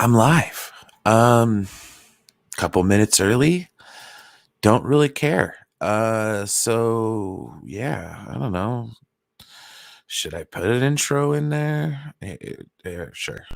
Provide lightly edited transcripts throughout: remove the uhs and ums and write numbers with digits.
I'm live. Um, Couple minutes early. Don't really care. So yeah, I don't know. Should I put an intro in there? Yeah, sure.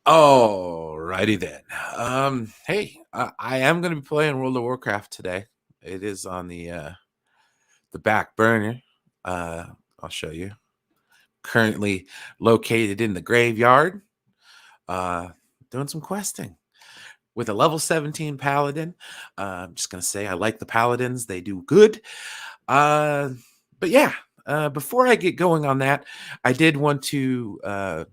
Alrighty then. Hey, I am going to be playing World of Warcraft today. It is on the back burner. Uh, I'll show you. Currently located in the graveyard. Uh, Doing some questing with a level 17 paladin. I'm just gonna say I like the paladins; they do good. Uh, but yeah, before I get going on that, I did want to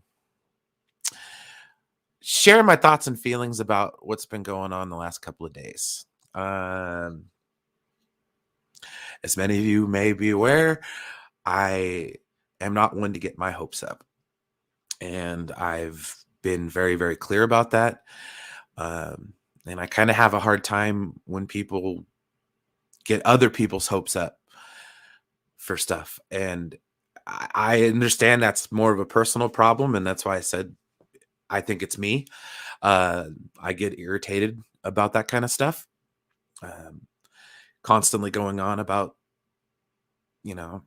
share my thoughts and feelings about what's been going on the last couple of days. Um, as many of you may be aware, I am not one to get my hopes up, and I've been very, very clear about that. And I kind of have a hard time when people get other people's hopes up for stuff. And I understand that's more of a personal problem. And that's why I said I think it's me. Uh, I get irritated about that kind of stuff. Um, Constantly going on about, you know,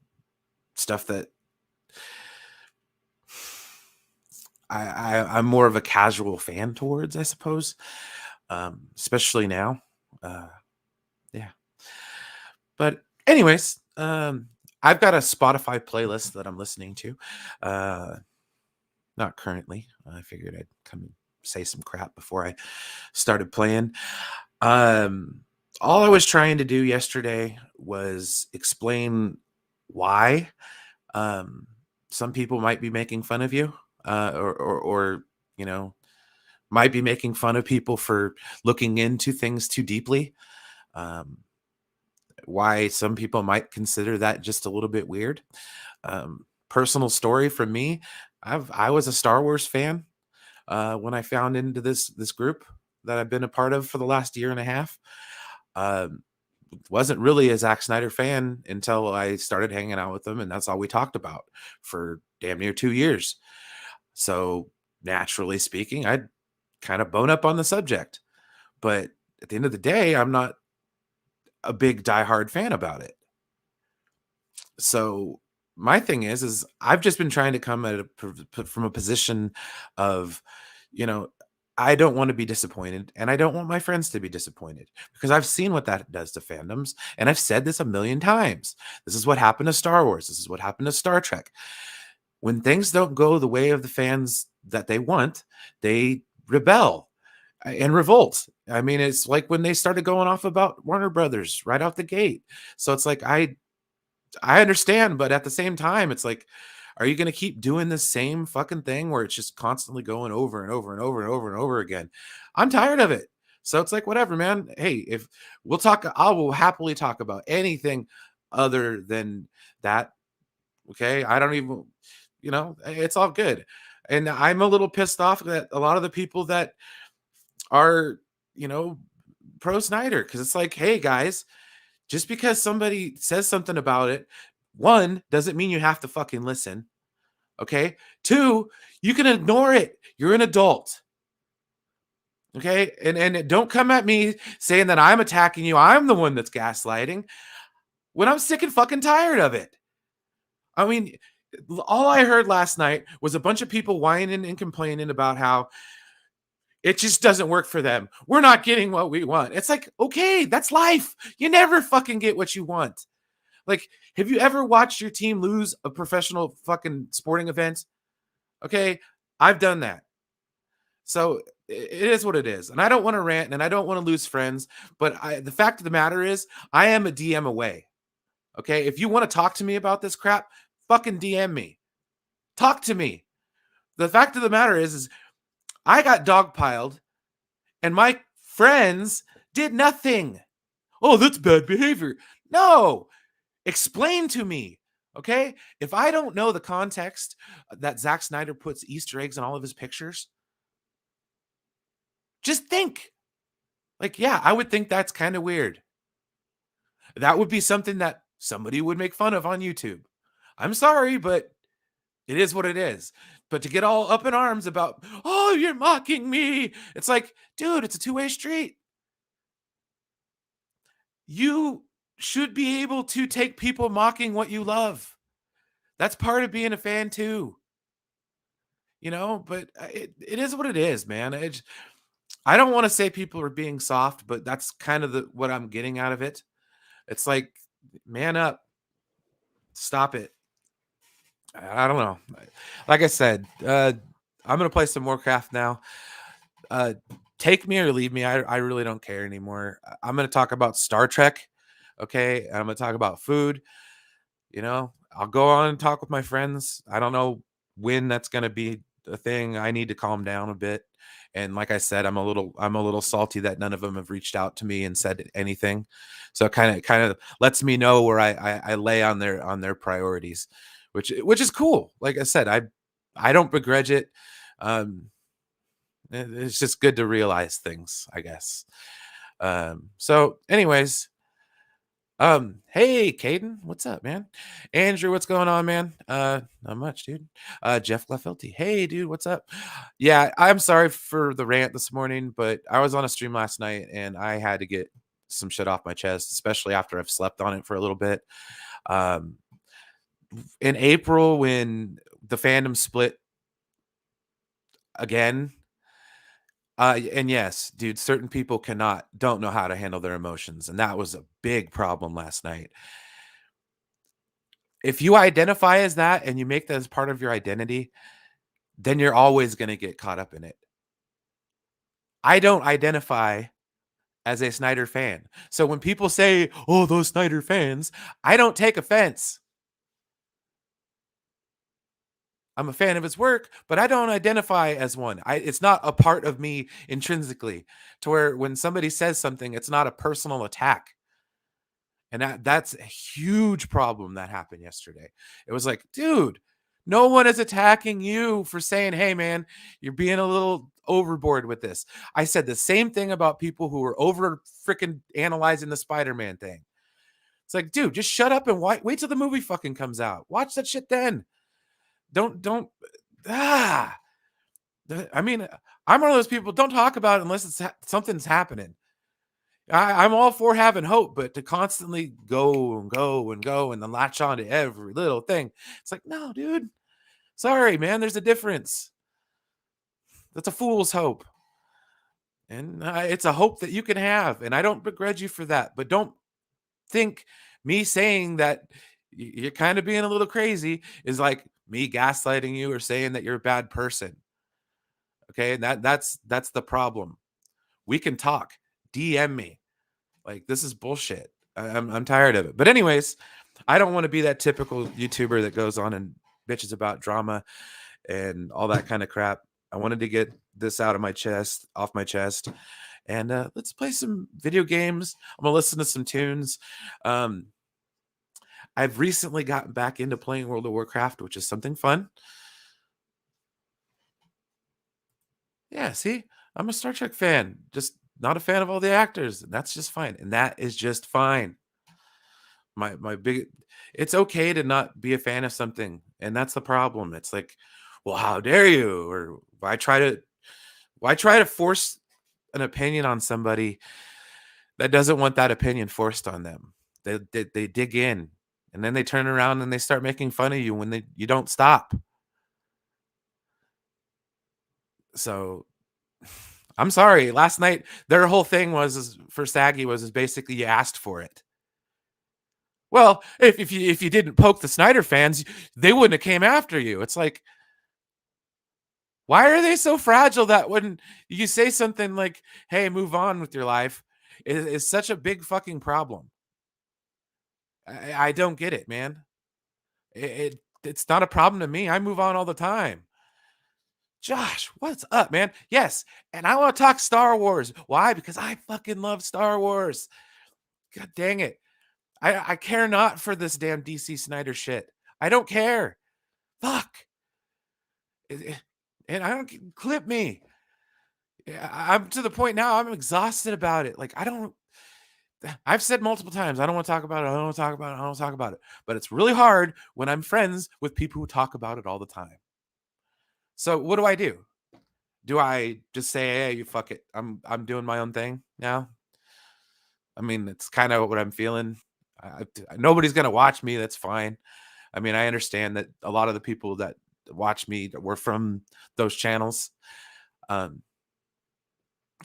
stuff that I'm more of a casual fan towards, I suppose. Especially now. Uh, yeah. But anyways, I've got a Spotify playlist that I'm listening to. Uh, Not currently. I figured I'd come and say some crap before I started playing. Um, all I was trying to do yesterday was explain why um, some people might be making fun of you, or you know, might be making fun of people for looking into things too deeply. Um, why some people might consider that just a little bit weird. Personal story from me: I was a Star Wars fan when I found into this group that I've been a part of for the last year and a half. Um, wasn't really a Zack Snyder fan until I started hanging out with them, and that's all we talked about for damn near 2 years. So naturally speaking, I'd kind of bone up on the subject. But at the end of the day, I'm not a big diehard fan about it. So my thing is I've just been trying to come at from a position of, you know, I don't want to be disappointed and I don't want my friends to be disappointed because I've seen what that does to fandoms. And I've said this a million times. This is what happened to Star Wars. This is what happened to Star Trek. When things don't go the way of the fans that they want, they rebel and revolt. I mean, it's like when they started going off about Warner Brothers right out the gate. So it's like I understand, but at the same time, it's like, are you going to keep doing the same fucking thing where it's just constantly going over and over and over and over and over again? I'm tired of it. So it's like, whatever, man. Hey, if we'll talk, I will happily talk about anything other than that. Okay. I don't even, it's all good. And I'm a little pissed off that a lot of the people that are, you know, pro Snyder, because it's like, hey, guys, just because somebody says something about it, one, doesn't mean you have to fucking listen. Okay. Two, you can ignore it. You're an adult. Okay. And don't come at me saying that I'm attacking you. I'm the one that's gaslighting when I'm sick and fucking tired of it. I mean, all I heard last night was a bunch of people whining and complaining about how It just doesn't work for them. We're not getting what we want. It's like, okay, that's life. You never fucking get what you want. Like, have you ever watched your team lose a professional fucking sporting event? Okay, I've done that. So it is what it is. And I don't want to rant and I don't want to lose friends, but the fact of the matter is I am a DM away. Okay? If you want to talk to me about this crap, fucking DM me. Talk to me. The fact of the matter is I got dogpiled and my friends did nothing. Oh, that's bad behavior. No, explain to me. Okay. If I don't know the context that Zack Snyder puts Easter eggs in all of his pictures, just think like, yeah, I would think that's kind of weird. That would be something that somebody would make fun of on YouTube. I'm sorry, but it is what it is. But to get all up in arms about, oh, you're mocking me. It's like, dude, it's a two-way street. You should be able to take people mocking what you love. That's part of being a fan too, but it is what it is, man. I don't want to say people are being soft, but that's kind of what I'm getting out of it. It's like, man up, stop it. I don't know. Like I said, I'm gonna play some Warcraft now. Uh, take me or leave me. I really don't care anymore. I'm gonna talk about Star Trek. Okay, I'm gonna talk about food. I'll go on and talk with my friends. I don't know when that's going to be a thing. I need to calm down a bit. And like I said, I'm a little salty that none of them have reached out to me and said anything. So kind of lets me know where I lay on their priorities, which is cool. Like I said, I don't begrudge it. Um, it's just good to realize things, I guess. So anyways, hey, Caden, what's up, man? Andrew, what's going on, man? Not much, dude. Jeff Leffelty, hey, dude, what's up? Yeah, I'm sorry for the rant this morning, but I was on a stream last night and I had to get some shit off my chest, especially after I've slept on it for a little bit. Um, in April, when the fandom split again, and yes, dude, certain people don't know how to handle their emotions, and that was a big problem last night. If you identify as that and you make that as part of your identity, then you're always gonna get caught up in it. I don't identify as a Snyder fan. So when people say, "Oh, those Snyder fans," I don't take offense. I'm a fan of his work, but I don't identify as one. It's not a part of me intrinsically to where when somebody says something, it's not a personal attack. And that's a huge problem that happened yesterday. It was like, dude, no one is attacking you for saying, hey, man, you're being a little overboard with this. I said the same thing about people who were over freaking analyzing the Spider-Man thing. It's like, dude, just shut up and wait till the movie fucking comes out. Watch that shit then. Don't ah. I mean, I'm one of those people, don't talk about it unless something's happening. I'm all for having hope, but to constantly go and go and go and then latch on to every little thing, it's like, no, dude. Sorry, man. There's a difference. That's a fool's hope, and it's a hope that you can have, and I don't begrudge you for that. But don't think me saying that you're kind of being a little crazy is like me gaslighting you or saying that you're a bad person. Okay, and that's the problem. We can talk. DM me. Like, this is bullshit. I'm tired of it. But anyways, I don't want to be that typical YouTuber that goes on and bitches about drama and all that kind of crap. I wanted to get this off my chest. And let's play some video games. I'm gonna listen to some tunes. Um, I've recently gotten back into playing World of Warcraft, which is something fun. Yeah, see, I'm a Star Trek fan, just not a fan of all the actors. And that's just fine. And that is just fine. My big It's okay to not be a fan of something, and that's the problem. It's like, well, how dare you? Or why try to force an opinion on somebody that doesn't want that opinion forced on them? They dig in and then they turn around and they start making fun of you when you don't stop. So I'm sorry. Last night, their whole thing was for Saggy was basically you asked for it. Well, if you didn't poke the Snyder fans, they wouldn't have came after you. It's like, why are they so fragile that when you say something like, "Hey, move on with your life," is such a big fucking problem. I don't get it, man. It's not a problem to me. I move on all the time. Josh, what's up, man? Yes, and I want to talk Star Wars. Why? Because I fucking love Star Wars. God dang it. I care not for this damn DC Snyder shit. I don't care. Fuck. And I don't clip me. Yeah, I'm to the point now. I'm exhausted about it. Like I don't. I've said multiple times. I don't want to talk about it. I don't want to talk about it. I don't want to talk about it. But it's really hard when I'm friends with people who talk about it all the time. So what do I do? Do I just say, "Hey, you fuck it. I'm doing my own thing now"? I mean, it's kind of what I'm feeling. Nobody's gonna watch me. That's fine. I mean, I understand that a lot of the people that watch me were from those channels. Um,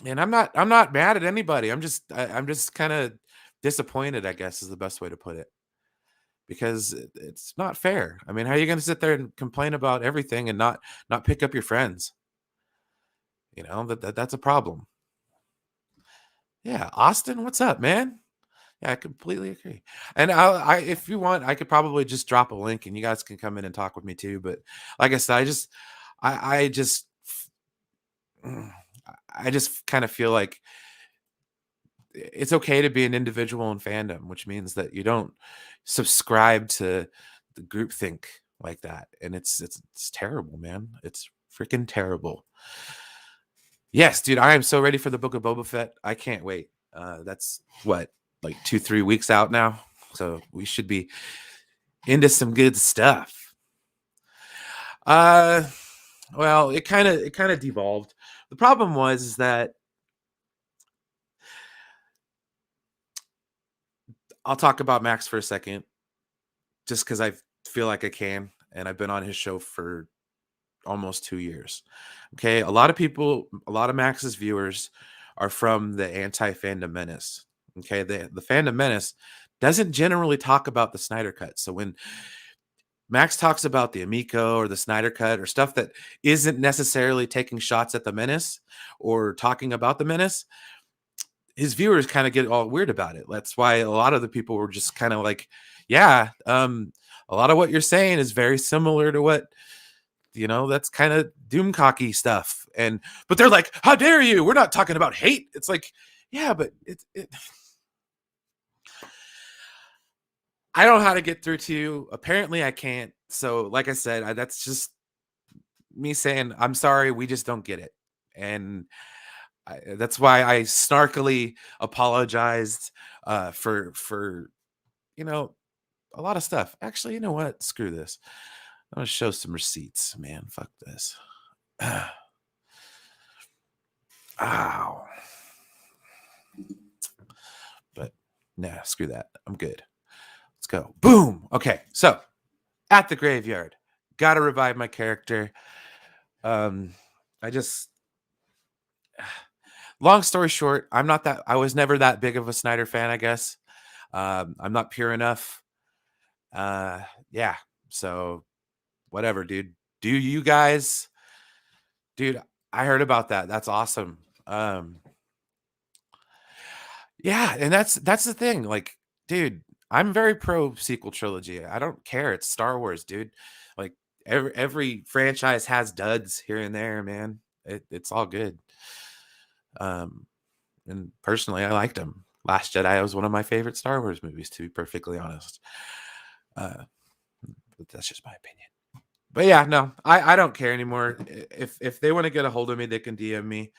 and I'm not mad at anybody. I'm just kind of disappointed, I guess is the best way to put it. Because it's not fair. I mean, how are you going to sit there and complain about everything and not pick up your friends? You know, that's a problem. Yeah, Austin, what's up, man? Yeah, I completely agree. And if you want, I could probably just drop a link and you guys can come in and talk with me too. But like I said, I just, mm, I just kind of feel like it's okay to be an individual in fandom, which means that you don't subscribe to the groupthink like that. And it's terrible, man. It's freaking terrible. Yes, dude, I am so ready for the Book of Boba Fett. I can't wait. That's what, like 2-3 weeks out now. So we should be into some good stuff. Uh well, it kind of devolved. The problem was is that I'll talk about Max for a second, just because I feel like I can, and I've been on his show for almost 2 years. Okay, a lot of people, a lot of Max's viewers are from the anti-fandom menace. Okay, the fandom menace doesn't generally talk about the Snyder Cut. So when Max talks about the Amico or the Snyder Cut or stuff that isn't necessarily taking shots at the menace or talking about the menace, his viewers kind of get all weird about it. That's why a lot of the people were just kind of like, yeah, a lot of what you're saying is very similar to what, that's kind of doomcocky stuff. But they're like, how dare you? We're not talking about hate. It's like, yeah, but I don't know how to get through to you. Apparently I can't. So like I said, that's just me saying, I'm sorry, we just don't get it. And that's why I snarkily apologized for you know a lot of stuff. Actually, you know what? Screw this. I'm gonna show some receipts, man. Fuck this. Ow. But nah, screw that. I'm good. Let's go. Boom. Okay, so at the graveyard, gotta revive my character. Um, I just long story short, I was never that big of a Snyder fan, I guess. I'm not pure enough. Uh, yeah. So whatever, dude. Do you guys, dude? I heard about that. That's awesome. Yeah, and that's the thing. Like, dude, I'm very pro sequel trilogy. I don't care. It's Star Wars, dude. Like every franchise has duds here and there, man. It's all good. Um, and personally, I liked them. Last Jedi was one of my favorite Star Wars movies, to be perfectly honest. Uh, but that's just my opinion. But yeah, no, I don't care anymore. If they want to get a hold of me, they can DM me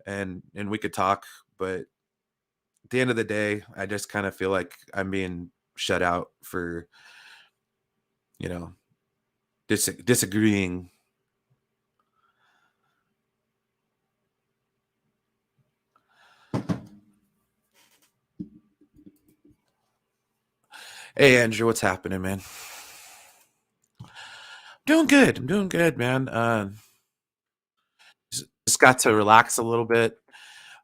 and we could talk. But at the end of the day, I just kind of feel like I'm being shut out for, you know, disagreeing. Hey Andrew, what's happening, man? Doing good. I'm doing good, man. Just got to relax a little bit.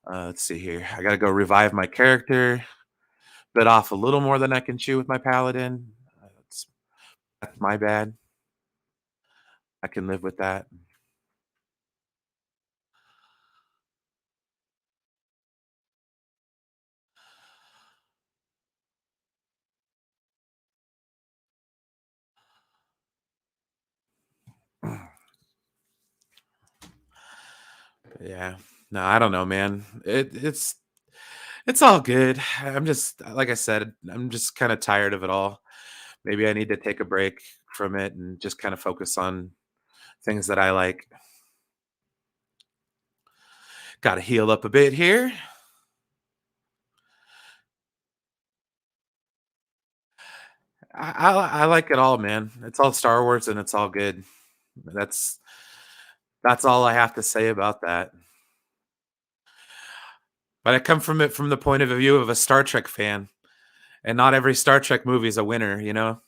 Let's see here. I gotta go revive my character. Bit off a little more than I can chew with my paladin. That's my bad. I can live with that. Yeah. No, I don't know, man. It's all good. I'm just like I said, I'm just kind of tired of it all. Maybe I need to take a break from it and just kind of focus on things that I like. Got to heal up a bit here. I like it all, man. It's all Star Wars and it's all good. That's that's all I have to say about that. But I come from it from the point of view of a Star Trek fan, and not every Star Trek movie is a winner, you know?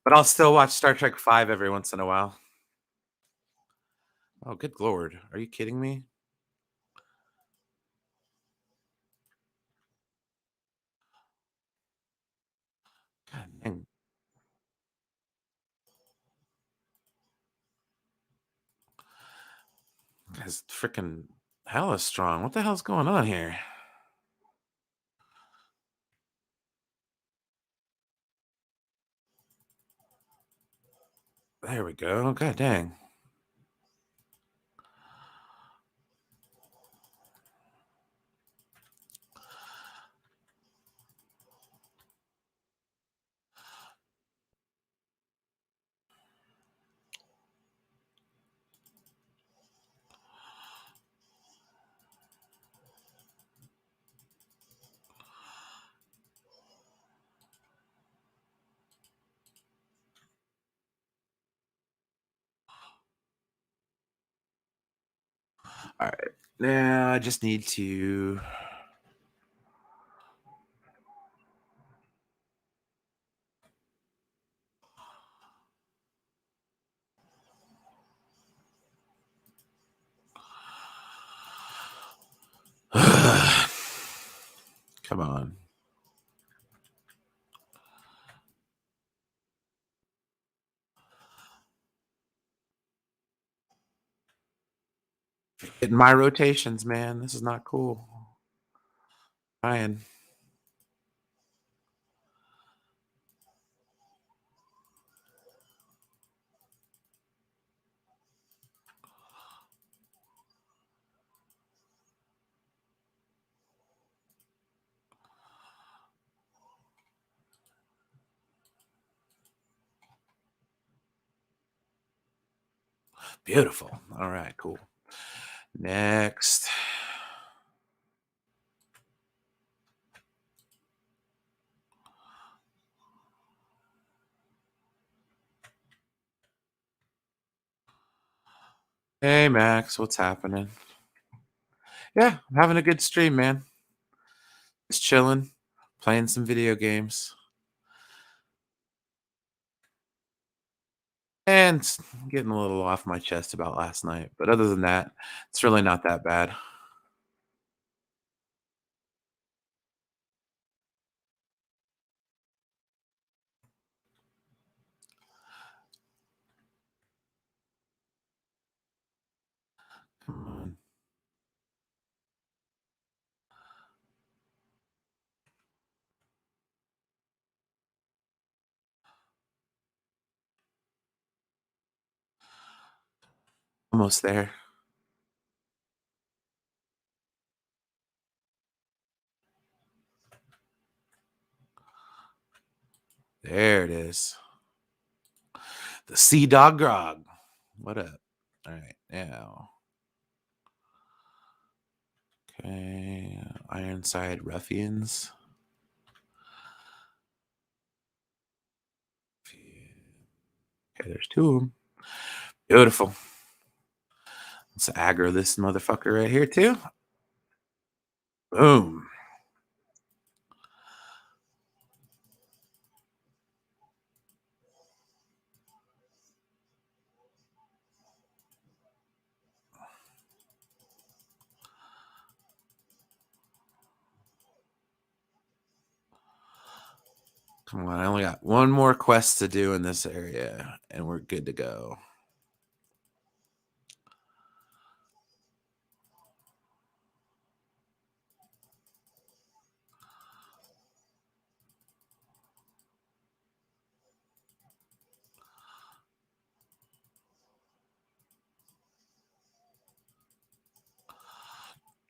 But I'll still watch Star Trek 5 every once in a while. Oh, good lord. Are you kidding me? God dang. Guy's freaking hella strong. What the hell's going on here? There we go. God dang. All right. Now I just need to. Come on. Getting my rotations, man. This is not cool. Ryan. Beautiful. All right, cool. Next. Hey, Max. What's happening? Yeah, I'm having a good stream, man. Just chilling, playing some video games, and getting a little off my chest about last night. But other than that, it's really not that bad. Come on. Almost there. There it is. The Sea Dog Grog. What up? All right, now. Okay, Ironside Ruffians. Okay, there's two of them. Beautiful. Let's aggro this motherfucker right here, too. Boom. Come on, I only got one more quest to do in this area, and we're good to go.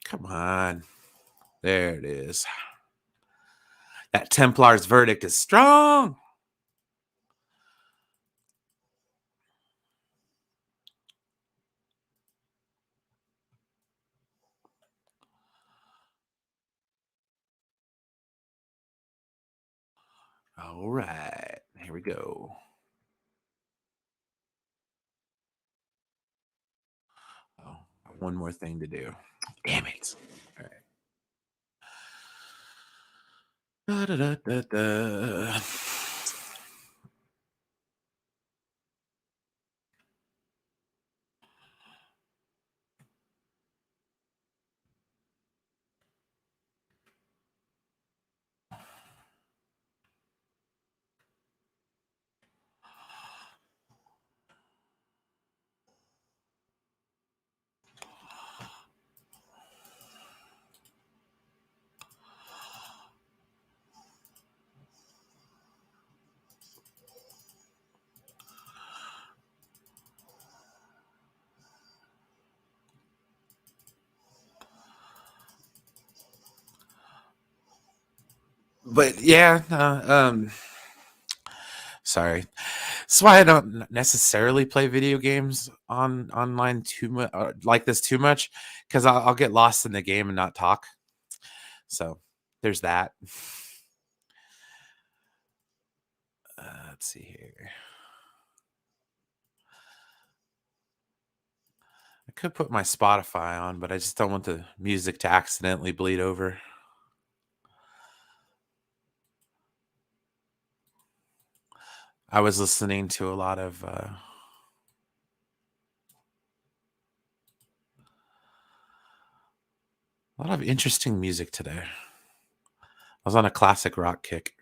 Come on. There it is. That Templar's verdict is strong. All right, here we go. Oh, one more thing to do. Damn it. All right. Da, da, da, da, da. But yeah, sorry. That's why I don't necessarily play video games on online too much, like this too much, because I'll get lost in the game and not talk. So there's that. Let's see here. I could put my Spotify on, but I just don't want the music to accidentally bleed over. I was listening to a lot of interesting music today. I was on a classic rock kick,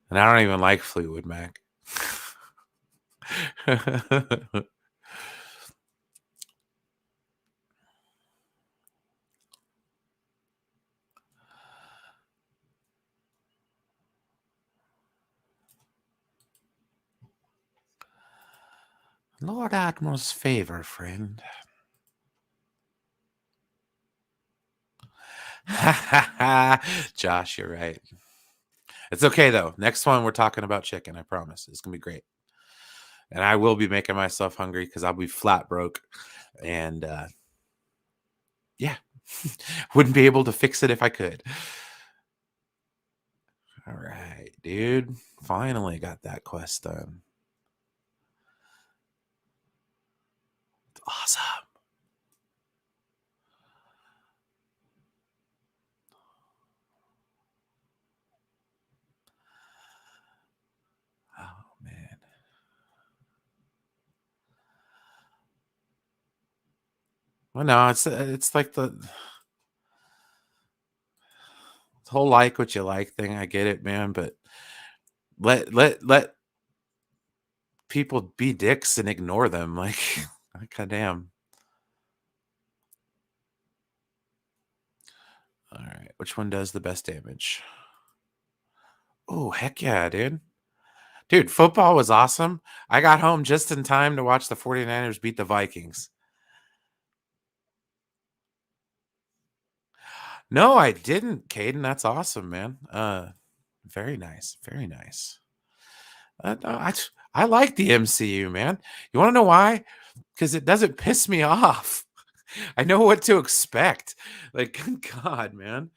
and I don't even like Fleetwood Mac. Lord Admiral's favor, friend. Josh, you're right. It's okay though. Next one we're talking about chicken. I promise. It's gonna be great. And I will be making myself hungry because I'll be flat broke. And yeah, wouldn't be able to fix it if I could. All right, dude. Finally got that quest done. It's awesome. Oh man. Well, no, it's like the whole like what you like thing. I get it, man, but let people be dicks and ignore them. Like, goddamn. All right, which one does the best damage? Oh, heck yeah, dude. Dude, football was awesome. I got home just in time to watch the 49ers beat the Vikings. No, I didn't, Caden. That's awesome, man. Very nice. Very nice. No, I like the MCU, man. You want to know why? Because it doesn't piss me off. I know what to expect. Like, good God, man.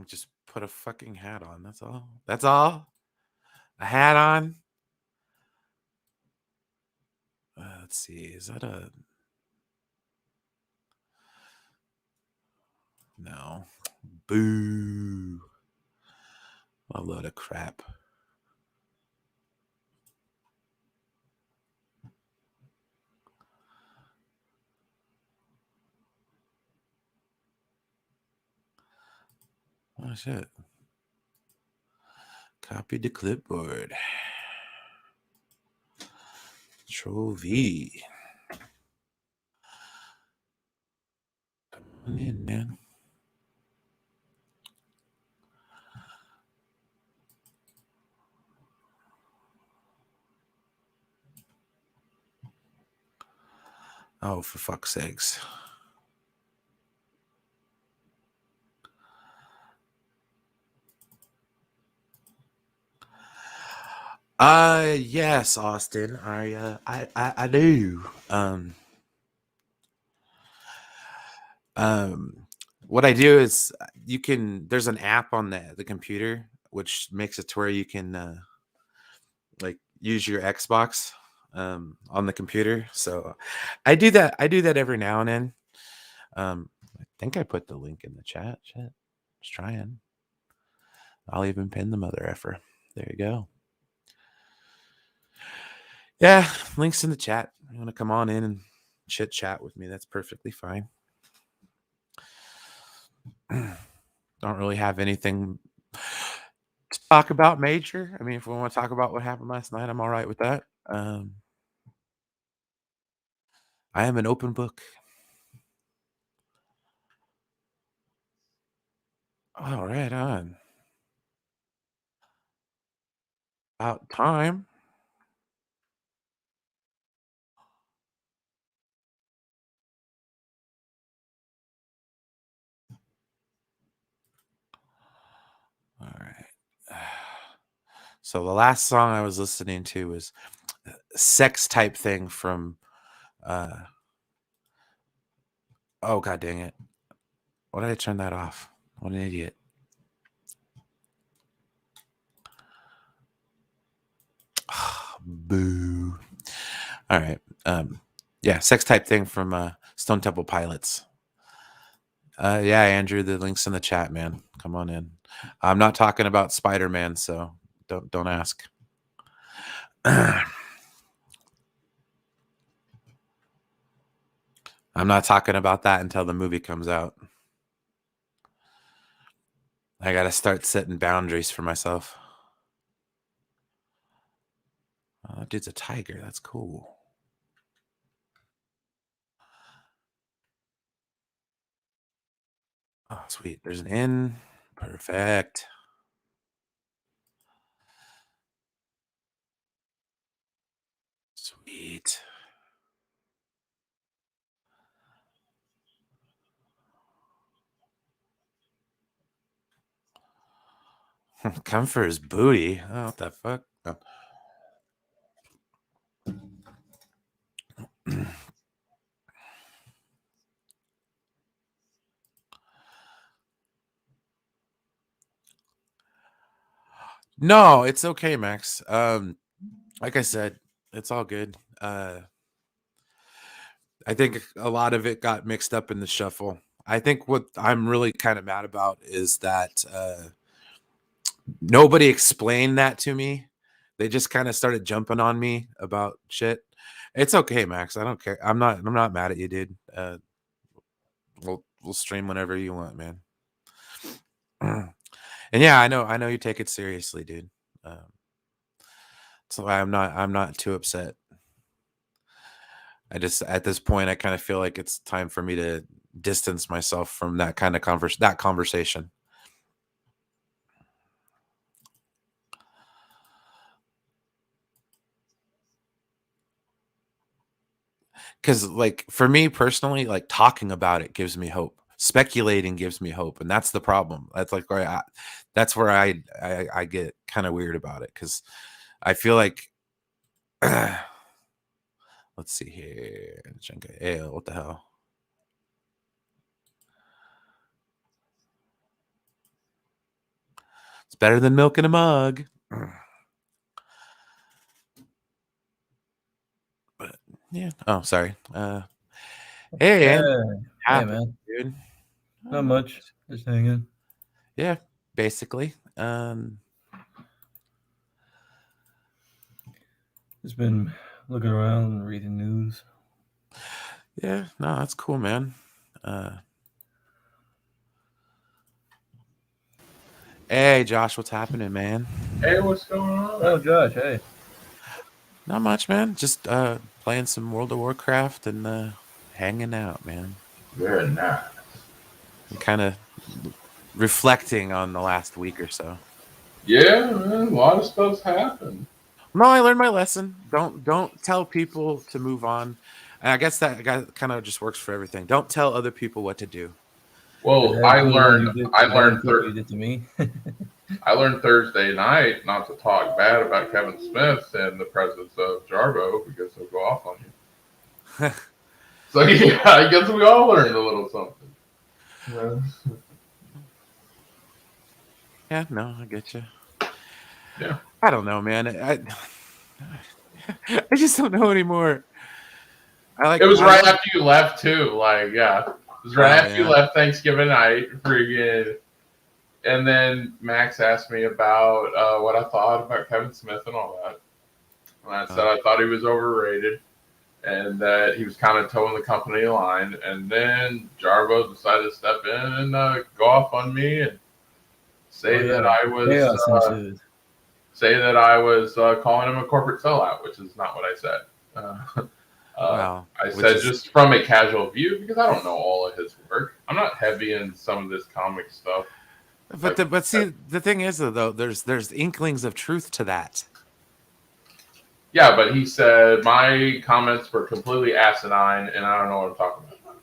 Just put a fucking hat on. That's all. That's all. A hat on. Let's see. Is that a no? Boo. A load of crap. Oh shit. Copy to clipboard. Control V. Come on in, man. Oh, for fuck's sakes. Yes, Austin. I do. Um, what I do is there's an app on the computer which makes it to where you can like use your Xbox on the computer. So I do that. I do that every now and then. I think I put the link in the chat. Shit. Just trying. I'll even pin the mother effer. There you go. Yeah, links in the chat. You want to come on in and chit chat with me? That's perfectly fine. Don't really have anything to talk about major. I mean, if we want to talk about what happened last night, I'm all right with that. I am an open book. All right, on. About time. All right. So the last song I was listening to was Sex Type Thing from oh god dang it. Why did I turn that off? What an idiot. Boo. All right. Yeah, Sex Type Thing from Stone Temple Pilots. Yeah, Andrew, the link's in the chat, man. Come on in. I'm not talking about Spider-Man, so don't ask. I'm not talking about that until the movie comes out. I got to start setting boundaries for myself. Oh, that dude's a tiger. That's cool. Oh, sweet. There's an inn. Perfect. Sweet. Come for his booty. Oh, what the fuck? Oh. No, it's okay, Max. Like I said, it's all good. I think a lot of it got mixed up in the shuffle. I think what I'm really kind of mad about is that nobody explained that to me. They just kind of started jumping on me about shit. It's okay, Max. I don't care. I'm not mad at you, dude. We'll stream whenever you want, man. And yeah, I know you take it seriously, dude. So I'm not too upset. I just at this point I kind of feel like it's time for me to distance myself from that kind of conversation. Cuz like for me personally, like talking about it gives me hope. Speculating gives me hope, and that's the problem. That's like where that's where I get kind of weird about it cuz I feel like let's see here. Ew, what the hell? It's better than milk in a mug. But yeah. Oh, sorry. Hey, and Yeah. Hey, happen, man. dude. Not much. Just hanging. Yeah, basically. Just been looking around and reading news. Yeah, no, that's cool, man. Uh, Hey, Josh, what's happening, man? Hey, what's going on? Oh, Josh, hey. Not much, man. Just playing some World of Warcraft and hanging out, man. Very nice. And kind of reflecting on the last week or so. Yeah, man, a lot of stuff's happened. No, I learned my lesson. Don't tell people to move on. And I guess that kind of just works for everything. Don't tell other people what to do. Is Well, that I including learned. you did I is that learned. including you did to me? I learned Thursday night not to talk bad about Kevin Smith in the presence of Jarbo because he'll go off on you. So yeah, I guess we all learned a little something. Yeah. Yeah, no, I get you. Yeah. I don't know, man. I just don't know anymore. It was I right love. after you left too. Like, yeah, it was right Oh after you yeah. left Thanksgiving night. Friggin'. And then Max asked me about what I thought about Kevin Smith and all that. And I said Uh, I thought he was overrated and that he was kind of towing the company line. And then Jarbo decided to step in and go off on me and Oh say that yeah, I was chaos ensued. calling him a corporate sellout, which is not what I said. well, I which said is just from a casual view because I don't know all of his work. I'm not heavy in some of this comic stuff. but Like, but see the thing is though there's inklings of truth to that. yeah, but he said my comments were completely asinine, and I don't know what I'm talking about.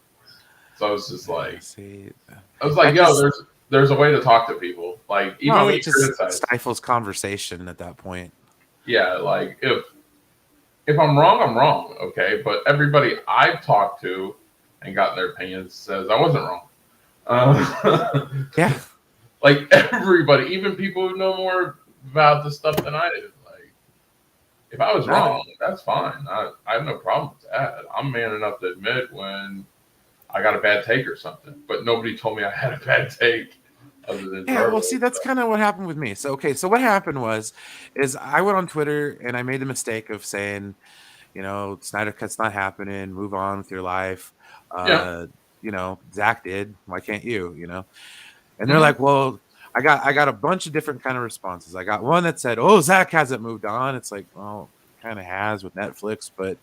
So I was just Yeah, like, see, I was like, that yo, just there's a way to talk to people. Like even no, when you that just criticize, stifles conversation at that point. yeah, like if I'm wrong, I'm wrong, okay. But everybody I've talked to and gotten their opinions says I wasn't wrong. Yeah, Like everybody, even people who know more about this stuff than I do. Like if I was no, wrong, that's fine. I have no problem with that. I'm man enough to admit when I got a bad take or something. But nobody told me I had a bad take other than yeah. Well, Jarbo. see, that's So. kind of what happened with me. So okay, so what happened is I went on Twitter and I made the mistake of saying, Snyder Cut's not happening. Move on with your life. Yeah. Uh, Zach did. Why can't you? And they're Hmm. like, well, I got a bunch of different kind of responses. I got one that said, "Oh, Zach hasn't moved on." It's like, well, kind of has with Netflix, but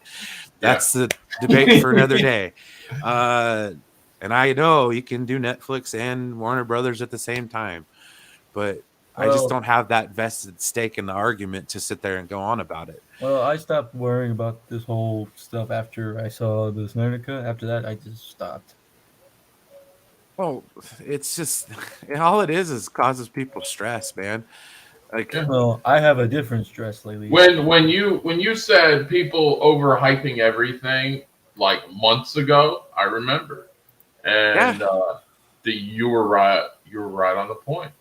Yeah. that's the debate for another day. Uh, and I know you can do Netflix and Warner Brothers at the same time, but I just Well, don't have that vested stake in the argument to sit there and go on about it. I stopped worrying about this whole stuff after I saw the Snyder Cut. After that, I just stopped. Oh, it's just all it is causes people stress, man. Like, Yeah. Well, I have a different stress lately. When you said people overhyping everything like months ago, I remember, yeah, and that you were right. You were right on the point.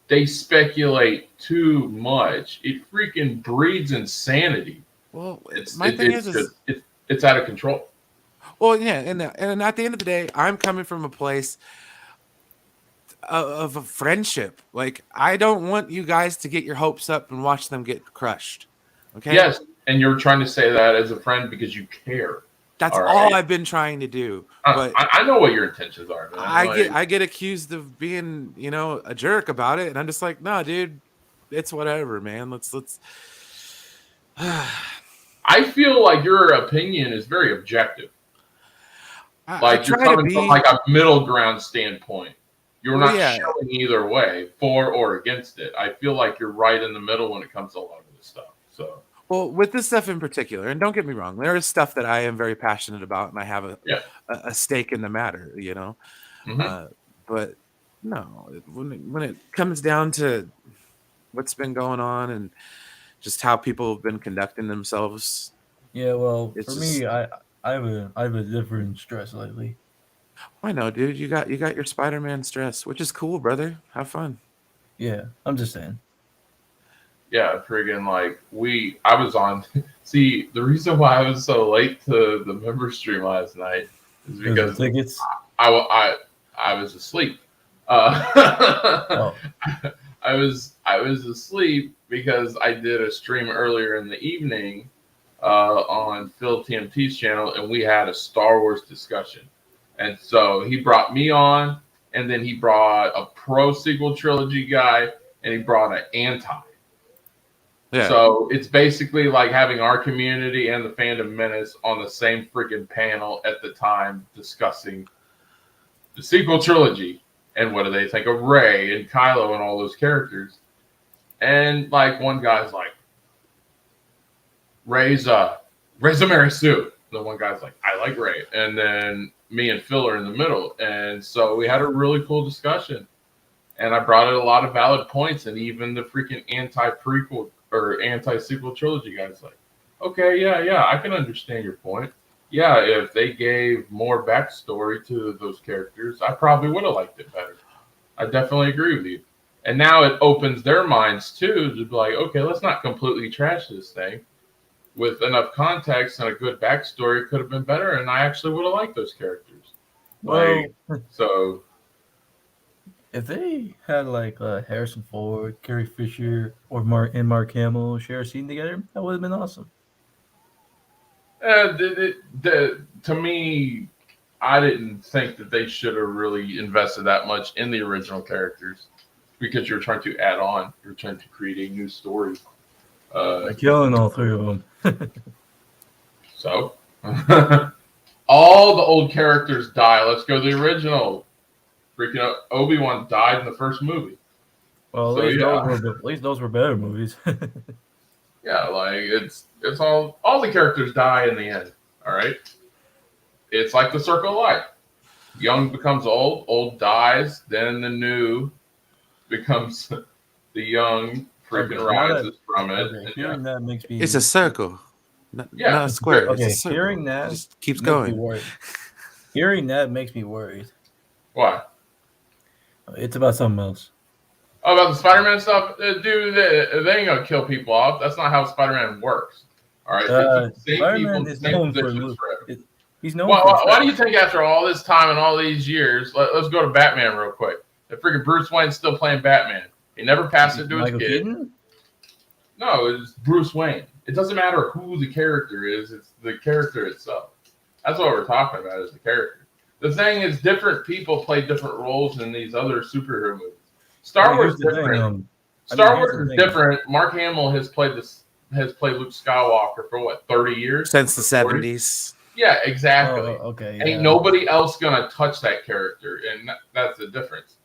They speculate too much. It freaking breeds insanity. well, It's my it, thing it's is just it's out of control. well, yeah, and at the end of the day, I'm coming from a place of a friendship. Like, I don't want you guys to get your hopes up and watch them get crushed. Okay, Yes, and you're trying to say that as a friend because you care. that's All all right, I've been trying to do. I, But I I know what your intentions are, man. I get Like I get accused of being, a jerk about it, and I'm just like, no, dude, it's whatever, man. Let's. I, I feel like your opinion is very objective. I Like you're try to coming from be. like a middle ground standpoint. You're Well, not yeah. showing either way, for or against it. I feel like you're right in the middle when it comes to a lot of this stuff. So Well, with this stuff in particular, and don't get me wrong, there is stuff that I am very passionate about, and I have a yeah. a, a stake in the matter. Hmm. Uh, but no, when it comes down to what's been going on and just how people have been conducting themselves, Yeah, well, it's for me, just I have a different stress lately. I know, dude. You got your Spider-Man stress, which is cool, brother. Have fun. Yeah, I'm just saying. Yeah, friggin' like I was on. See, the reason why I was so late to the member stream last night is Because the because tickets. I, I, I was asleep. Uh, Oh, I was asleep because I did a stream earlier in the evening on Phil TMT's channel, and we had a Star Wars discussion. And so he brought me on, and then he brought a pro sequel trilogy guy, and he brought an anti. Yeah. So it's basically like having our community and the Fandom Menace on the same freaking panel at the time discussing the sequel trilogy and what do they think of Rey and Kylo and all those characters. And like one guy's like, Rey's a Mary Sue. The one guy's like, I like Rey. And then me and Phil are in the middle. And so we had a really cool discussion. And I brought in a lot of valid points, and even the freaking anti-prequel or anti-sequel trilogy guy's like, okay, yeah, I can understand your point. Yeah, if they gave more backstory to those characters, I probably would have liked it better. I definitely agree with you. And now it opens their minds too to be like, okay, let's not completely trash this thing. With enough context and a good backstory, it could have been better, and I actually would have liked those characters. Well, So if they had like Harrison Ford, Carrie Fisher, or Mark Hamill share a scene together, that would have been awesome. to me, I didn't think that they should have really invested that much in the original characters because you're trying to add on. You're trying to create a new story. Killing all three of them. So, all the old characters die. Let's go to the original. Freaking Obi-Wan died in the first movie. Well, So, at least those were better movies. Yeah, like it's all the characters die in the end. All right, it's like the circle of life. Young becomes old, old dies, then the new becomes the young. Freaking rises from it. Okay, hearing that makes me. It's a circle, not a square. Okay, it's a circle. hearing that it just keeps going. Hearing that makes me worried. Why? It's about something else. Oh, about the Spider-Man stuff, dude. They ain't gonna kill people off. That's not how Spider-Man works. All right, Spider-Man is known for. He's known. Why do you think after all this time and all these years, let's go to Batman real quick? The freaking Bruce Wayne's still playing Batman. He never passed it to his kid. Keaton? No, it's Bruce Wayne. It doesn't matter who the character is; it's the character itself. That's what we're talking about, is the character. The thing is, different people play different roles in these other superhero movies. Star Wars is different. Star Wars is different. Mark Hamill has played Luke Skywalker for what, 30 years? Since the 70s. Yeah, exactly. Okay. Ain't nobody else gonna touch that character, and that's the difference.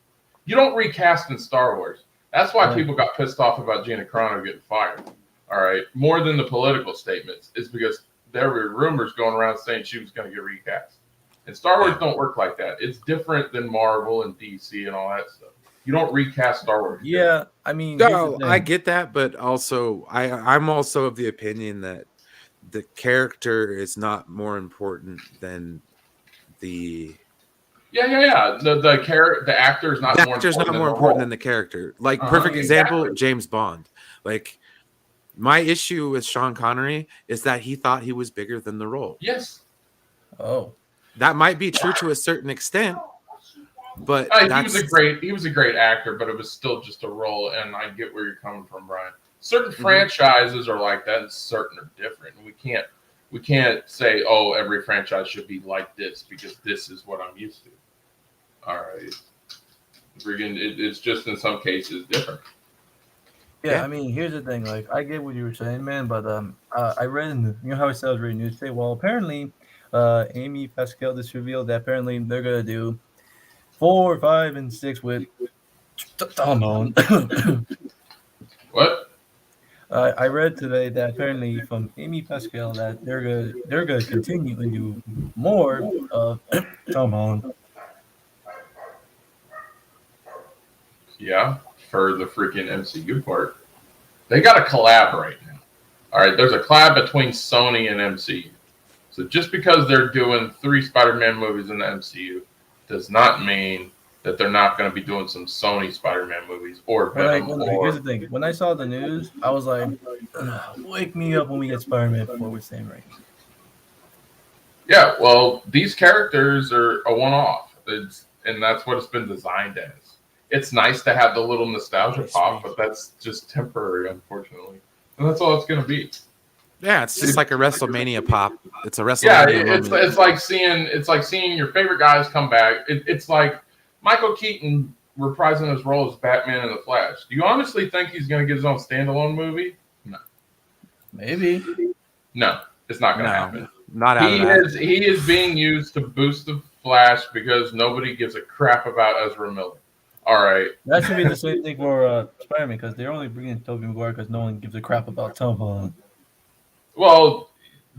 You don't recast in Star Wars. That's why people got pissed off about Gina Carano getting fired. All right, more than the political statements, is because there were rumors going around saying she was going to get recast. And Star Wars don't work like that. It's different than Marvel and DC and all that stuff. You don't recast Star Wars. Yeah, I mean, no, I get that, but also I'm also of the opinion that the character is not more important than the. Yeah. The actor is not more important. The actor's not more important than the character. Like perfect example, James Bond. Like my issue with Sean Connery is that he thought he was bigger than the role. Yes. Oh, that might be true to a certain extent, but he was a great actor, but it was still just a role. And I get where you're coming from, Brian. Certain franchises are like that, and certain are different. We can't say, oh, every franchise should be like this because this is what I'm used to. All right. It's just in some cases different. Yeah, I mean, here's the thing. Like, I get what you were saying, man, but I read you know how I said I was reading news today? Well, apparently, Amy Pascal just revealed that apparently they're going to do 4, 5, and 6 with Tom on. What? I read today that apparently from Amy Pascal that they're gonna continue to do more of Tom Holland. Yeah, for the freaking MCU part, they got to collaborate now. All right, there's a collab between Sony and MCU. So just because they're doing 3 Spider-Man movies in the MCU does not mean that they're not going to be doing some Sony Spider-Man movies or Venom. Here's the thing. When I saw the news, I was like, wake me up when we get Spider-Man 4 with Sam Raimi. Yeah, well, these characters are a one-off. And that's what it's been designed as. It's nice to have the little nostalgia pop, but that's just temporary, unfortunately. And that's all it's going to be. Yeah, it's just like a WrestleMania pop. It's a WrestleMania. Yeah, it's like seeing your favorite guys come back. It's like Michael Keaton reprising his role as Batman in the Flash. Do you honestly think he's going to get his own standalone movie? No. Maybe. No, it's not going to happen. Not out of that. He is being used to boost the Flash because nobody gives a crap about Ezra Miller. All right. That should be the same thing for Spider-Man because they're only bringing Tobey Maguire because no one gives a crap about Tom Holland. Well,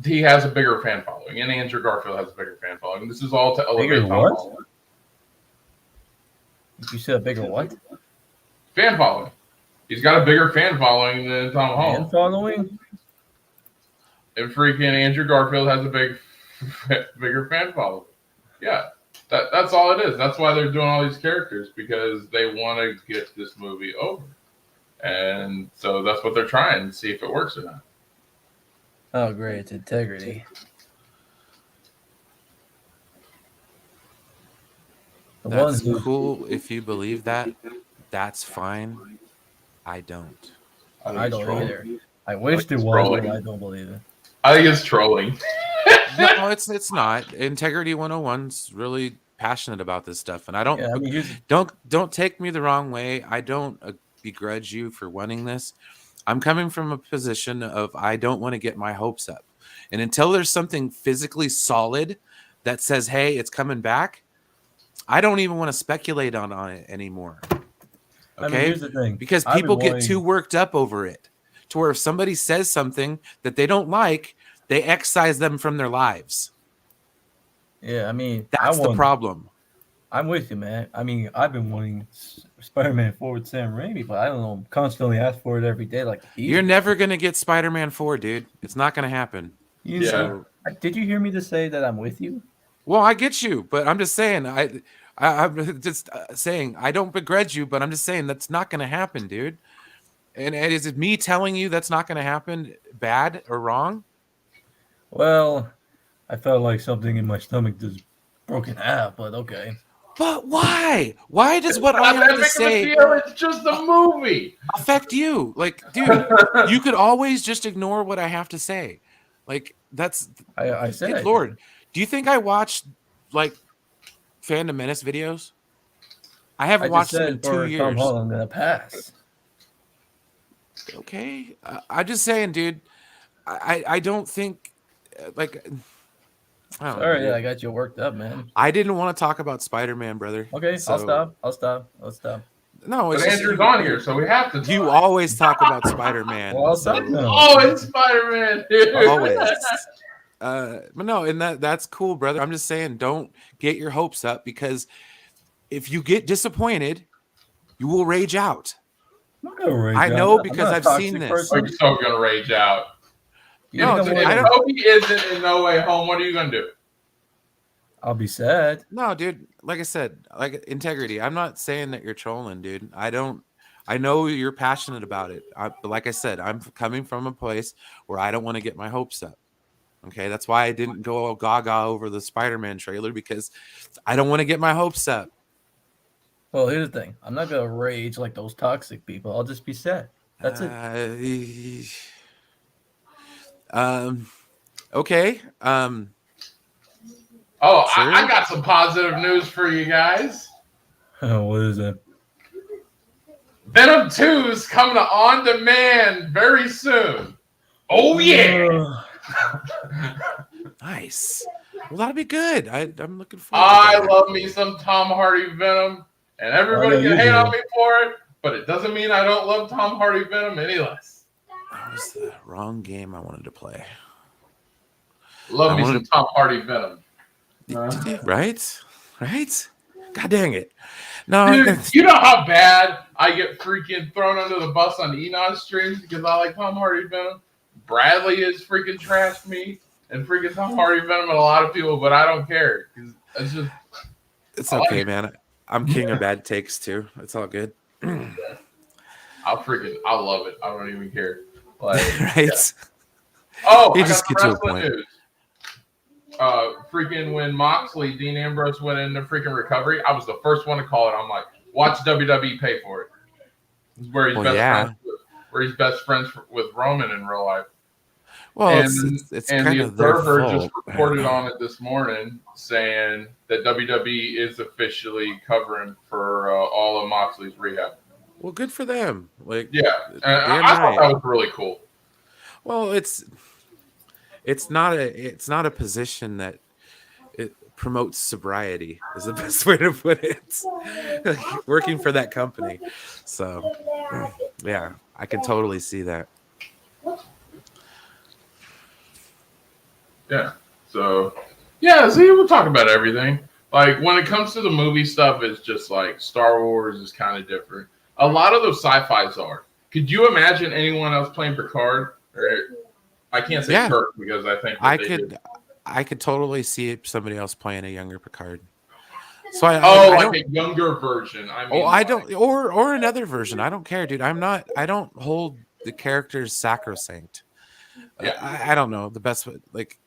he has a bigger fan following, and Andrew Garfield has a bigger fan following. This is all to elevate Tom Holland. You said a bigger what? Fan following. He's got a bigger fan following than Tom Holland. Fan following? And freaking Andrew Garfield has a bigger fan following. Yeah. That's all it is. That's why they're doing all these characters, because they want to get this movie over. And so that's what they're trying to see if it works or not. Oh, great. It's integrity. That's cool if you believe that. That's fine. I don't. I don't either. I wish there was, but I don't believe it. I think it's trolling. No, it's not. Integrity 101's really passionate about this stuff, and I don't don't take me the wrong way. I don't begrudge you for wanting this. I'm coming from a position of I don't want to get my hopes up, and until there's something physically solid that says, "Hey, it's coming back," I don't even want to speculate on it anymore. Okay, I mean, here's the thing. Because people get too worked up over it, to where if somebody says something that they don't like, they excise them from their lives. Yeah, I mean, that's the problem. I'm with you, man. I mean, I've been wanting Spider-Man 4 with Sam Raimi, but I don't know. I'm constantly ask for it every day. Like, you're never gonna get Spider-Man 4, dude. It's not gonna happen. Did you hear me just say that I'm with you? Well, I get you, but I'm just saying. I'm just saying I don't begrudge you, but I'm just saying that's not gonna happen, dude. And is it me telling you that's not gonna happen bad or wrong? Well, I felt like something in my stomach just broke in half, but okay. But why? Why does what I have to say? It's just a movie. Affect you? Like, dude, you could always just ignore what I have to say. Like, that's I said. Good Lord, do you think I watched like Phantom Menace videos? I haven't watched them in 2 years. Tom Holland, I'm gonna pass. Okay, I'm just saying, dude. I don't think like. Sorry, I got you worked up, man. I didn't want to talk about Spider-Man, brother. Okay, so, I'll stop. No, it's Andrew's on here, so we have to. You always talk about Spider-Man. Well, so. Always Spider-Man, dude. Always. But no, and that's cool, brother. I'm just saying, don't get your hopes up, because if you get disappointed, you will rage out. I'm not gonna rage I know out. because I've seen this. You're so gonna rage out. No, if Toby isn't in No Way Home, what are you gonna do? I'll be sad. No, dude. Like I said, like integrity. I'm not saying that you're trolling, dude. I know you're passionate about it. But like I said, I'm coming from a place where I don't want to get my hopes up. Okay, that's why I didn't go all gaga over the Spider-Man trailer, because I don't want to get my hopes up. Well, here's the thing. I'm not gonna rage like those toxic people. I'll just be sad. That's it. Okay. I got some positive news for you guys. What is it? Venom 2 is coming to on demand very soon. Oh yeah. Nice. Well, that'll be good. I'm looking forward to that. I love that. me some Tom Hardy Venom, and everybody can hate on me for it, but it doesn't mean I don't love Tom Hardy Venom any less. That was the wrong game I wanted to play. Love me some Tom Hardy Venom. Right? God dang it. No, dude, you know how bad I get freaking thrown under the bus on Enon streams because I like Tom Hardy Venom? Bradley is freaking trashed me and freaking Tom Hardy Venom and a lot of people, but I don't care. It's just... It's okay, man. I'm king of bad takes, too. It's all good. I love it. I don't even care. Like, right? Yeah. Oh, you just get to a point. News. Freaking when Moxley, Dean Ambrose went into freaking recovery, I was the first one to call it. I'm like, watch WWE pay for it. It's where he's best friends with Roman in real life. Well, it's And kind the of their Observer just fault. reported on it this morning, saying that WWE is officially covering for all of Moxley's rehab. Well, good for them. Like, Yeah, damn I thought right. that was really cool. Well, it's not a position that it promotes sobriety is the best way to put it. Like, working for that company. So yeah, I can totally see that. Yeah. So yeah, see, we'll talk about everything. Like when it comes to the movie stuff, it's just like Star Wars is kind of different. A lot of those sci-fis are. Could you imagine anyone else playing Picard? Or I can't say Yeah. Kirk because I think that I they could did. I could totally see somebody else playing a younger Picard. So Oh, I like don't. a younger version. I Oh, mean, I like, don't. Or another version. I don't care, dude. I'm not. I don't hold the characters sacrosanct. yeah. I don't know the best way. Like,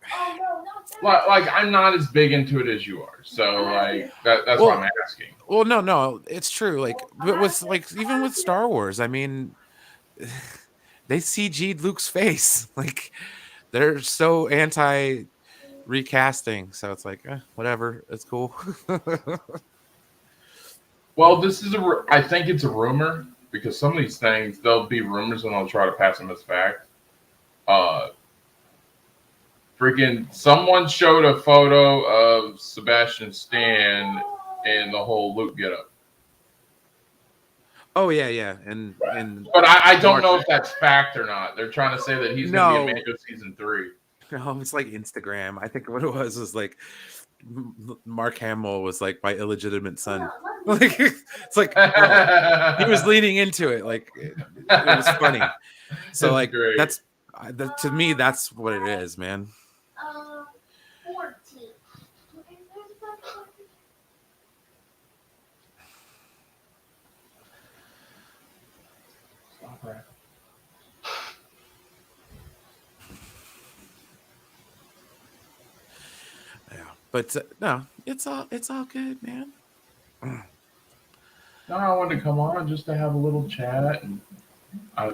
Like I'm not as big into it as you are. So like that's why well, I'm asking. well, no, it's true. Like, but with like even with Star Wars, I mean, they CG'd Luke's face. Like, they're so anti recasting. So it's like, whatever. It's cool. Well, this is I think it's a rumor because some of these things they'll be rumors and they'll try to pass them as fact. Freaking someone showed a photo of Sebastian Stan and the whole Luke getup. Oh yeah, and But I don't Mark, know if that's fact or not. They're trying to say that he's going to be in Mando season 3. no, it's like Instagram. I think what it was like Mark Hamill was like my illegitimate son. Like, it's like, oh, he was leaning into it. Like, it was funny. So like great. that's to me that's what it is, man. 14. Yeah, but no, it's all good, man. No, I wanted to come on just to have a little chat, and I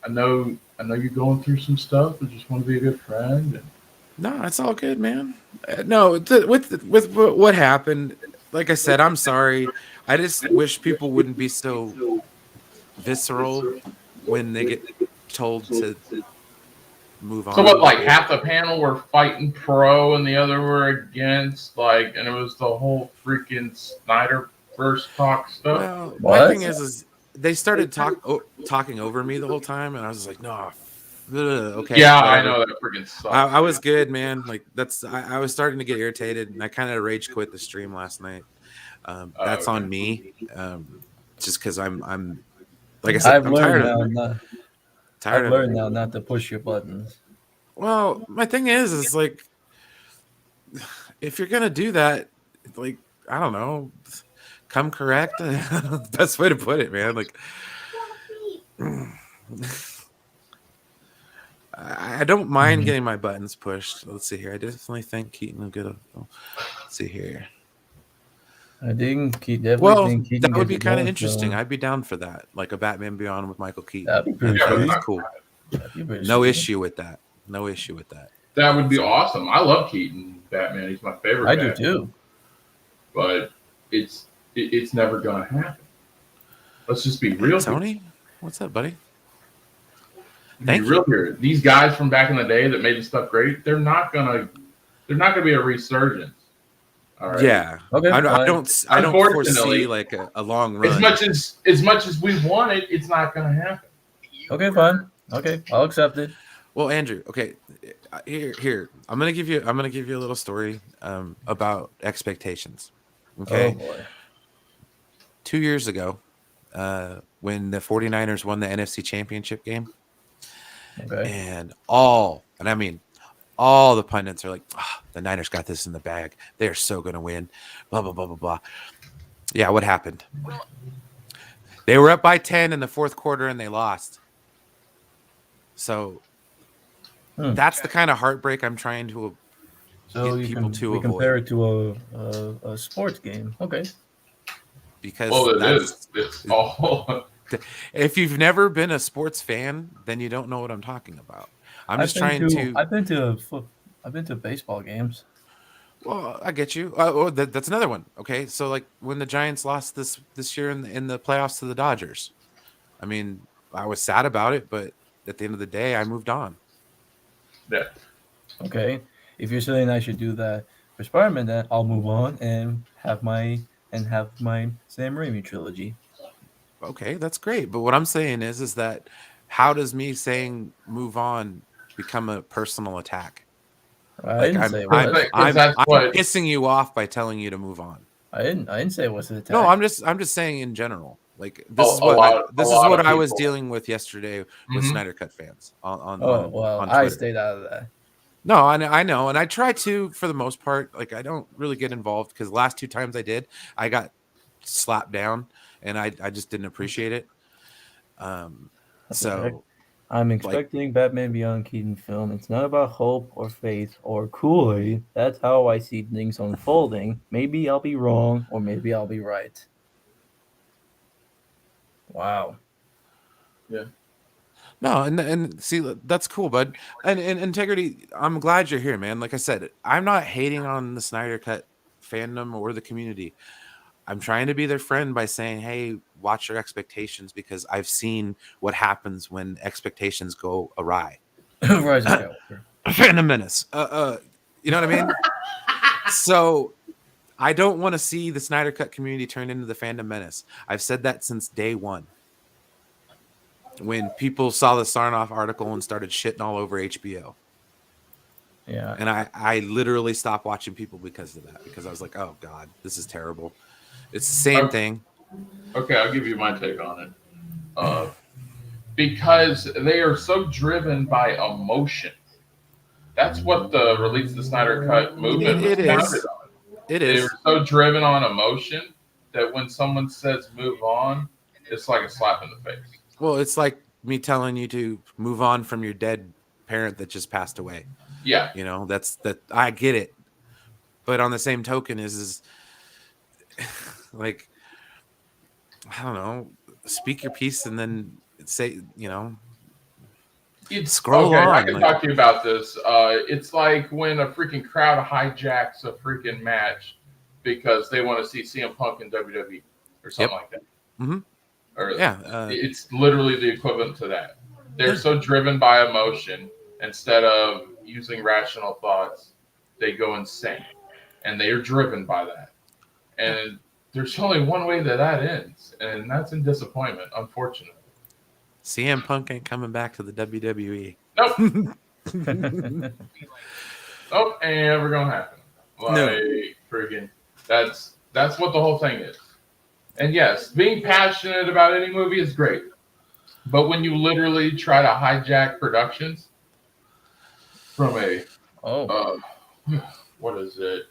know you're going through some stuff, but just want to be a good friend. And No, it's all good, man. No, with what happened, like I said, I'm sorry. I just wish people wouldn't be so visceral when they get told to move on. So what, like half the panel were fighting pro and the other were against, like, and it was the whole freaking Snyder first talk stuff. Well, What? my thing is they started talking over me the whole time, and I was just like, no, okay. Yeah, whatever. I know that freaking sucks. I was good, man. Like I was starting to get irritated, and I kind of rage quit the stream last night. That's on me, just because I'm like I said, I've I'm learned tired of it. now not to push your buttons. Well, my thing is like, if you're gonna do that, like, I don't know, come correct. Best way to put it, man. Like, I don't mind getting my buttons pushed. Let's see here. I definitely think Keaton will get a. Let's see here. I think Well, think Keaton that would gets be kind of going, interesting. so I'd be down for that, like a Batman Beyond with Michael Keaton. that'd be pretty That's sweet. cool. That'd be pretty No sweet. issue with that. No issue with that. That would be awesome. I love Keaton Batman. He's my favorite. I Batman. do too. But it's never gonna happen. Let's just be real. Tony, what's up, buddy? Be real here. These guys from back in the day that made the stuff great, they're not gonna be a resurgence. All right. Yeah. Okay, I fine. don't Unfortunately, foresee like a long run. As much as we want it, it's not gonna happen. Okay, fine. Okay, I'll accept it. Well, Andrew, okay, here. I'm gonna give you a little story about expectations. Okay. Oh boy. 2 years ago, when the 49ers won the NFC Championship game, Okay. and all the pundits are like, the Niners got this in the bag. They're so gonna win. Blah blah blah blah blah. Yeah, what happened? They were up by 10 in the fourth quarter and they lost. So that's the kind of heartbreak I'm trying to So get you people can to avoid. compare it to a sports game. Okay. Because It's all. if you've never been a sports fan, then you don't know what I'm talking about. I'm just trying to. I've been to baseball games. Well, I get you. That's another one. Okay, so like when the Giants lost this year in the playoffs to the Dodgers, I mean, I was sad about it, but at the end of the day, I moved on. Yeah. Okay, if you're saying I should do that for Spider-Man, then I'll move on and have my Sam Raimi trilogy. Okay, that's great. But what I'm saying is that how does me saying move on become a personal attack? I Like didn't say it Because was. that's I'm what. pissing you off by telling you to move on. I didn't say it was an No, attack. I'm just saying in general. Like A this is lot what of I was people. dealing with yesterday with Hmm. Snyder Cut fans Oh well, on I Twitter. stayed out of that. No, I know, and I try to for the most part. Like I don't really get involved because last two times I did, I got slapped down, and I just didn't appreciate it. Um, What the heck? so I'm like expecting Batman Beyond Keaton film. It's not about hope or faith or Kool-Aid. That's how I see things unfolding. Maybe I'll be wrong, or maybe I'll be right. Wow. Yeah. no, and see that's cool, bud. And integrity, I'm glad you're here, man. Like I said, I'm not hating on the Snyder Cut fandom or the community. I'm trying to be their friend by saying, "Hey, watch your expectations," because I've seen what happens when expectations go awry. Rise of Skywalker. Phantom Menace. You know what I mean? So I don't want to see the Snyder Cut community turn into the Phantom Menace. I've said that since day one. When people saw the Sarnoff article and started shitting all over HBO. Yeah. And I literally stopped watching people because of that, because I was like, oh God, this is terrible. It's the same thing. Okay, I'll give you my take on it. Because they are so driven by emotion. That's what the release the Snyder Cut movement was It founded is. on. It They were is. so driven on emotion that when someone says move on, it's like a slap in the face. Well, it's like me telling you to move on from your dead parent that just passed away. Yeah. You know, that's that I get it. But on the same token is like, I don't know, speak your piece and then say, It's scroll okay. I on. can Like, talk to you about this. It's like when a freaking crowd hijacks a freaking match because they want to see CM Punk in WWE or yep. something like that. Mm-hmm. Or Yeah. it's literally the equivalent to that. They're Yeah. so driven by emotion instead of using rational thoughts, they go insane, and they are driven by that. And there's only one way that ends, and that's in disappointment, unfortunately. CM Punk ain't coming back to the WWE. Nope. Nope, ain't ever gonna happen. No. Friggin', that's what the whole thing is. And yes, being passionate about any movie is great, but when you literally try to hijack productions from a what is it,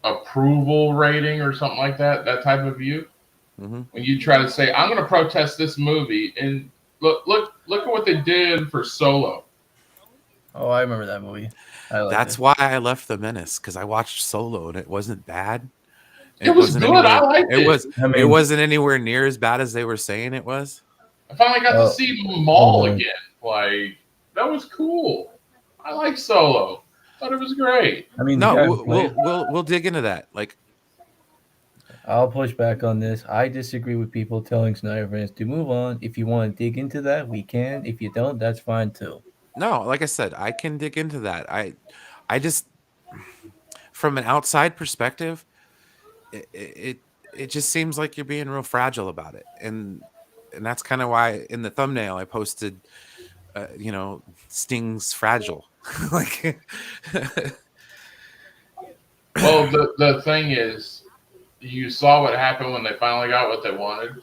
approval rating or something like that, that type of view, when you try to say I'm going to protest this movie, and look at what they did for Solo. Oh, I remember that movie. That's why I left The Menace, because I watched Solo and it wasn't bad. It was wasn't good. anywhere, I liked it. It wasn't anywhere near as bad as they were saying it was. I finally got to see Maul again. Like, that was cool. I like Solo. Thought it was great. I mean, no, we'll dig into that. Like, I'll push back on this. I disagree with people telling Snyder fans to move on. If you want to dig into that, we can. If you don't, that's fine too. No, like I said, I can dig into that. I just, from an outside perspective, it just seems like you're being real fragile about it, and that's kind of why in the thumbnail I posted, Sting's fragile. Like, well, the thing is, you saw what happened when they finally got what they wanted.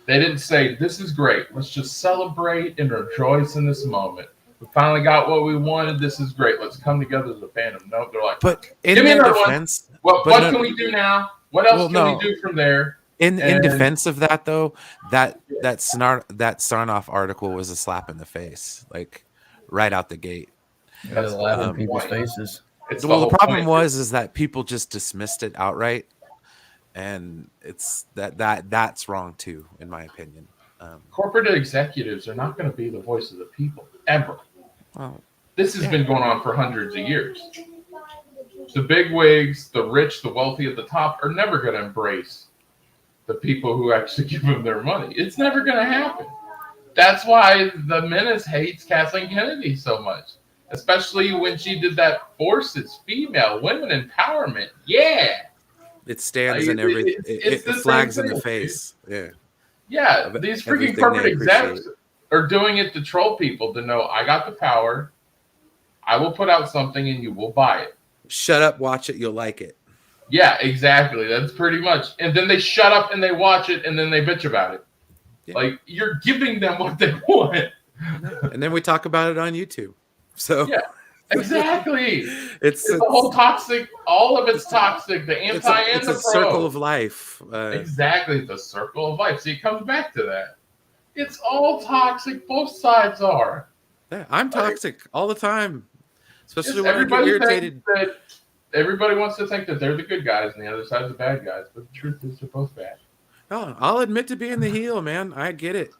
They didn't say, this is great. Let's just celebrate and rejoice in this moment. We finally got what we wanted. This is great. Let's come together as a fandom. No, they're like, but in give me their another defense, one. What can we do now? What else can we do from there? In defense of that, though, that Sarnoff article was a slap in the face, like right out the gate. That's laughing in people's faces. The problem is that people just dismissed it outright, and it's that's wrong too, in my opinion. Corporate executives are not going to be the voice of the people ever. Well, This has been going on for hundreds of years. The big wigs, the rich, the wealthy at the top are never going to embrace the people who actually give them their money. It's never going to happen. That's why the menace hates Kathleen Kennedy so much, especially when she did that forces female women empowerment. Yeah, it stands in every. It flags in the face. Yeah. Yeah, these freaking corporate execs are doing it to troll people to know I got the power. I will put out something and you will buy it. Shut up, watch it, you'll like it. Yeah, exactly. That's pretty much. And then they shut up and they watch it and then they bitch about it. Yeah. Like, you're giving them what they want. And then we talk about it on YouTube. So yeah, exactly. It's the whole toxic. All of it's toxic. The anti and the pro. It's a circle of life. Exactly, the circle of life. See, it comes back to that. It's all toxic. Both sides are. Yeah, I'm toxic all the time. Especially when I get irritated. Everybody wants to think that they're the good guys and the other side's the bad guys, but the truth is they're both bad. Oh, I'll admit to being the heel, man. I get it.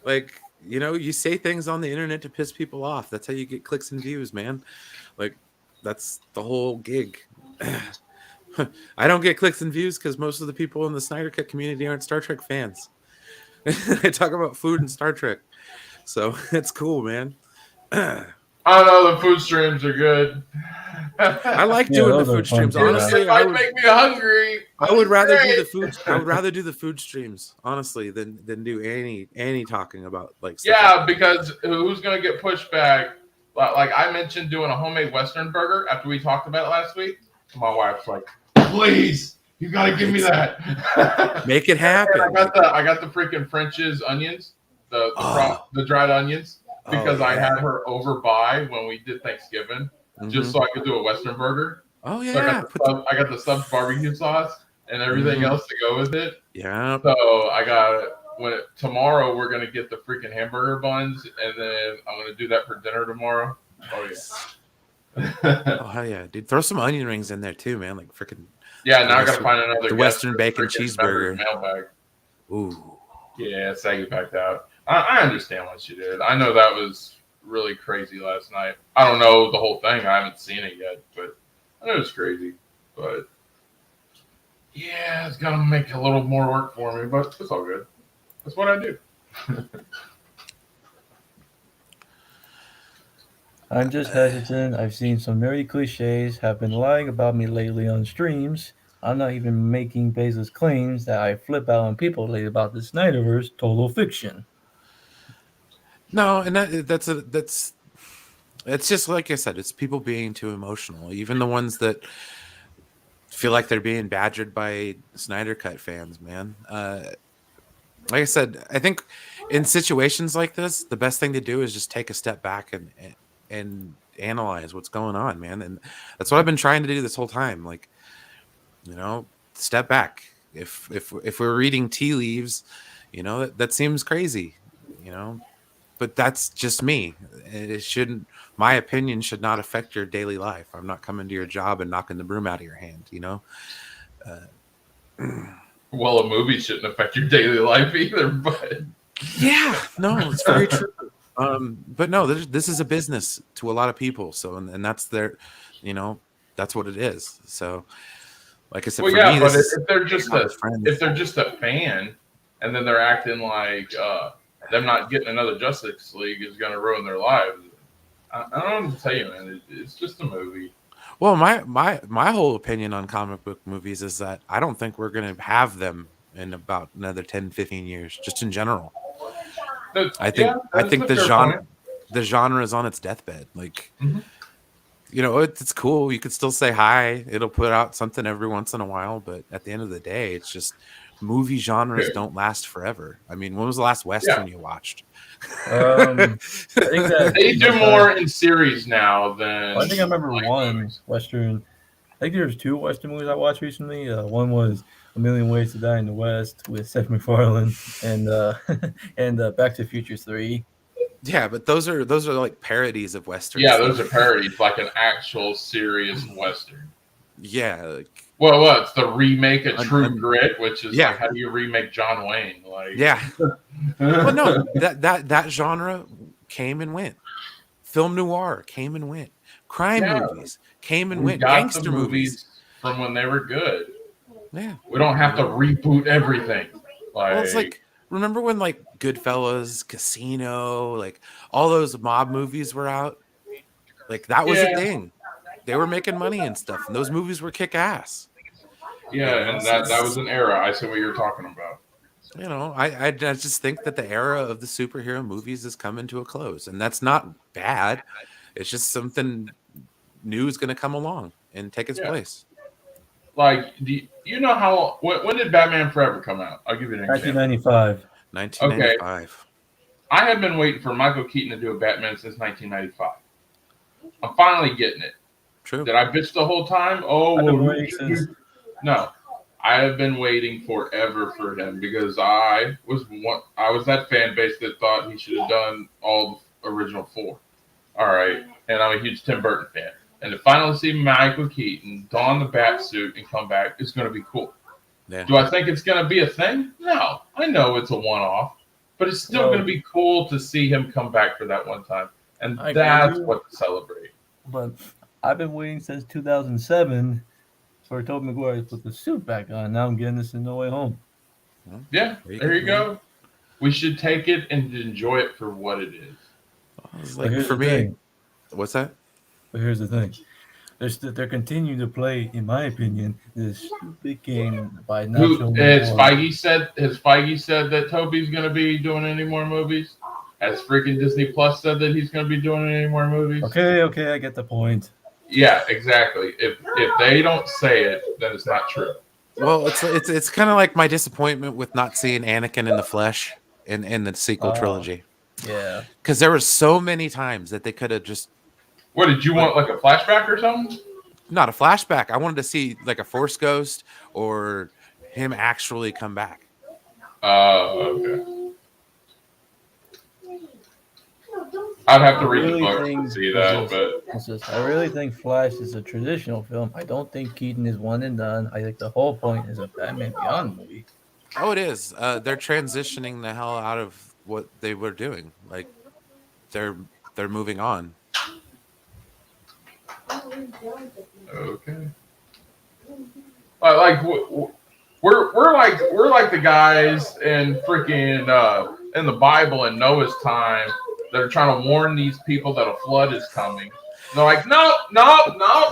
Like, you know, you say things on the internet to piss people off. That's how you get clicks and views, man. Like, that's the whole gig. I don't get clicks and views because most of the people in the Snyder Cut community aren't Star Trek fans. I talk about food and Star Trek. So it's cool, man. I know the food streams are good. I like doing the food streams. Honestly, it might make me hungry. I would rather do the food. I would rather do the food streams, honestly, than do any talking about like. Yeah, because who's gonna get pushback? Like I mentioned, doing a homemade Western burger after we talked about it last week. My wife's like, "Please, you gotta give me that. Make it happen." I got the freaking French's onions, the dried onions, because I had her over by when we did Thanksgiving. Just so I could do a Western burger. Oh yeah! So I got the Stubbs barbecue sauce and everything else to go with it. Yeah. So I got tomorrow we're gonna get the freaking hamburger buns, and then I'm gonna do that for dinner tomorrow. Oh yeah. Oh hell yeah, dude! Throw some onion rings in there too, man. Like freaking. Yeah. Now I gotta find another. The Western bacon cheeseburger. Mailbag. Ooh. Yeah, saggy packed out. I understand what she did. I know that was really crazy last night. I don't know the whole thing. I haven't seen it yet, but I know it's crazy. But yeah, it's gonna make a little more work for me, but it's all good. That's what I do. I'm just hesitant. I've seen some nerdy cliches have been lying about me lately on streams. I'm not even making baseless claims that I flip out on people lately about the Snyderverse. Total fiction. No, and that's it's just like I said, it's people being too emotional. Even the ones that feel like they're being badgered by Snyder Cut fans, man. Like I said, I think in situations like this, the best thing to do is just take a step back and analyze what's going on, man. And that's what I've been trying to do this whole time. Like, you know, step back. If we're reading tea leaves, you know, that seems crazy, you know. But that's just me. It shouldn't. My opinion should not affect your daily life. I'm not coming to your job and knocking the broom out of your hand. You know. Well, a movie shouldn't affect your daily life either. But yeah, no, it's very true. But no, this is a business to a lot of people. So, and that's their, you know, that's what it is. So, like I said, well, for yeah, me, but if they're just a fan, and then they're acting like them not getting another Justice League is going to ruin their lives. I don't know what to tell you, man. It's just a movie. Well, my whole opinion on comic book movies is that I don't think we're going to have them in about another 10, 15 years, just in general. I think the genre is on its deathbed. Like, you know, it's cool. You could still say hi. It'll put out something every once in a while, but at the end of the day, it's just movie genres don't last forever. I mean, when was the last Western you watched? I think that they do more in series now than. I think I remember one Western. I think there's two Western movies I watched recently. One was A Million Ways to Die in the West with Seth MacFarlane, and Back to the Future 3. Yeah, but those are like parodies of Westerns. Yeah, those are parodies, like an actual serious Western. Yeah. Like, well, it's the remake of True Grit, which is like, how do you remake John Wayne? Like, yeah. Well, no, that genre came and went Film noir came and went. Crime Yeah, movies came and we went. got the Gangster movies. movies from when they were good. Yeah. We don't have to reboot everything. Well, it's like, remember when like Goodfellas, Casino, like all those mob movies were out? Like that was a yeah, thing. They were making money and stuff, and those movies were kick ass. You yeah, know, and so that was an era. I see what you're talking about. I just think that the era of the superhero movies is coming to a close, and that's not bad. It's just something new is going to come along and take its Yeah. place. Like, you know how when did Batman Forever come out? I'll give you an example. 1995. 1995. I have been waiting for Michael Keaton to do a Batman since 1995. I'm finally getting it. True. Did I bitch the whole time? No. I have been waiting forever for him because I was that fan base that thought he should have done all the original 4. All right, and I'm a huge Tim Burton fan. And to finally see Michael Keaton don the bat suit and come back is going to be cool. Yeah. Do I think it's going to be a thing? No. I know it's a one-off, but it's still going to be cool to see him come back for that one time. And that's what to celebrate. But I've been waiting since 2007 for Tobey Maguire to put the suit back on. Now I'm getting this in No Way Home. Yeah, there you go. We should take it and enjoy it for what it is. Like for me, what's that? But here's the thing. They're continuing to play, in my opinion, this stupid game by not showing has Feige said that Toby's going to be doing any more movies? Has freaking Disney Plus said that he's going to be doing any more movies? Okay, I get the point. Yeah, exactly. If they don't say it, then it's not true. Well, it's kind of like my disappointment with not seeing Anakin in the flesh in the sequel trilogy. Yeah, because there were so many times that they could have just. What did you want, like a flashback or something? Not a flashback. I wanted to see like a Force ghost or him actually come back. Okay. I'd have to read the book to see that, but I really think Flash is a traditional film. I don't think Keaton is one and done. I think the whole point is a Batman Beyond movie. Oh, it is. They're transitioning the hell out of what they were doing. Like they're moving on. Okay. Like we're like the guys in freaking in the Bible in Noah's time that are trying to warn these people that a flood is coming. And they're like, no,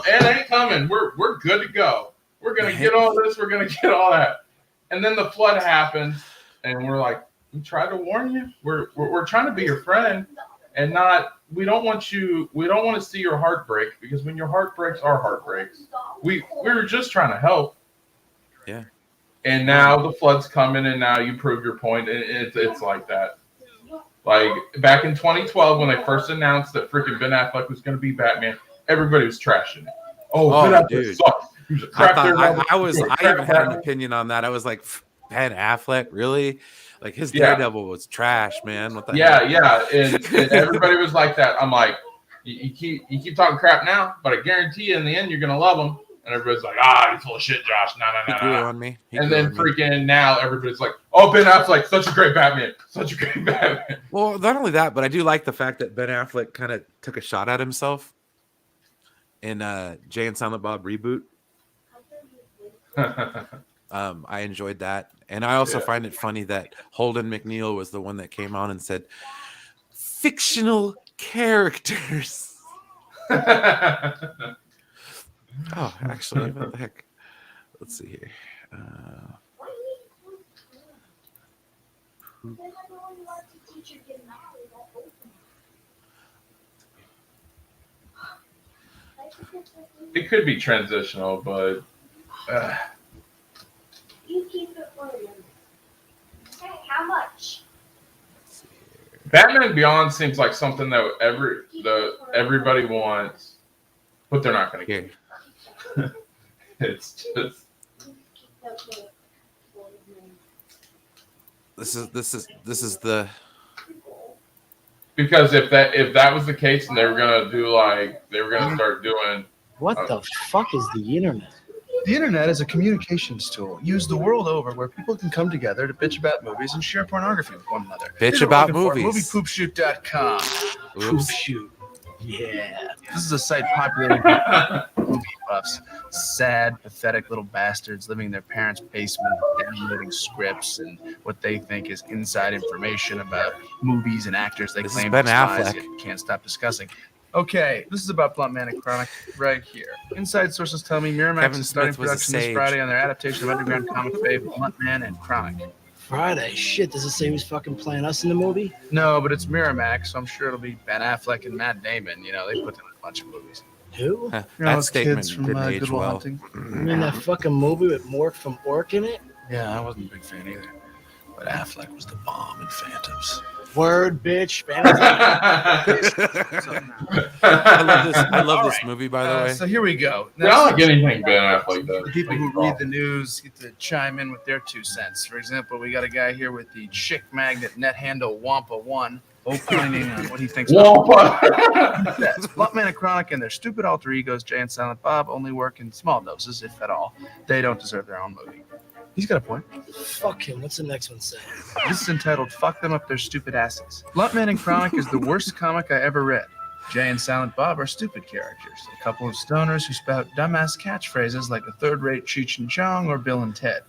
it ain't coming. We're good to go. We're gonna get all this. We're gonna get all that. And then the flood happens, and we're like, we tried to warn you. We're trying to be your friend, and not. We don't want to see your heart break, because when your heart breaks, our heart breaks. We were just trying to help. Yeah. And now the flood's coming, and now you prove your point. And it's like that. Like back in 2012, when they first announced that freaking Ben Affleck was going to be Batman, everybody was trashing it. Oh Ben Affleck sucks. He was a crap I even had an opinion on that. I was like, Ben Affleck, really? Like his Daredevil was trash, man. What the hell? Yeah, and everybody was like that. I'm like, you keep talking crap now, but I guarantee you, in the end, you're gonna love him. And everybody's like, you're full of shit, Josh. No. On me. And then freaking now, everybody's like, oh, Ben Affleck, such a great Batman, such a great Batman. Well, not only that, but I do like the fact that Ben Affleck kind of took a shot at himself in Jay and Silent Bob reboot. I enjoyed that. And I also find it funny that Holden McNeil was the one that came on and said, fictional characters. Oh, actually, what the heck? Let's see here. It could be transitional, but you keep it for you. Okay, how much? Batman Beyond seems like something that everybody wants, but they're not going to get. It's just. This is the. Because if that was the case, and they were gonna start doing. What the fuck is the internet? The internet is a communications tool used the world over where people can come together to bitch about movies and share pornography with one another. Bitch about movies. MoviePoopshoot.com. Oops. Poop shoot. Yeah. This is a site populated by movie buffs. Sad, pathetic little bastards living in their parents' basement, downloading scripts and what they think is inside information about movies and actors they This is claim Ben to despise Affleck. yet can't stop discussing. Okay, this is about Blunt Man and Chronic right here. Inside sources tell me Miramax Kevin is starting Smith was a production this sage. Friday on their adaptation of underground comic fave Blunt Man and Chronic. Friday. Shit, does it say who's fucking playing us in the movie? No, but it's Miramax, so I'm sure it'll be Ben Affleck and Matt Damon. You know, they put them in a bunch of movies. Who? Huh, You know, that those statement kids from didn't Good age Will well. Hunting. You mean that fucking movie with Mork from Ork in it? Yeah, I wasn't a big fan either. But Affleck was the bomb in Phantoms. Word, bitch. I love All this right. movie, by the way. So here we go. I don't like anything Ben Affleck does. The people who read the news get to chime in with their 2 cents. For example, we got a guy here with the chick magnet net handle Wampa1 opining on what he thinks Wampa. He says, Bluntman and Chronic and their stupid alter egos, Jay and Silent Bob, only work in small doses, if at all. They don't deserve their own movie. He's got a point. Fuck him. What's the next one say? This is entitled Fuck Them Up Their Stupid Asses. Bluntman and Chronic is the worst comic I ever read. Jay and Silent Bob are stupid characters, a couple of stoners who spout dumbass catchphrases like the third-rate Cheech and Chong or Bill and Ted.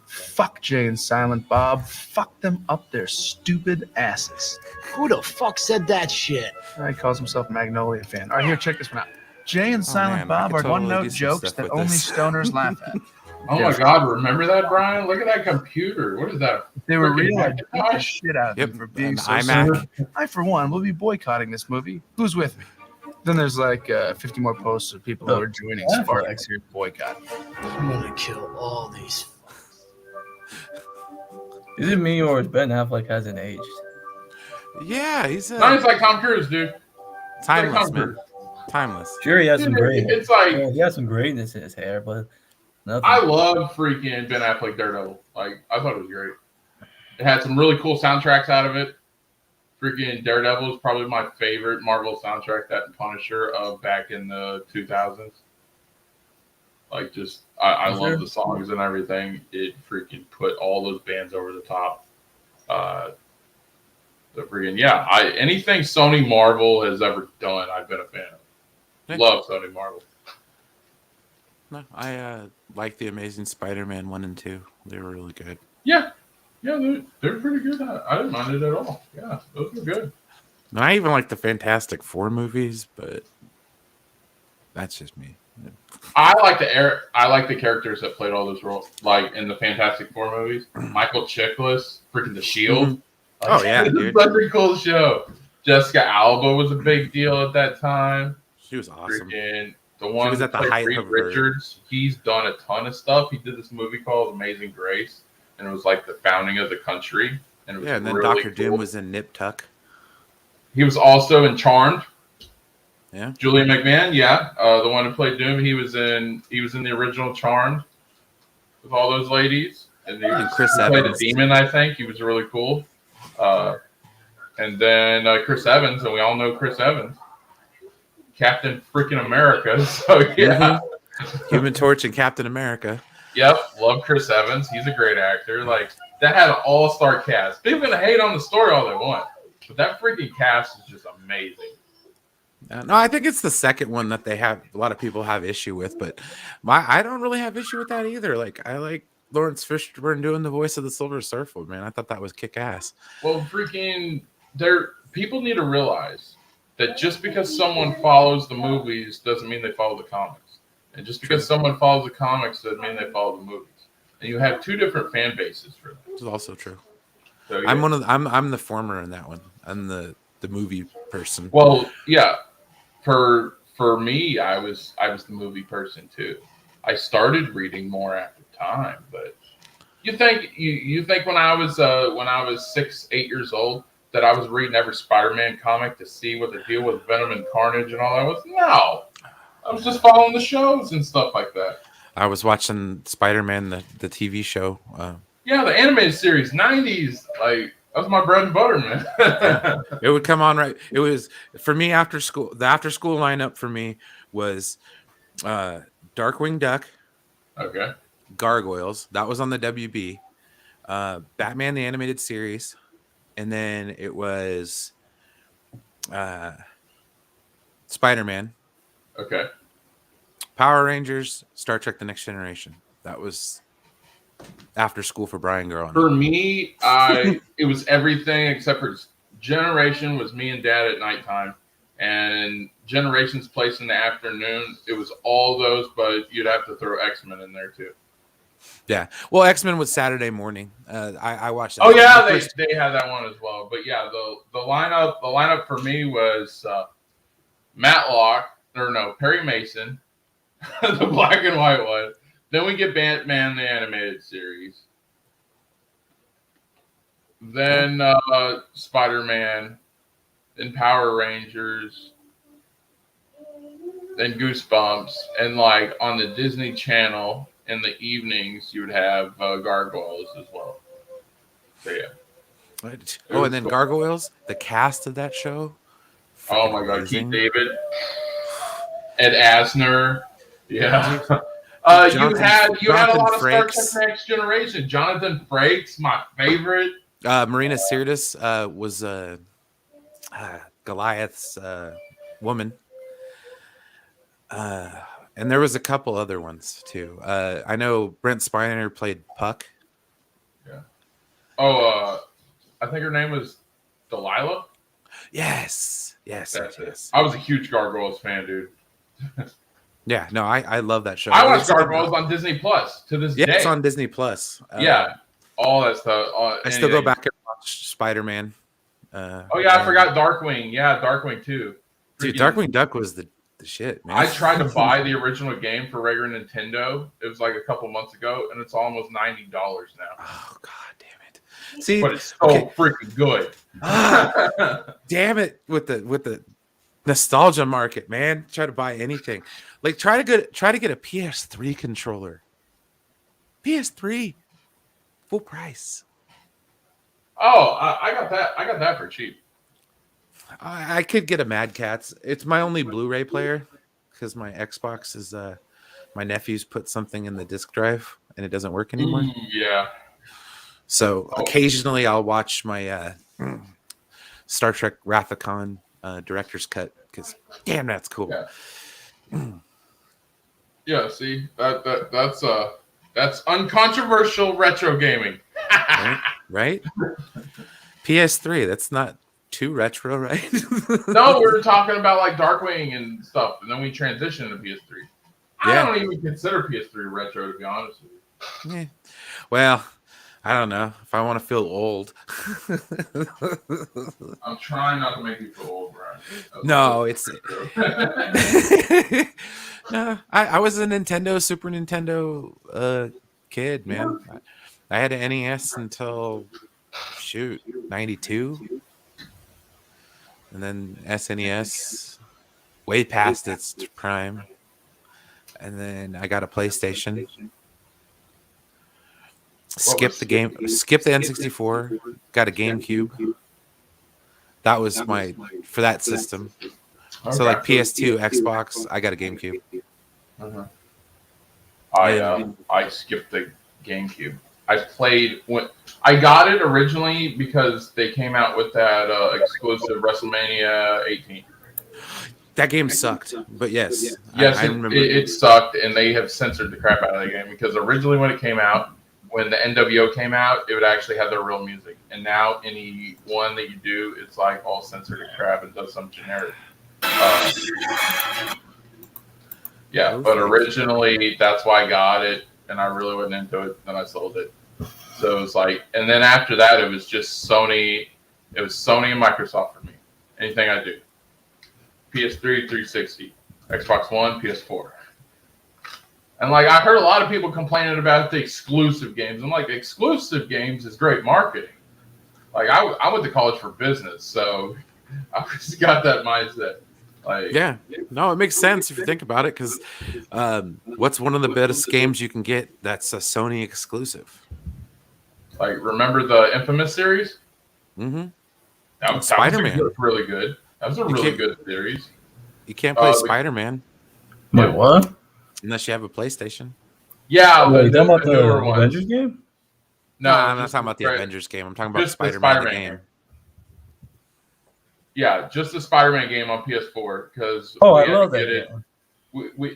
Fuck Jay and Silent Bob. Fuck them up their stupid asses. Who the fuck said that shit? He calls himself a Magnolia fan. All right, here, check this one out. Jay and Silent man, I Bob could are totally one-note do some jokes stuff that with only this. stoners laugh at. Oh my God! Remember that, Brian? Look at that computer. What is that? They were Freaking real. I'd beat the Macintosh? shit out of Yep, them for being an so iMac. stupid. I, for one, will be boycotting this movie. Who's with me? Then there's like 50 more posts of people who are joining Spartak's here boycott. I'm gonna kill all these. Is it me or is Ben Affleck hasn't aged? Yeah, he's No, he's like Tom Cruise, dude. timeless, Tom man. Cruise. Timeless. Sure, he has some Dude, great. it's like Yeah, he has some greatness in his hair, but nothing. I love freaking Ben Affleck Daredevil. Like I thought it was great. It had some really cool soundtracks out of it. Freaking Daredevil is probably my favorite Marvel soundtrack. That and Punisher of back in the 2000s. Like just I Sure. love the songs and everything. It freaking put all those bands over the top. The freaking anything Sony Marvel has ever done, I've been a fan of. Yeah. Love Sony Marvel. No, I like the Amazing Spider-Man 1 and 2. They were really good. Yeah, they're pretty good. I didn't mind it at all. Yeah, those were good. And I even like the Fantastic Four movies, but that's just me. I like the characters that played all those roles, like in the Fantastic Four movies. Michael Chiklis, freaking The Shield. Oh, yeah, It's dude. such a cool show. Jessica Alba was a big deal at that time. She was awesome. Freaking the one was at the that played height Reed of her- Richards. He's done a ton of stuff. He did this movie called Amazing Grace, and it was like the founding of the country. And it was Yeah, and then really Dr. cool. Doom was in Nip Tuck. He was also in Charmed. Yeah. Julian McMahon, the one who played Doom. He was in the original Charmed with all those ladies, and And Chris he played a Evans. demon. I think he was really cool. And then Chris Evans, and we all know Chris Evans, Captain freaking America. So yeah, Human Torch and Captain America. Yep, love Chris Evans. He's a great actor. Like that had an all-star cast. People gonna hate on the story all they want, but that freaking cast is just amazing. No, I think it's the second one that they have. A lot of people have issue with, but I don't really have issue with that either. Like I like Lawrence Fishburne doing the voice of the Silver Surfer. Man, I thought that was kick ass. Well, freaking, people need to realize that just because someone follows the movies doesn't mean they follow the comics, and just because someone follows the comics doesn't mean they follow the movies. And you have two different fan bases for that. Which is also true. So, I'm I'm the former in that one. I'm the movie person. Well, yeah. For me, I was the movie person too. I started reading more after time, but you think when I was 6-8 years old that I was reading every Spider-Man comic to see what the deal with Venom and Carnage and all that was? No, I was just following the shows and stuff like that. I was watching Spider-Man the TV show. Yeah, the animated series, 90s, like that was my bread and butter, man. It would come on right. It was for me after school. The after school lineup for me was Darkwing Duck, Okay. Gargoyles. That was on the WB. Batman the Animated Series, and then it was Spider-Man, Okay. Power Rangers, Star Trek: The Next Generation. That was after school for Brian growing For up. me, it was everything except for Generation was me and Dad at nighttime, and Generations Place in the afternoon. It was all those, but you'd have to throw X-Men in there too. Yeah. Well, X-Men was Saturday morning. I watched that. Oh yeah, they had that one as well. But yeah, the lineup for me was Matlock, or no, Perry Mason, the black and white one. Then we get Batman the animated series. Then Spider-Man, then Power Rangers, then Goosebumps, and like on the Disney Channel in the evenings you would have Gargoyles as well. So yeah. Oh, and then Gargoyles, the cast of that show. Oh my God, Amazing. Keith David, Ed Asner, yeah. You had a lot of Star Trek Next Generation. Jonathan Frakes, my favorite. Marina Sirtis was Goliath's woman. And there was a couple other ones too. I know Brent Spiner played Puck. Yeah. Oh, I think her name was Delilah. Yes. I was a huge Gargoyles fan, dude. Yeah, no, I love that show. I watch Gargoyles on Disney Plus to this day. Yeah, it's on Disney Plus. Yeah, all that stuff. I still go back and watch Spider-Man. Oh yeah, I forgot Darkwing. Yeah, Darkwing too. Dude, Darkwing Duck was the shit, man. I tried to buy the original game for regular Nintendo. It was like a couple months ago, and it's almost $90 now. Oh God damn it! See, but it's so freaking good. Damn it with the nostalgia market, man. Try to buy anything. Like try to get a PS3 controller. PS3 full price. Oh, I got that. I got that for cheap. I could get a Mad Catz. It's my only Blu-ray player because my Xbox is my nephew's put something in the disk drive and it doesn't work anymore. Yeah. So occasionally I'll watch my Star Trek Wrath of Khan director's cut because damn, that's cool. Yeah. Yeah, see, that's uncontroversial retro gaming. right? PS3, that's not too retro, right? No, we were talking about like Darkwing and stuff, and then we transitioned to PS3. I don't even consider PS3 retro, to be honest with you. Yeah. Well, I don't know if I want to feel old. I'm trying not to make you feel old, Brian. No, it's no. I was a Nintendo, Super Nintendo kid, man. I had an NES until 92, and then SNES way past its prime, and then I got a PlayStation. Skip the N64, got a GameCube. That was my for that system. Okay. So like PS2, Xbox, I got a GameCube. Uh-huh. I skipped the GameCube. I got it originally because they came out with that exclusive WrestleMania 18. That game sucked, but yes, I remember it sucked, and they have censored the crap out of the game because originally when it came out, when the NWO came out, it would actually have their real music, and now any one that you do, it's like all censored to crap and does some generic. Yeah, but originally that's why I got it, and I really wasn't into it. Then I sold it. So it was like, and then after that, it was just Sony. It was Sony and Microsoft for me. Anything I do. PS3, 360, Xbox One, PS4. And like I heard a lot of people complaining about the exclusive games. I'm like, exclusive games is great marketing. Like I went to college for business, so I just got that mindset. Like, yeah, no, it makes sense if you think about it. Because what's one of the best games you can get that's a Sony exclusive? Like, remember the Infamous series? Mm-hmm. That was really good. That was a really good series. You can't play Spider-Man. Wait, what? Unless you have a PlayStation. Yeah, you talking about the Avengers game? No, I'm not talking about the Avengers game. I'm talking about Spider-Man the game. Yeah, just the Spider-Man game on PS4 because Oh, we I had love to that get it. game.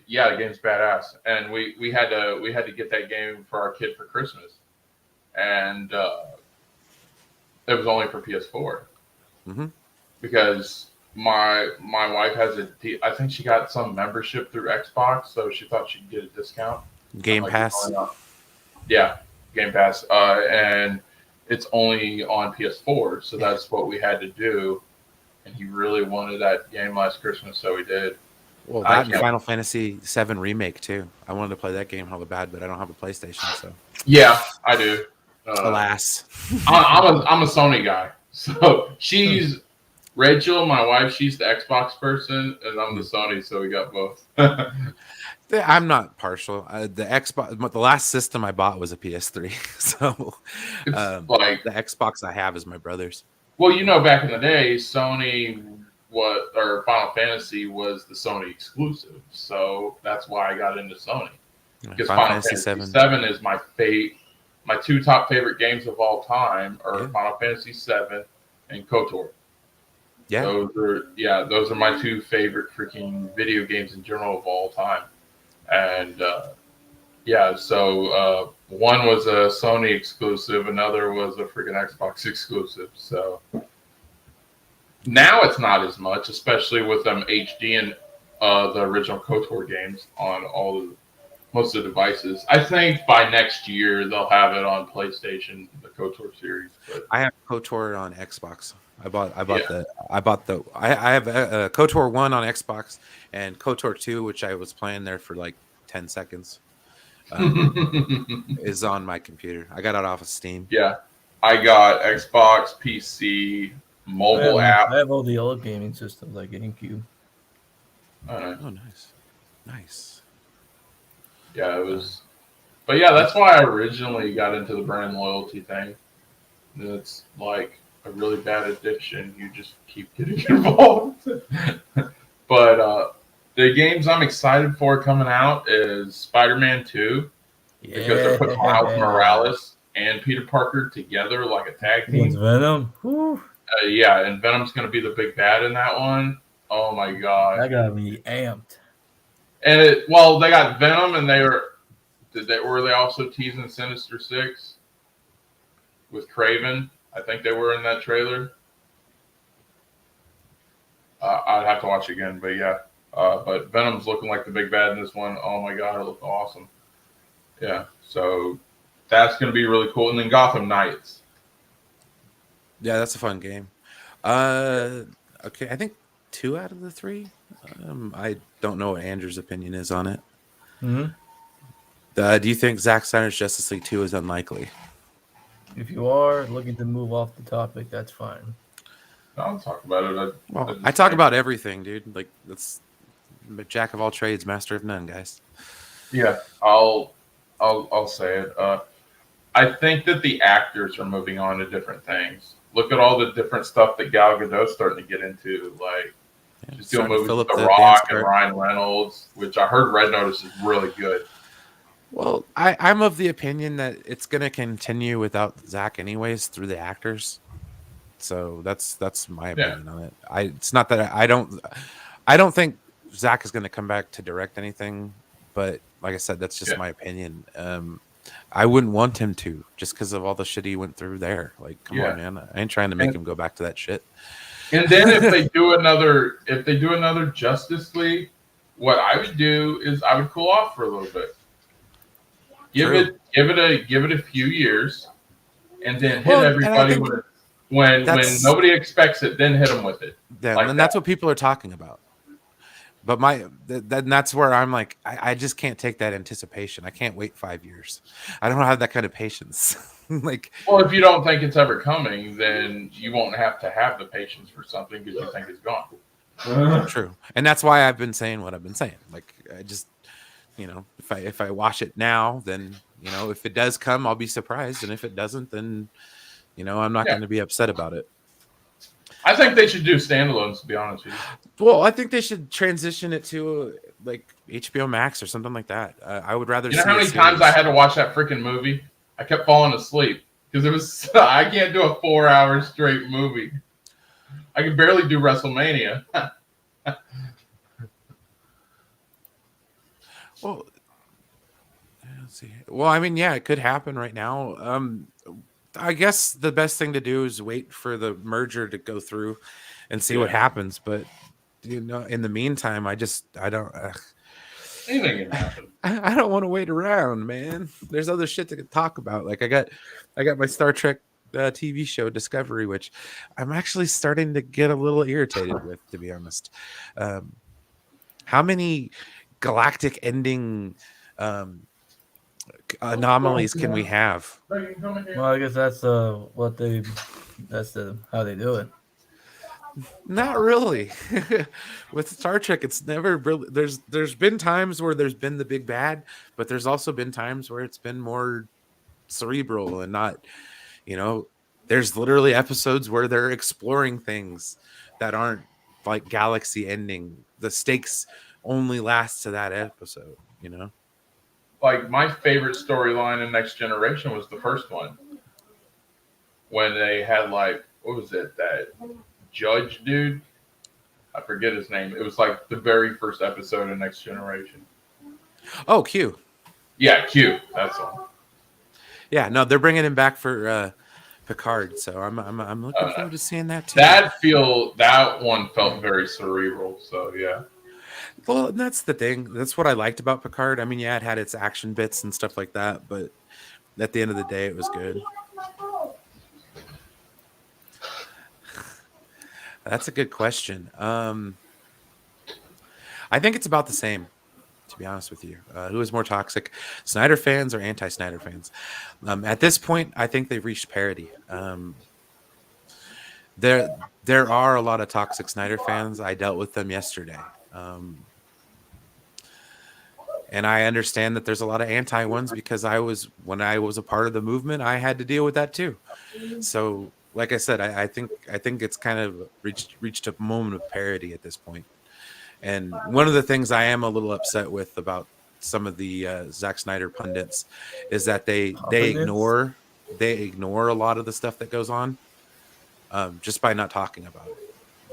Yeah, the game's badass, and we had to get that game for our kid for Christmas, and it was only for PS4 Mm-hmm. because my wife has I think she got some membership through Xbox, so she thought she'd get a discount. Game I'm like, Pass. "Why not?" Yeah, Game Pass, and it's only on PS4, so that's what we had to do. And he really wanted that game last Christmas, so we did. Well, I that and can't. Final Fantasy VII Remake too. I wanted to play that game hella bad, but I don't have a PlayStation, so Yeah, I do. alas. I'm a Sony guy, so she's Rachel, my wife. She's the Xbox person, and I'm the Sony, so we got both. I'm not partial. The Xbox, the last system I bought was a PS3, so It's like, the Xbox I have is my brother's. well, back in the day, Sony or Final Fantasy was the Sony exclusive, so that's why I got into Sony. Because Final Fantasy VII is my two top favorite games of all time are Final Fantasy VII and KOTOR. Yeah, those are my two favorite freaking video games in general of all time. And so one was a Sony exclusive, another was a freaking Xbox exclusive. So now it's not as much, especially with them HD and the original KOTOR games on most of the devices. I think by next year they'll have it on PlayStation, the KOTOR series. But I have KOTOR on Xbox. I have KOTOR 1 on Xbox and KOTOR 2, which I was playing there for like 10 seconds, is on my computer. I got it off of Steam. Yeah, I got Xbox, PC, mobile app. I have all the old gaming systems like GameCube. Oh, nice. Yeah, it was. But yeah, that's why I originally got into the brand loyalty thing. It's like a really bad addiction. You just keep getting involved. But the games I'm excited for coming out is Spider-Man 2 because they're putting Miles Morales and Peter Parker together like a tag team. With Venom. Yeah, and Venom's going to be the big bad in that one. Oh my god, that got me amped. And they got Venom, and were they also teasing Sinister Six with Craven? I think they were in that trailer. I'd have to watch it again, but yeah. But Venom's looking like the big bad in this one. Oh my god, it looks awesome. Yeah, so that's going to be really cool. And then Gotham Knights. Yeah, that's a fun game. Okay, I think 2 out of the 3. I don't know what Andrew's opinion is on it. Mm-hmm. Do you think Zack Snyder's Justice League 2 is unlikely? If you are looking to move off the topic, that's fine. I'll talk about it. I talk about everything, dude. Like, that's jack of all trades, master of none, guys. Yeah, I'll say it. I think that the actors are moving on to different things. Look at all the different stuff that Gal Gadot's starting to get into, like just doing movies with The Rock and Ryan Reynolds, which I heard Red Notice is really good. Well, I'm of the opinion that it's going to continue without Zach anyways through the actors. So that's my opinion on it. It's not that I don't think Zach is going to come back to direct anything, but like I said, that's just my opinion. I wouldn't want him to, just because of all the shit he went through there. Like, come on, man! I ain't trying to make him go back to that shit. And then if they do another Justice League, what I would do is I would cool off for a little bit. Give it a few years, and then hit everybody with it. When nobody expects it, then hit them with it. Yeah, and that's what people are talking about. But that's where I'm like, I just can't take that anticipation. I can't wait 5 years. I don't have that kind of patience. Well, if you don't think it's ever coming, then you won't have to have the patience for something because you think it's gone. True, and that's why I've been saying what I've been saying. Like, I just, if I watch it now, then if it does come, I'll be surprised, and if it doesn't, then I'm not going to be upset about it. I think they should do standalones, to be honest with you. Well, I think they should transition it to like HBO Max or something like that. I would rather. You know how many times I had to watch that freaking movie? I kept falling asleep because I can't do a 4 hour straight movie. I can barely do WrestleMania. Well, let's see. Well, I mean, yeah, it could happen right now. I guess the best thing to do is wait for the merger to go through and see what happens. But in the meantime, I don't. Anything can happen. I don't want to wait around, man. There's other shit to talk about. Like I got my Star Trek TV show Discovery, which I'm actually starting to get a little irritated with, to be honest. How many galactic ending anomalies can we have? Well, I guess that's how they do it. Not really. With Star Trek, it's never really there's been times where there's been the big bad, but there's also been times where it's been more cerebral and not, there's literally episodes where they're exploring things that aren't like galaxy ending. The stakes only last to that episode, Like my favorite storyline in Next Generation was the first one. When they had what was it, that judge dude? I forget his name. It was like the very first episode of Next Generation. Oh, Q. Yeah, Q. That's all. Yeah, no, they're bringing him back for Picard, so I'm looking forward to seeing that too. That one felt very cerebral. So yeah. Well, that's the thing. That's what I liked about Picard. I mean, yeah, it had its action bits and stuff like that, but at the end of the day, it was good. That's a good question. I think it's about the same, to be honest with you. Who is more toxic, Snyder fans or anti-Snyder fans? At this point, I think they've reached parity. There are a lot of toxic Snyder fans. I dealt with them yesterday. And I understand that there's a lot of anti ones because when I was a part of the movement, I had to deal with that too. So, like I said, I think it's kind of reached a moment of parity at this point. And one of the things I am a little upset with about some of the Zack Snyder pundits is that they ignore a lot of the stuff that goes on just by not talking about it.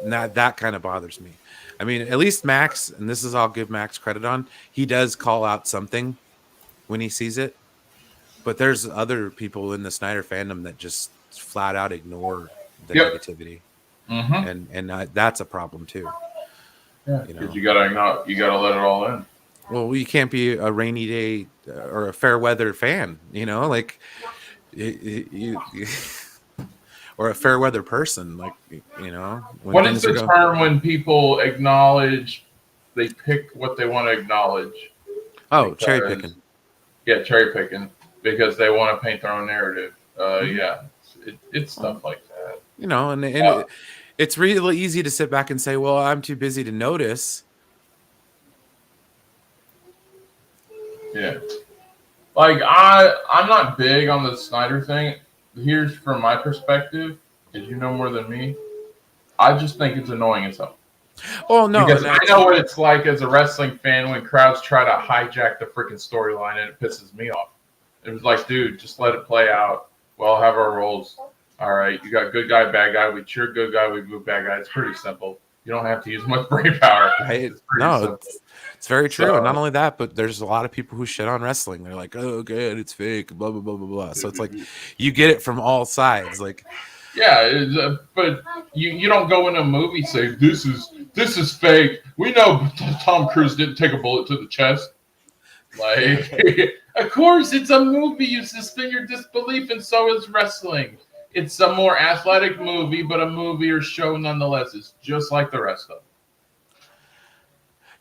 And that kind of bothers me. I mean, at least Max, and this is I'll give Max credit on, he does call out something when he sees it. But there's other people in the Snyder fandom that just flat out ignore the negativity. Mm-hmm. And that's a problem too. Yeah, because you gotta let it all in. Well, you can't be a rainy day or a fair weather fan, like you or a fair weather person, like What is the term when people acknowledge they pick what they want to acknowledge? Oh, cherry picking. Yeah, cherry picking because they want to paint their own narrative. Yeah, it's stuff like that. And it's really easy to sit back and say, "Well, I'm too busy to notice." Yeah, like I'm not big on the Snyder thing. Here's from my perspective, because you know more than me. I just think it's annoying as hell. Oh no, because I know what it's like as a wrestling fan when crowds try to hijack the freaking storyline, and it pisses me off. It was like, dude, just let it play out. We'll have our roles. All right, you got good guy, bad guy. We cheer good guy, we boo bad guy. It's pretty simple. You don't have to use much brain power. It's very true. And not only that, but there's a lot of people who shit on wrestling. They're like, "Oh, good, it's fake." Blah blah blah blah blah. So it's like you get it from all sides. Like, yeah, but you don't go in a movie say this is fake. We know Tom Cruise didn't take a bullet to the chest. Like, of course, it's a movie. You suspend your disbelief, and so is wrestling. It's a more athletic movie, but a movie or show nonetheless. It's just like the rest of them.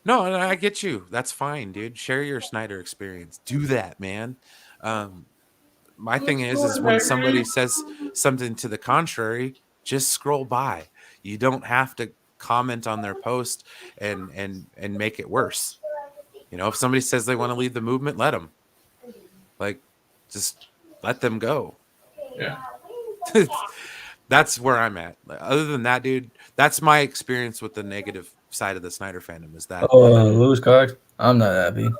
No, I get you. That's fine, dude. Share your Snyder experience. Do that, man. My thing is when somebody says something to the contrary, just scroll by. You don't have to comment on their post and make it worse. If somebody says they want to leave the movement, let them. Like, just let them go. Yeah. That's where I'm at. Other than that, dude, that's my experience with the negative side of the Snyder fandom is that. Louis Cox, I'm not happy. What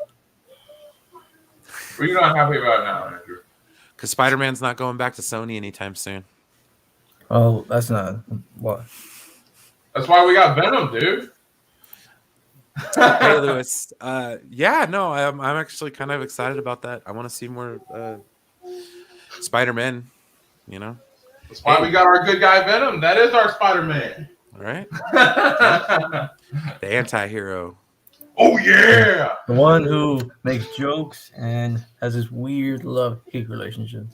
are you not happy about now, Andrew? Because Spider-Man's not going back to Sony anytime soon. Oh, that's not what. That's why we got Venom, dude. Hey, Lewis. Yeah, no, I'm actually kind of excited about that. I want to see more Spider-Man. You know, That's why we got our good guy Venom. That is our Spider-Man. all right. The anti-hero. Oh yeah, The one who makes jokes and has this weird love-hate relationship.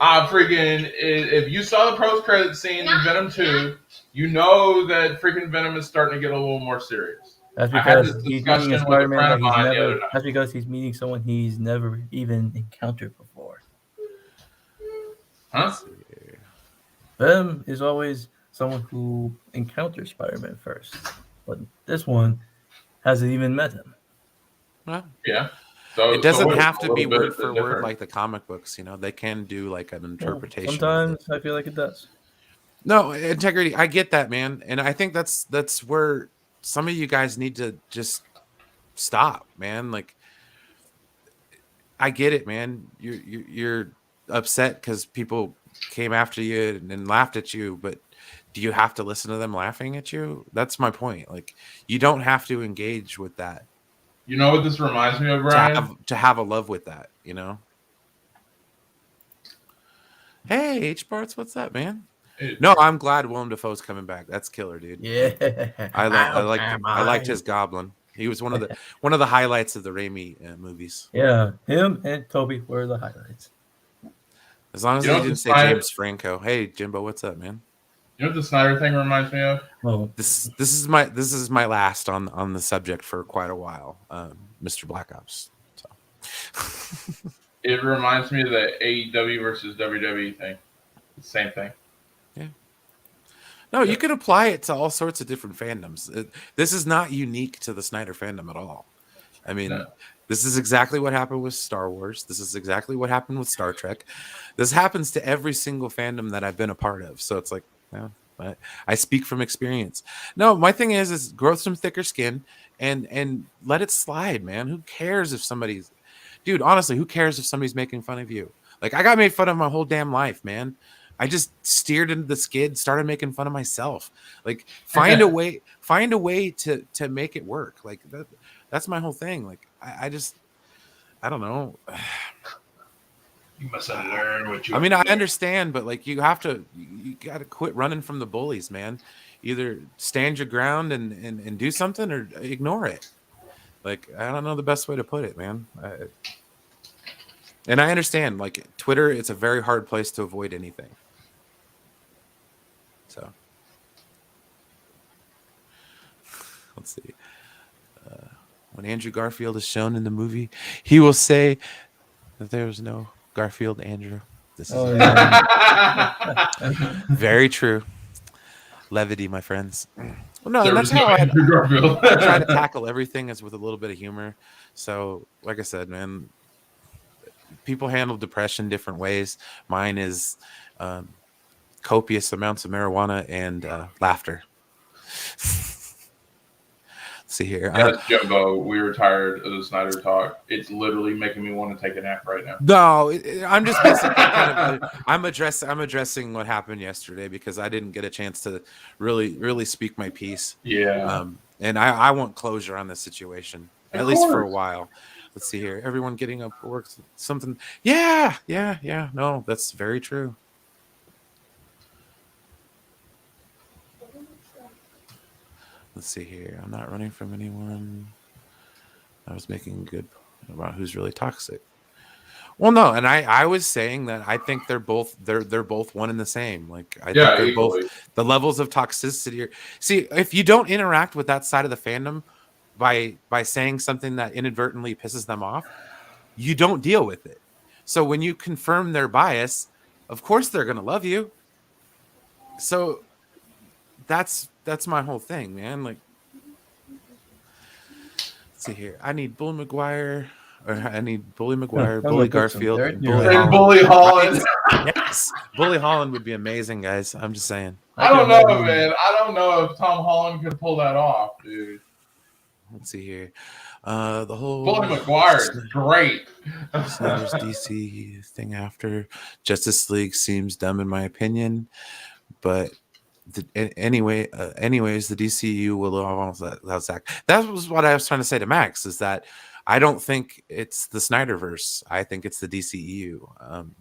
freaking! If you saw the post-credit scene in Venom 2, you know that freaking Venom is starting to get a little more serious. That's I had because this he's discussion meeting a with a Spider-Man friend that of he's mine the never. other night. That's because he's meeting someone he's never even encountered before. Huh? Venom is always someone who encounters Spider-Man first, but this one hasn't even met him. Well, Yeah. So it doesn't it's have a to little be bit word for word different. like the comic books. You know, they can do like an interpretation. Sometimes I feel like it does. No, integrity. I get that, man, and I think that's where some of you guys need to just stop, man. Like, I get it, man. You're upset because people came after you and laughed at you, but do you have to listen to them laughing at you? That's my point. Like, you don't have to engage with that You know what this reminds me of, Brian? to have a love with that. You know. Hey, H Barts, what's up, man? No, I'm glad Willem Dafoe's coming back. That's killer, dude. Yeah, I liked his Goblin. He was one of the highlights of the Raimi movies. Yeah, him and Toby were the highlights. As long as You he know didn't the say Snyder- James Franco. Hey, Jimbo, what's up, man? You know what the Snyder thing reminds me of? Oh, This is my last on the subject for quite a while, Mr. Black Ops. So. It reminds me of the AEW versus WWE thing. The same thing. Yeah. No, you can apply it to all sorts of different fandoms. This is not unique to the Snyder fandom at all. I mean, No. This is exactly what happened with Star Wars. This is exactly what happened with Star Trek. This happens to every single fandom that I've been a part of. So it's like, I speak from experience. No, my thing is grow some thicker skin and let it slide, man. Who cares if somebody's, dude? Honestly, who cares if somebody's making fun of you? Like, I got made fun of my whole damn life, man. I just steered into the skid, started making fun of myself. Like, find a way to make it work. Like that's my whole thing. Like, I don't know. You must have learned what you. I mean, I understand, but like, you got to quit running from the bullies, man. Either stand your ground and do something, or ignore it. Like, I don't know the best way to put it, man. And I understand, like, Twitter, it's a very hard place to avoid anything. So, let's see. When Andrew Garfield is shown in the movie, he will say that there was no Garfield Andrew. This is very true. Levity, my friends. Well, no, and that's how I try to tackle everything, is with a little bit of humor. So, like I said, man, people handle depression different ways. Mine is copious amounts of marijuana and laughter. See here. Yes, Jimbo, we were tired of the Snyder talk. It's literally making me want to take a nap right now. No, I'm just basically I'm addressing what happened yesterday, because I didn't get a chance to really speak my piece. Yeah. And I want closure on this situation, at least for a while. Let's see here. Everyone getting up for work, something. Yeah. No, that's very true. Let's see here. I'm not running from anyone. I was making good about who's really toxic. Well, no, and I was saying that I think they're both one and the same. Like, I think they're equally. both, the levels of toxicity. See, if you don't interact with that side of the fandom by saying something that inadvertently pisses them off, you don't deal with it. So when you confirm their bias, of course they're gonna love you. So that's my whole thing, man. Like, let's see here. I need Bully McGuire, Bully Garfield, and Bully Holland. Yes, Bully Holland would be amazing, guys. I'm just saying. I don't know, man. I don't know if Tom Holland could pull that off, dude. Let's see here. The whole Bully McGuire is great. Snyder's DC thing after Justice League seems dumb in my opinion. but anyways, the DCU will almost let Zach. That was what I was trying to say to Max, is that I don't think it's the Snyderverse. I think it's the DCEU.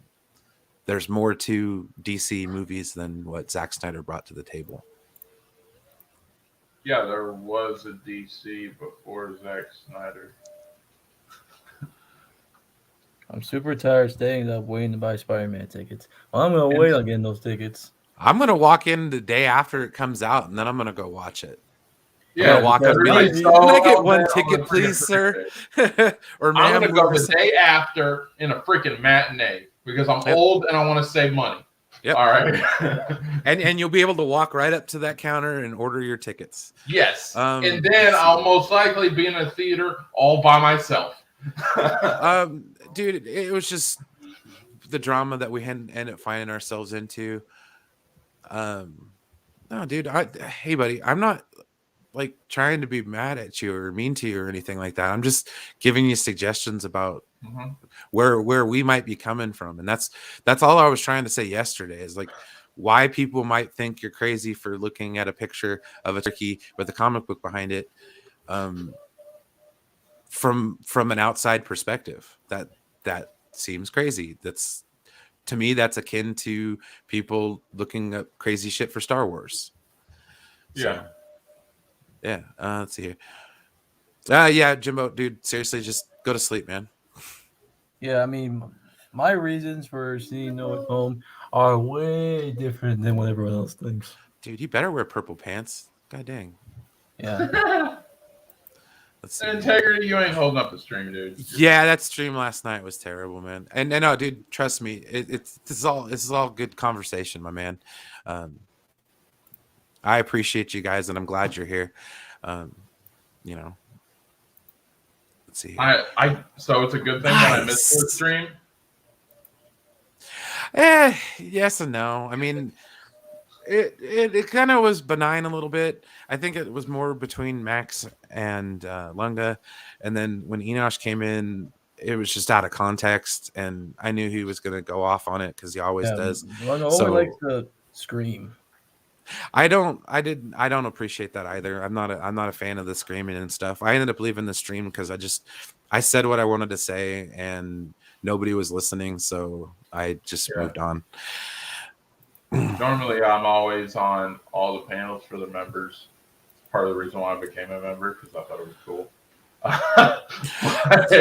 There's more to DC movies than what Zack Snyder brought to the table. Yeah, there was a DC before Zack Snyder. I'm super tired of staying up waiting to buy Spider-Man tickets. Well, I'm gonna wait on getting those tickets. I'm gonna walk in the day after it comes out, and then I'm gonna go watch it. I'm Yeah, gonna walk up and be like, everybody's "Can I get so one bad on ticket, the please, sir?" Or I'm ma'am, gonna go the day after in a freaking matinee because I'm old and I want to save money. Yep. All right. and you'll be able to walk right up to that counter and order your tickets. Yes. And then I'll most likely be in a theater all by myself. Dude, it was just the drama that we ended up finding ourselves into. No, dude, hey, buddy, I'm not like trying to be mad at you or mean to you or anything like that. I'm just giving you suggestions about where we might be coming from, and that's all I was trying to say yesterday. Is like why people might think you're crazy for looking at a picture of a turkey with a comic book behind it, from an outside perspective. That seems crazy. That's, to me, that's akin to people looking up crazy shit for Star Wars. Yeah. So, yeah. Let's see here. Yeah, Jimbo, dude, seriously, just go to sleep, man. Yeah, I mean, my reasons for seeing No Way Home are way different than what everyone else thinks. Dude, you better wear purple pants. God dang. Yeah. Let's see. Integrity, you ain't holding up the stream, dude. Yeah, that stream last night was terrible, man. And no, dude, trust me, this is all good conversation, my man. I appreciate you guys, and I'm glad you're here. You know, let's see. So it's a good thing that I missed the stream. Yes and no. I mean, it kind of was benign a little bit. I think it was more between Max and Lunga, and then when Enosh came in, it was just out of context, and I knew he was going to go off on it because he always does. Lunga So, always likes to scream. I don't appreciate that either. I'm not a fan of the screaming and stuff. I ended up leaving the stream because I said what I wanted to say and nobody was listening, so I just moved on. Normally, I'm always on all the panels for the members. Part of the reason why I became a member, because I thought it was cool.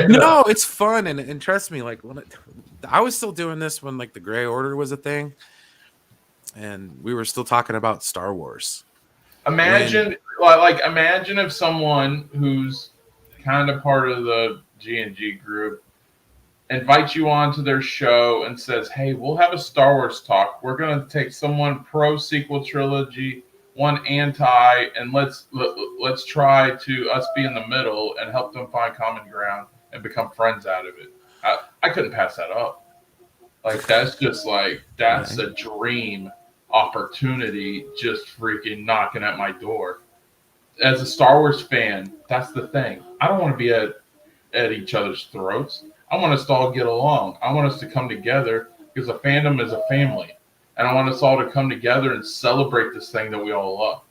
No, it's fun, and trust me, like I was still doing this when like the Gray Order was a thing, and we were still talking about Star Wars. Imagine if someone who's kind of part of the G&G group invites you onto their show and says, "Hey, we'll have a Star Wars talk. We're going to take someone pro sequel trilogy, one anti, and let's try to us be in the middle and help them find common ground and become friends out of it." I couldn't pass that up. Like that's a dream opportunity just freaking knocking at my door. As a Star Wars fan, that's the thing. I don't want to be at each other's throats. I want us to all get along. I want us to come together because a fandom is a family. And I want us all to come together and celebrate this thing that we all love.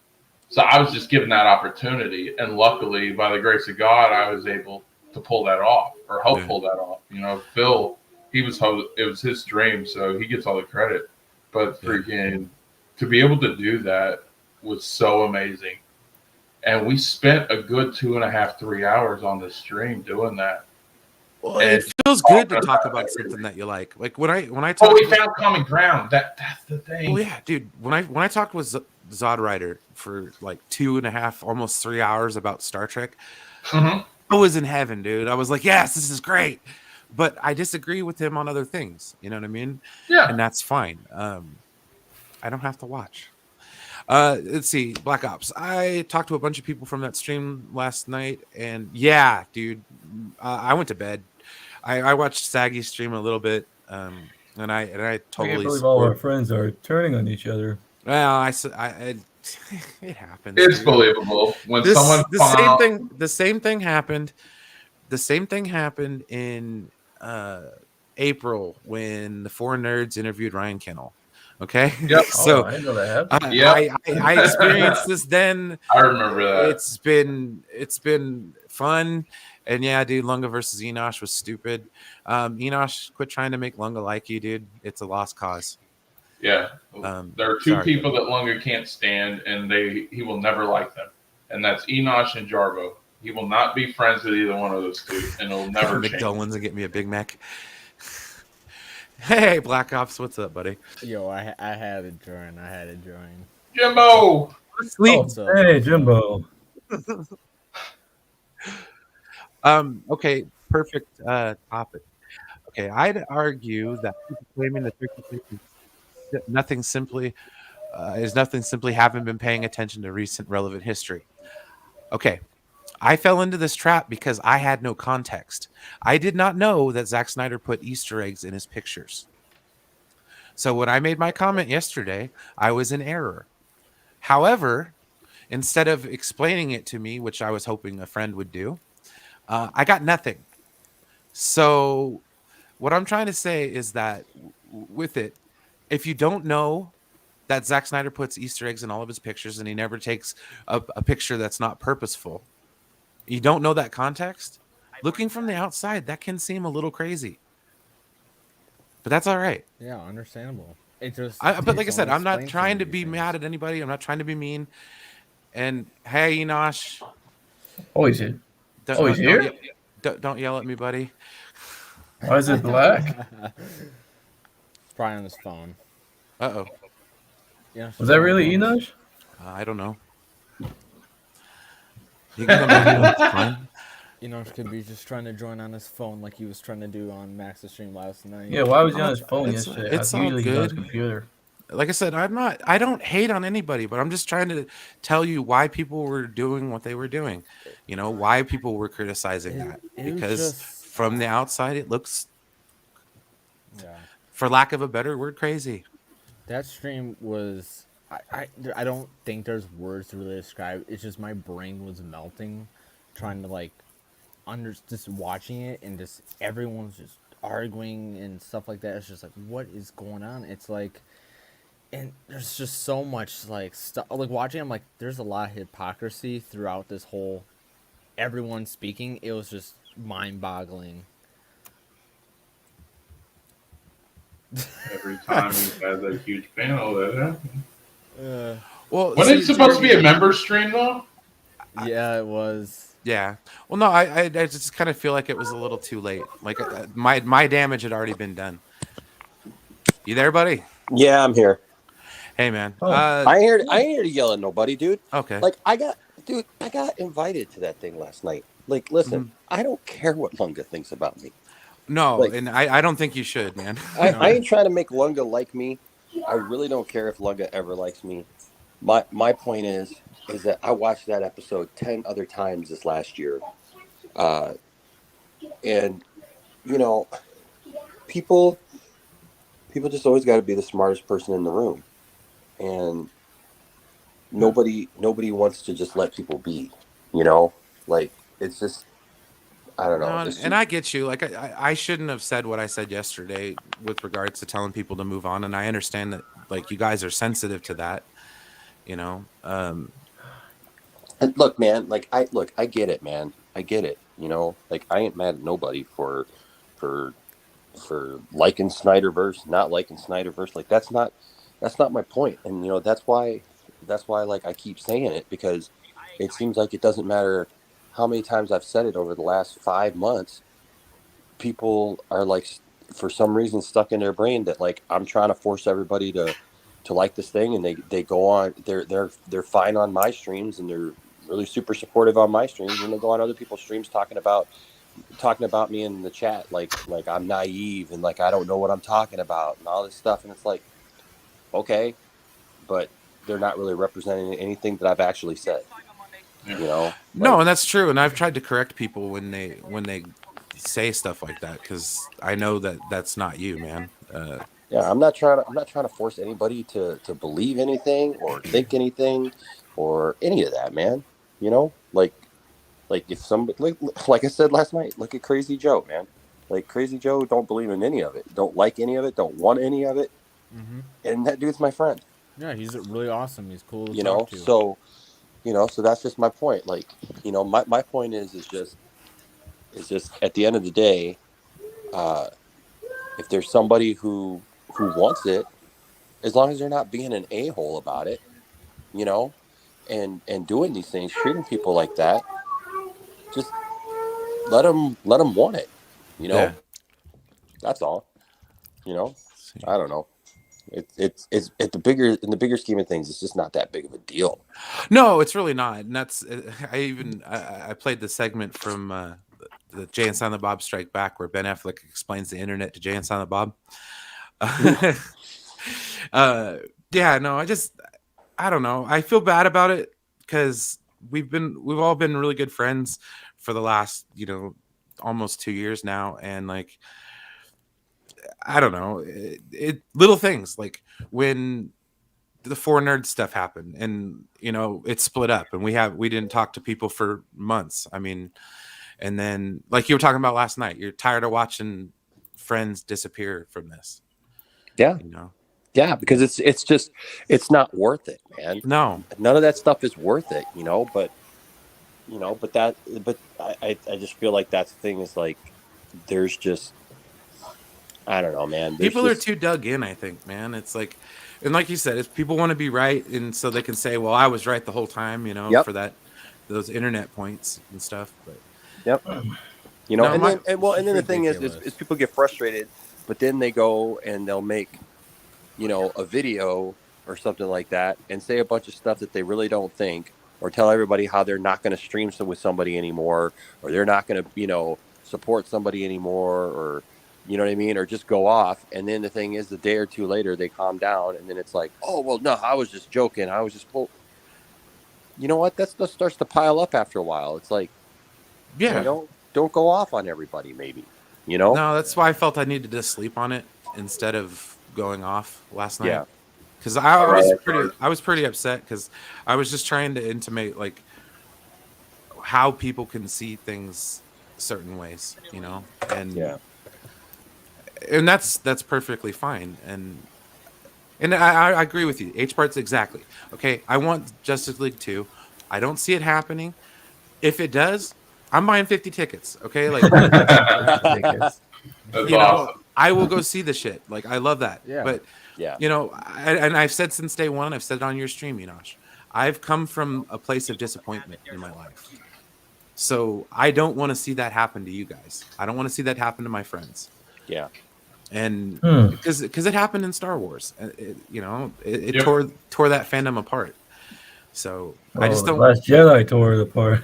So I was just given that opportunity. And luckily, by the grace of God, I was able to pull that off or help pull that off. You know, Phil, it was his dream, so he gets all the credit. But freaking to be able to do that was so amazing. And we spent a good 2.5, 3 hours on the stream doing that. Well, it feels good to talk about something that you like. Like when I talk. Oh, we found common ground. That's the thing. Oh yeah, dude. When I talked with Zod Rider for like 2.5, almost 3 hours about Star Trek, I was in heaven, dude. I was like, yes, this is great. But I disagree with him on other things. You know what I mean? Yeah. And that's fine. I don't have to watch. Let's see, Black Ops. I talked to a bunch of people from that stream last night, and yeah, dude, I went to bed. I watched Saggy's stream a little bit, and I totally. I can't believe all our friends are turning on each other. Well, it happens. It's dude. believable when The same thing happened. The same thing happened in April when the Four Nerds interviewed Ryan Kennel. Okay, Yep. so I didn't know that happened. I experienced this then. I remember that. It's been fun, and yeah, dude, Lunga versus Enosh was stupid. Enosh, quit trying to make Lunga like you, dude. It's a lost cause. Yeah. There are two Sorry. people that Lunga can't stand, and he will never like them, and that's Enosh and Jarbo. He will not be friends with either one of those two, and it'll never change. McDolans and get me a Big Mac. Hey, Black Ops, what's up, buddy? Yo, I had to join. Jimbo! Sleep. Oh, hey, Jimbo. Okay, perfect topic. Okay, I'd argue that people claiming that nothing simply haven't been paying attention to recent relevant history. Okay, I fell into this trap because I had no context. I did not know that Zack Snyder put Easter eggs in his pictures. So when I made my comment yesterday, I was in error. However, instead of explaining it to me, which I was hoping a friend would do, I got nothing. So what I'm trying to say is that with it, if you don't know that Zack Snyder puts Easter eggs in all of his pictures and he never takes a picture that's not purposeful, you don't know that context, looking from the outside, that can seem a little crazy. But that's all right. Yeah, understandable. It just But like I said, I'm not explain trying some to of be these mad things. at anybody. I'm not trying to be mean. And hey, Enosh, Oh, he's here. Oh, he's here? Don't yell at me, buddy. Why is it black? It's probably on his phone. Uh-oh. Yeah. Was that really Enosh? I don't know. You can come back. It's fine. Enosh could be just trying to join on his phone like he was trying to do on Max's stream last night. Yeah, why was he on Oh, his phone it's- yesterday? it's all Usually he's on his good. computer. Like I said, I don't hate on anybody, but I'm just trying to tell you why people were doing what they were doing. You know, why people were criticizing that. it was Because just- from the outside, it looks, Yeah. for lack of a better word, crazy. That stream was. I don't think there's words to really describe. It's just my brain was melting, trying to like, just watching it and just everyone's just arguing and stuff like that. It's just like, what is going on? It's like, and there's just so much like stuff. Like watching, I'm like, there's a lot of hypocrisy throughout this whole. Everyone speaking, it was just mind-boggling. Every time he has a huge panel, that happens. Well, Wasn't it supposed to be a member stream, though? Yeah, it was. Yeah. Well, no, I just kind of feel like it was a little too late. Like my damage had already been done. You there, buddy? Yeah, I'm here. Hey, man. Oh. I ain't here to yell at nobody, dude. Okay. Like I got invited to that thing last night. Like, listen, I don't care what Lunga thinks about me. No, like- and I don't think you should, man. I ain't trying to make Lunga like me. I really don't care if Lunga ever likes me. My point is that I watched that episode 10 other times this last year. And you know, people just always got to be the smartest person in the room. And nobody wants to just let people be, you know? Like, it's just, I don't know. No, and I get you. Like, I shouldn't have said what I said yesterday with regards to telling people to move on. And I understand that, like, you guys are sensitive to that, you know? And look, man, like, I get it, man. I get it, you know? Like, I ain't mad at nobody for liking Snyderverse, not liking Snyderverse. Like, that's not my point. And, you know, that's why, like, I keep saying it, because it seems like it doesn't matter how many times I've said it over the last 5 months. People are, like, for some reason stuck in their brain that, like, I'm trying to force everybody to like this thing, and they go on, they're fine on my streams, and they're really super supportive on my streams, and they go on other people's streams talking about me in the chat like I'm naive and like I don't know what I'm talking about and all this stuff. And it's like, okay, but they're not really representing anything that I've actually said, you know? Like, No, and that's true. And I've tried to correct people when they say stuff like that, because I know that that's not you, man. yeah, I'm not trying to force anybody to believe anything or think anything or any of that, man. You know, like if somebody, like I said last night, look at Crazy Joe, man. Like, Crazy Joe don't believe in any of it, don't like any of it, don't want any of it. and that dude's my friend. Yeah, he's really awesome. He's cool to You talk know, to. so so that's just my point. Like, my point is just at the end of the day, uh, if there's somebody who wants it, as long as they're not being an a-hole about it, you know, and doing these things, treating people like that, just let them want it, you Yeah. know. That's all. You know, I don't know. It's at in the bigger scheme of things, it's just not that big of a deal. No, it's really not. And that's I played the segment from the Jay and Silent Bob Strike Back where Ben Affleck explains the internet to Jay and Silent Bob. Yeah, no, I don't know. I feel bad about it because we've all been really good friends for the last, almost 2 years now. And like, I don't know, little things like when the four nerd stuff happened and it split up and we didn't talk to people for months. I mean, and then like you were talking about last night, you're tired of watching friends disappear from this. Yeah. Yeah, because it's not worth it, man. No, none of that stuff is worth it, but I just feel like that's the thing is like there's just, I don't know, man. People are too dug in, I think, man. It's like, and like you said, if people want to be right, and so they can say, "Well, I was right the whole time," Yep. for those internet points and stuff. But yep, and then the thing is people get frustrated, but then they go and they'll make, a video or something like that, and say a bunch of stuff that they really don't think, or tell everybody how they're not going to stream with somebody anymore, or they're not going to, support somebody anymore, or. You know what I mean? Or just go off. And then the thing is, a day or two later, they calm down. And then it's like, oh, well, no, I was just joking. I was just, well, you know what? That starts to pile up after a while. It's like, yeah, don't go off on everybody, maybe, No, that's why I felt I needed to sleep on it instead of going off last night. Yeah. Because I was pretty upset because I was just trying to intimate like how people can see things certain ways, and yeah. And that's perfectly fine, and I agree with you. H parts exactly. Okay, I want Justice League 2. I don't see it happening. If it does, I'm buying 50 tickets. Okay, like That's awesome. I will go see the shit. Like I love that. Yeah. But Yeah. and I've said since day one. I've said it on your stream, Enosh. I've come from a place of disappointment in my life. So I don't want to see that happen to you guys. I don't want to see that happen to my friends. Yeah. And because it happened in Star Wars, it tore that fandom apart. So I just don't. Last Jedi tore it apart.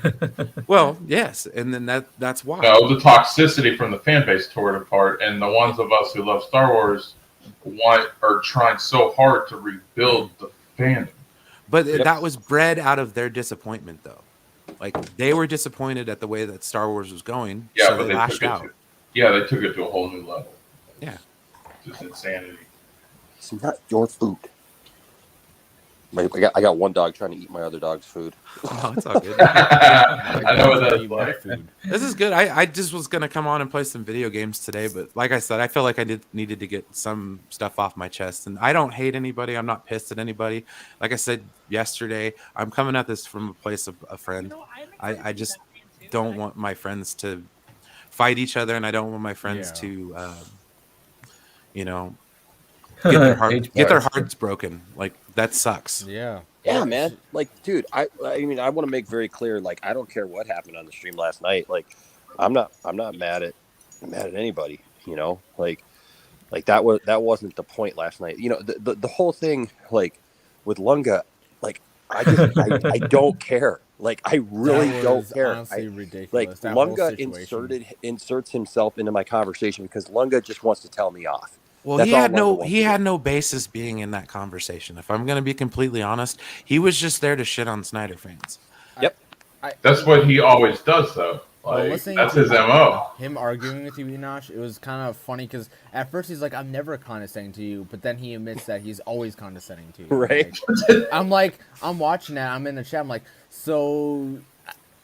Well, yes, and then that's why. No, the toxicity from the fan base tore it apart, and the ones of us who love Star Wars are trying so hard to rebuild the fandom. But that was bred out of their disappointment, though. Like they were disappointed at the way that Star Wars was going, so they lashed out. They took it to a whole new level. Yeah, just insanity. It's not your food. I got one dog trying to eat my other dog's food. Oh, it's all good. I know what that's like. This is good. I just was gonna come on and play some video games today, but like I said, I feel like I needed to get some stuff off my chest. And I don't hate anybody. I'm not pissed at anybody. Like I said yesterday, I'm coming at this from a place of a friend. I just don't want my friends to fight each other, and I don't want my friends to, get their hearts broken. Like that sucks. Yeah. Yeah, man. Like, dude, I mean, I want to make very clear. Like, I don't care what happened on the stream last night. Like, I'm not mad at anybody. Like that wasn't the point last night. The whole thing, like with Lunga, like I don't care. Like I really don't care. Honestly, ridiculous. Like that Lunga inserts himself into my conversation because Lunga just wants to tell me off. Well, he had no basis being in that conversation. If I'm going to be completely honest, he was just there to shit on Snyder fans. Yep. That's what he always does, though. Like, that's his MO. Him arguing with you, Enosh, it was kind of funny because at first he's like, "I'm never condescending to you," but then he admits that he's always condescending to you. Right. I'm watching that. I'm in the chat. I'm like, so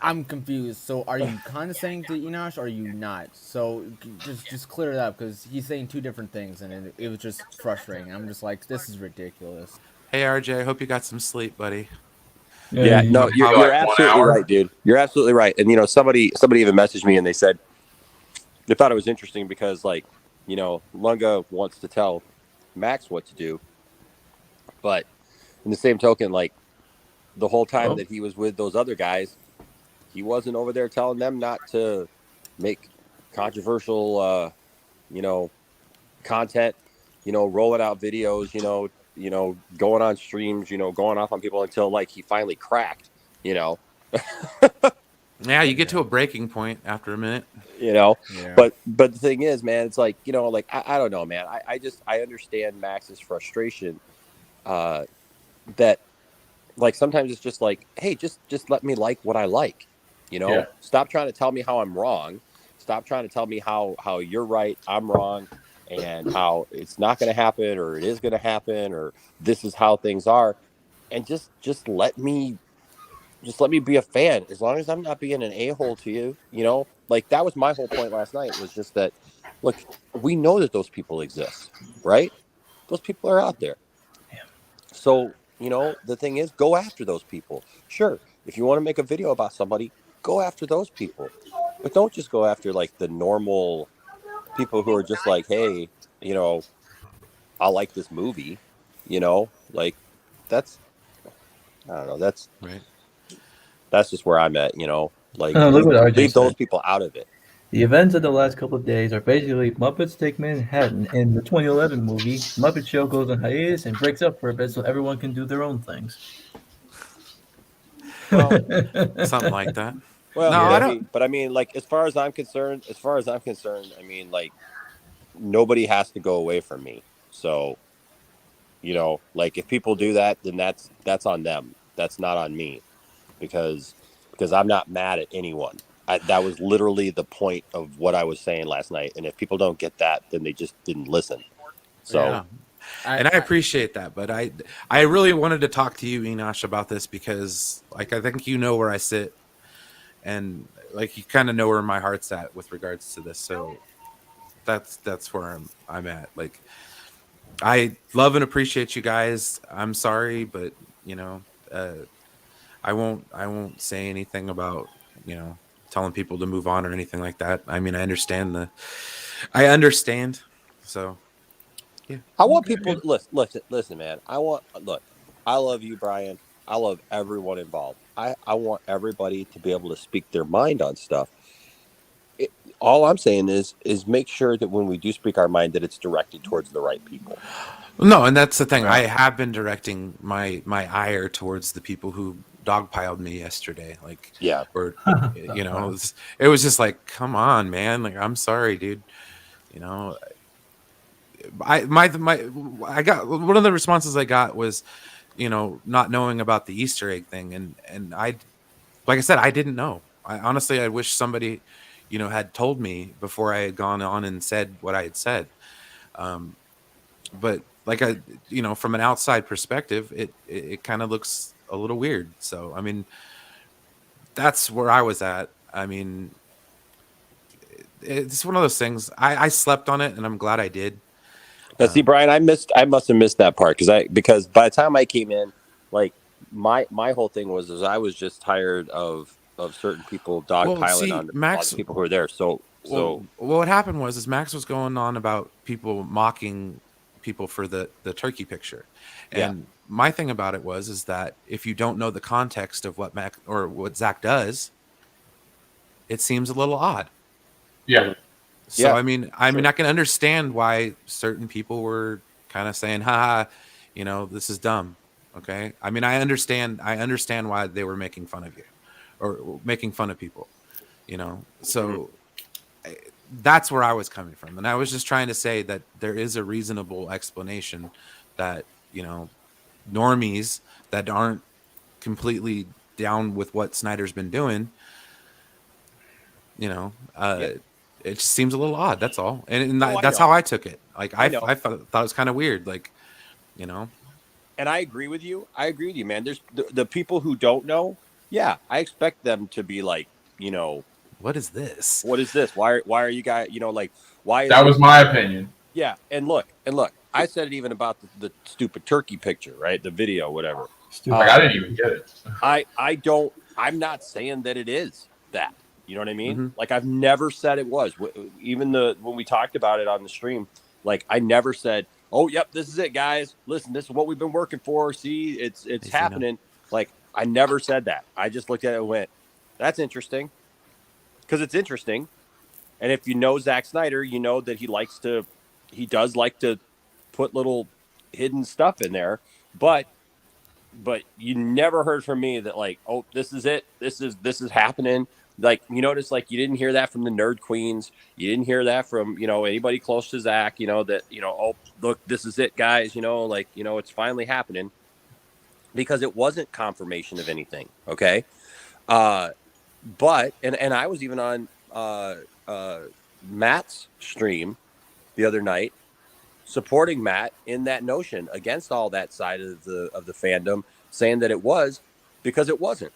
I'm confused. So are you condescending to Enosh or are you not? So just clear it up because he's saying two different things and it was just frustrating. I'm just like, this is ridiculous. Hey, RJ, I hope you got some sleep, buddy. Yeah, no, Maybe you're like 1 absolutely hour. right, dude. You're absolutely right. And somebody even messaged me and they said they thought it was interesting because like, Lunga wants to tell Max what to do, but in the same token, like the whole time Oh, that he was with those other guys, he wasn't over there telling them not to make controversial content, rolling out videos, going on streams, going off on people until like he finally cracked, you know. Yeah, you get to a breaking point after a minute. Yeah. But the thing is, man, it's like, like I don't know, man. I understand Max's frustration, that like sometimes it's just like, hey, just let me like what I like. Yeah. Stop trying to tell me how I'm wrong. Stop trying to tell me how you're right, I'm wrong, and how it's not going to happen or it is going to happen or this is how things are, and just let me be a fan as long as I'm not being an a-hole to you. Like that was my whole point last night, was just that, look, we know that those people exist, right? Those people are out there. So, the thing is, go after those people. Sure, if you want to make a video about somebody, go after those people. But don't just go after like the normal people who are just like, hey, you know, I like this movie, like that's, I don't know, Right. that's just where I'm at, like look what RJ leave those said. people out of it. The events of the last couple of days are basically Muppets Take Manhattan. In the 2011 movie, Muppet Show goes on hiatus and breaks up for a bit so everyone can do their own things. Well, Something like that. well, No, I Yeah. don't. but I mean, like as far as I'm concerned, I mean, like nobody has to go away from me. So, like if people do that, then that's on them. That's not on me, because I'm not mad at anyone. That was literally the point of what I was saying last night. And if people don't get that, then they just didn't listen. So, Yeah. No. And I appreciate that, but I really wanted to talk to you, Enosh, about this because like I think you know where I sit, and like you kind of know where my heart's at with regards to this. So that's where I'm at. Like I love and appreciate you guys. I'm sorry, but you know, uh, I won't say anything about telling people to move on or anything like that. I mean, I understand. So yeah. I want people to listen, man. Look, I love you, Brian. I love everyone involved. I want everybody to be able to speak their mind on stuff. It, all I'm saying is make sure that when we do speak our mind, that it's directed towards the right people. No, and that's the thing. I Right. have been directing my ire towards the people who dogpiled me yesterday. Like, Yeah. or it was just like, come on, man. Like, I'm sorry, dude. You know, I got one of the responses I got was, not knowing about the Easter egg thing, and like I said, I didn't know. I honestly, I wish somebody, had told me before I had gone on and said what I had said. Um, but like from an outside perspective, it kind of looks a little weird. So I mean, that's where I was at. I mean, it's one of those things. I slept on it, and I'm glad I did. Now, see, Brian, I must have missed that part because by the time I came in, like my whole thing was I was just tired of certain people Well, dogpiling see, on the Max. people who are there. So What happened was is Max was going on about people mocking people for the turkey picture, yeah, and my thing about it was is that if you don't know the context of what Mac or what Zach does, it seems a little odd. Yeah. So yeah, I mean, I can understand why certain people were kind of saying, "Ha, this is dumb." Okay, I mean, I understand why they were making fun of you, or making fun of people. mhm. So that's where I was coming from, and I was just trying to say that there is a reasonable explanation that normies that aren't completely down with what Snyder's been doing, you know, Yeah. uh, it just seems a little odd. That's all, and Oh, I that's know, how I took it. Like I I know, thought it was kind of weird. Like you know, and I agree with you. Man. There's the people who don't know. Yeah, I expect them to be like, you know, What is this? what is this? Why are you guys, you know, like, why is That it? was my opinion. Yeah, and look. I said it even about the stupid turkey picture, right? The video, whatever. Like I Stupid. didn't even get it. I don't. I'm not saying that it is that. You know what I mean? Mm-hmm. Like I've never said it was. Even when we talked about it on the stream, like I never said, "Oh, yep, this is it, guys. Listen, this is what we've been working for. See, it's I see now. happening." Like I never said that. I just looked at it and went, "That's interesting," because it's interesting. And if you know Zack Snyder, you know that he does like to put little hidden stuff in there, but you never heard from me that like, oh, this is it, this is happening. Like you notice, like you didn't hear that from the nerd queens, you didn't hear that from anybody close to Zach, that oh look, this is it, guys, like it's finally happening, because it wasn't confirmation of anything. Okay. uh but and I was even on Matt's stream the other night, supporting Matt in that notion against all that side of the fandom, saying that it was, because it wasn't.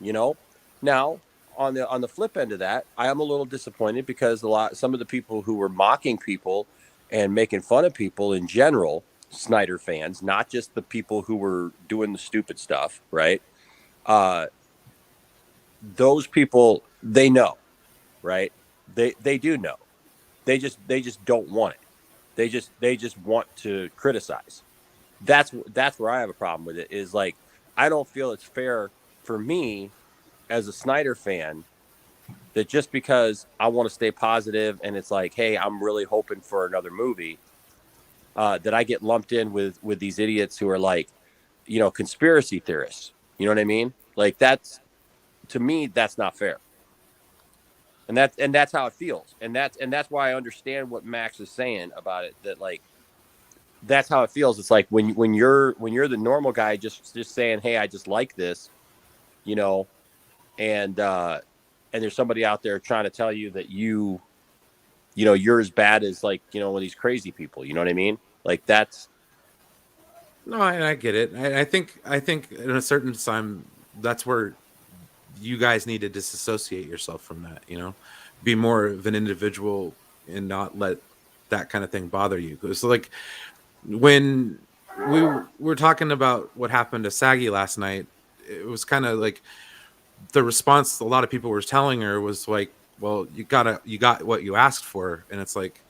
Now on the flip end of that, I am a little disappointed because some of the people who were mocking people and making fun of people in general, Snyder fans, not just the people who were doing the stupid stuff, right? Those people, they know, right? They do know. They just don't want it. They just want to criticize. That's where I have a problem with it. Is like, I don't feel it's fair for me as a Snyder fan that just because I want to stay positive and it's like, hey, I'm really hoping for another movie, that I get lumped in with these idiots who are like, conspiracy theorists. You know what I mean? Like to me, that's not fair. And that's how it feels. And that's why I understand what Max is saying about it. That like, that's how it feels. It's like when you're the normal guy just saying, hey, I just like this, you know, and there's somebody out there trying to tell you that you're as bad as like, one of these crazy people. You know what I mean? Like that's No, I get it. I think in a certain time, that's where you guys need to disassociate yourself from that. Be more of an individual and not let that kind of thing bother you. Because like when we were talking about what happened to Saggy last night, it was kind of like the response a lot of people were telling her was like, well, you got what you asked for. And it's like,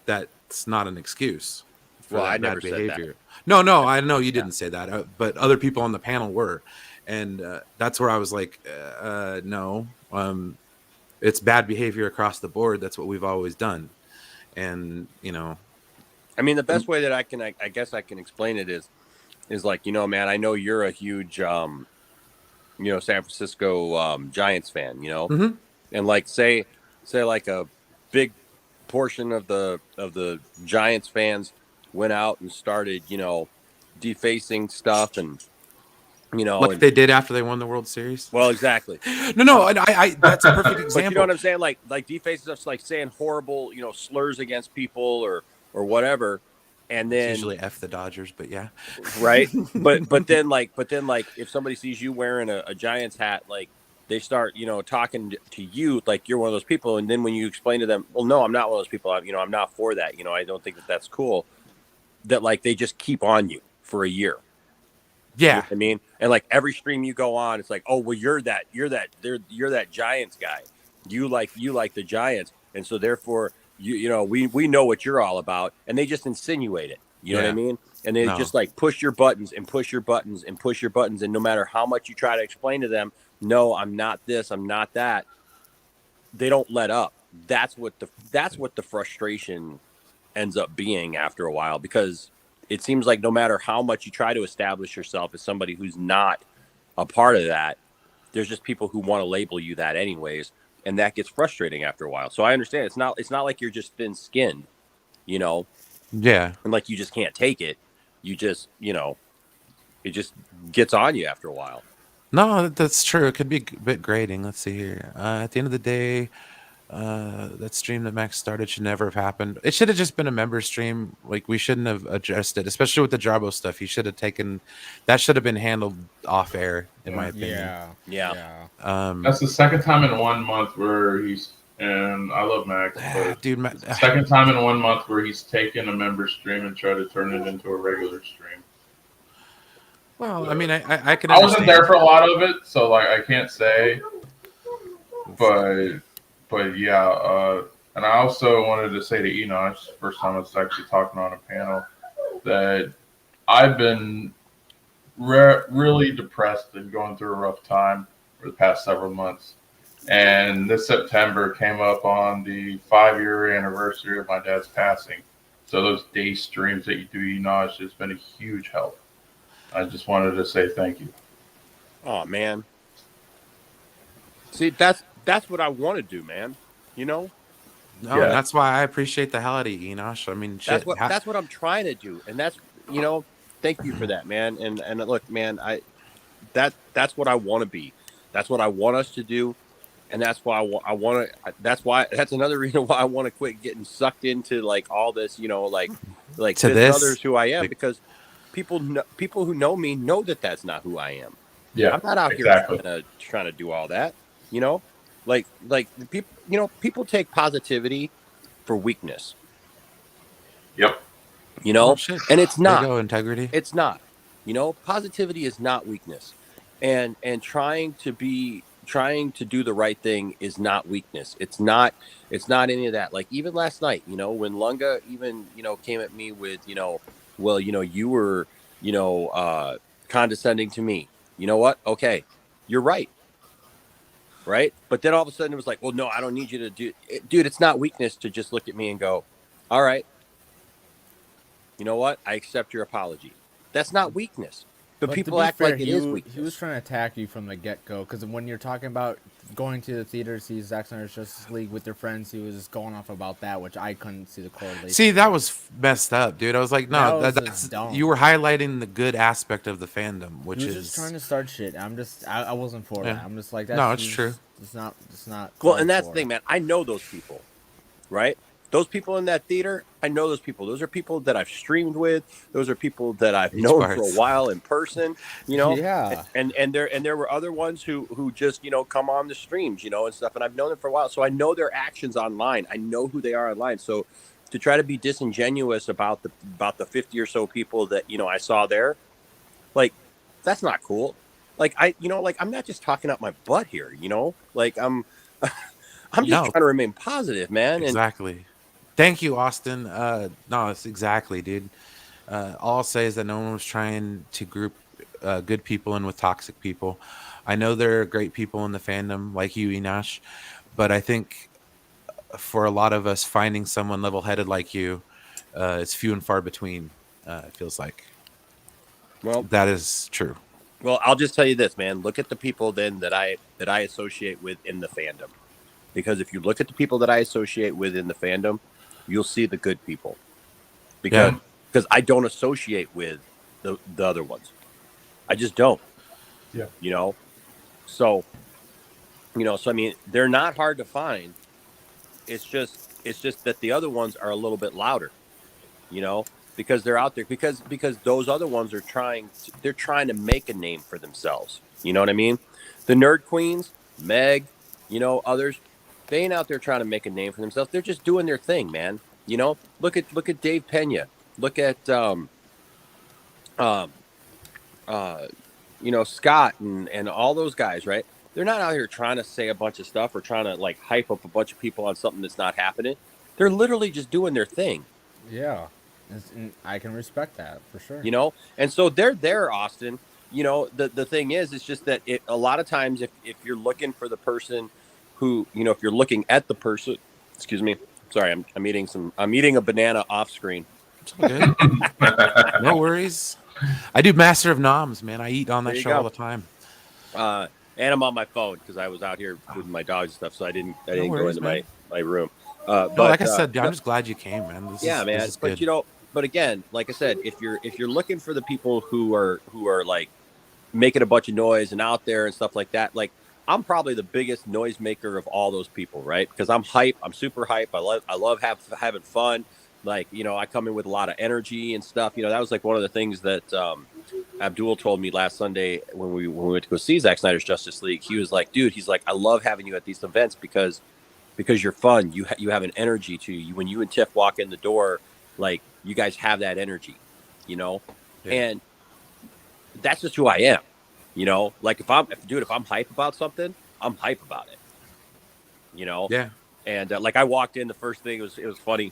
that's not an excuse for well, I that never bad said that. behavior. No, I know you Yeah. didn't say that, but other people on the panel were. And that's where I was like, no, it's bad behavior across the board. That's what we've always done. And, I mean, the best way that I guess I can explain it is like, man, I know you're a huge, San Francisco Giants fan, mhm. and like say like a big portion of the Giants fans went out and started, defacing stuff and Like and they did after they won the World Series. well, exactly. No, and I that's a perfect But you know example. what I'm saying? Like defacing stuff's like saying horrible, slurs against people or whatever. And It's then usually F the Dodgers, but yeah. right. But then like if somebody sees you wearing a Giants hat, like they start, talking to you like you're one of those people. And then when you explain to them, well, no, I'm not one of those people. I'm not for that. I don't think that that's cool. That like they just keep on you for a year. You know Yeah. what I mean? And like every stream you go on, it's like, oh, well, you're that Giants guy. You like the Giants, and so therefore we know what you're all about, and they just insinuate it. You know what I Yeah. mean? And they No. just like push your buttons and push your buttons and push your buttons, and no matter how much you try to explain to them, no, I'm not this, I'm not that. They don't let up. That's what the frustration ends up being after a while, because it seems like no matter how much you try to establish yourself as somebody who's not a part of that, there's just people who want to label you that anyways, and that gets frustrating after a while. So I understand it's not like you're just thin skinned, Yeah. and like you just can't take it. You just it just gets on you after a while. No, that's true. It could be a bit grating. Let's see here. At the end of the day, That stream that Max started should never have happened. It should have just been a member stream. Like, we shouldn't have addressed it, especially with the Jarbo stuff. He should have taken that, should have been handled off air, in my opinion. Yeah. That's the second time in 1 month where he's, and I love Max, but dude, it's the second time in 1 month where he's taken a member stream and tried to turn it into a regular stream. Well, I mean, I can. I wasn't there for a lot of it, so like I can't say, but yeah. And I also wanted to say to Enosh, first time I was actually talking on a panel, that I've been really depressed and going through a rough time for the past several months. And this September came up on the 5-year anniversary of my dad's passing. So those day streams that you do, Enosh, has been a huge help. I just wanted to say thank you. Oh man. See, that's what I want to do, man. You know? No, yeah. That's why I appreciate the hell out of you, Enosh. I mean, shit. That's what I'm trying to do, and that's, you know, thank you for that, man. And look, man, that's what I want to be. That's what I want us to do, and that's why I want to. That's another reason why I want to quit getting sucked into like all this, you know, like to this others who I am, because people who know me know that that's not who I am. Yeah, I'm not out here trying to do all that, you know. Like people, you know, people take positivity for weakness. Yep. You know, and it's not. There you go, integrity. It's not. You know, positivity is not weakness, and trying to do the right thing is not weakness. It's not any of that. Like even last night, you know, when Lunga even, you know, came at me with, you know, well, you know, you were, you know, condescending to me. You know what? Okay, you're right. Right. But then all of a sudden it was like, well, no, I don't need you to do it. Dude, it's not weakness to just look at me and go, all right, you know what? I accept your apology. That's not weakness. But people act like it is weakness. He was trying to attack you from the get-go, because when you're talking about going to the theater to see Zack Snyder's Justice League with your friends, he was going off about that, which I couldn't see the correlation. See, that was messed up, dude. I was like, no, that's dumb. You were highlighting the good aspect of the fandom, which is just trying to start shit. I wasn't for that. I'm just like, that's, no, it's true. It's not. Well, and that's the thing, man. I know those people, right? Those people in that theater, I know those people. Those are people that I've streamed with. Those are people that I've known for a while in person, you know. Yeah. And there were other ones who just, you know, come on the streams, you know, and stuff. And I've known them for a while, so I know their actions online. I know who they are online. So to try to be disingenuous about the 50 or so people that, you know, I saw there, like, that's not cool. Like I'm not just talking out my butt here, you know. Like I'm just trying to remain positive, man. Exactly. Thank you, Austin. No, it's exactly, dude. All I'll say is that no one was trying to group good people in with toxic people. I know there are great people in the fandom, like you, Enosh, but I think for a lot of us, finding someone level-headed like you, it's few and far between. It feels like. Well, that is true. Well, I'll just tell you this, man. Look at the people then that I associate with in the fandom, because if you look at the people that I associate with in the fandom, you'll see the good people, because I don't associate with the other ones. I just don't. Yeah. You know, so I mean, they're not hard to find. It's just that the other ones are a little bit louder, you know, because they're out there, because those other ones are trying to make a name for themselves. You know what I mean? The nerd queens, Meg, you know, others, they ain't out there trying to make a name for themselves. They're just doing their thing, man. You know, look at Dave Pena. Look at you know, Scott and all those guys, right? They're not out here trying to say a bunch of stuff or trying to like hype up a bunch of people on something that's not happening. They're literally just doing their thing. Yeah, and I can respect that for sure. You know, and so they're there, Austin. You know, the thing is, it's just that a lot of times if you're looking for the person who, you know, if you're looking at the person, excuse me, sorry, I'm eating a banana off screen. It's all good. No worries. I do Master of Noms, man. I eat on that show all the time. And I'm on my phone because I was out here with my dogs and stuff, so I didn't go into my room. But like I said, I'm just glad you came, man. This is but good. You know, but again, like I said, if you're looking for the people who are like making a bunch of noise and out there and stuff like that, like I'm probably the biggest noisemaker of all those people, right? Because I'm hype. I'm super hype. I love having fun. Like, I come in with a lot of energy and stuff. That was like one of the things that Abdul told me last Sunday when we went to go see Zack Snyder's Justice League. He was like, dude, he's like, I love having you at these events because you're fun. You have an energy to you. When you and Tiff walk in the door, like you guys have that energy, you know, Yeah. and that's just who I am. Like if I'm hype about something, I'm hype about it. Yeah. And like I walked in, the first thing it was funny.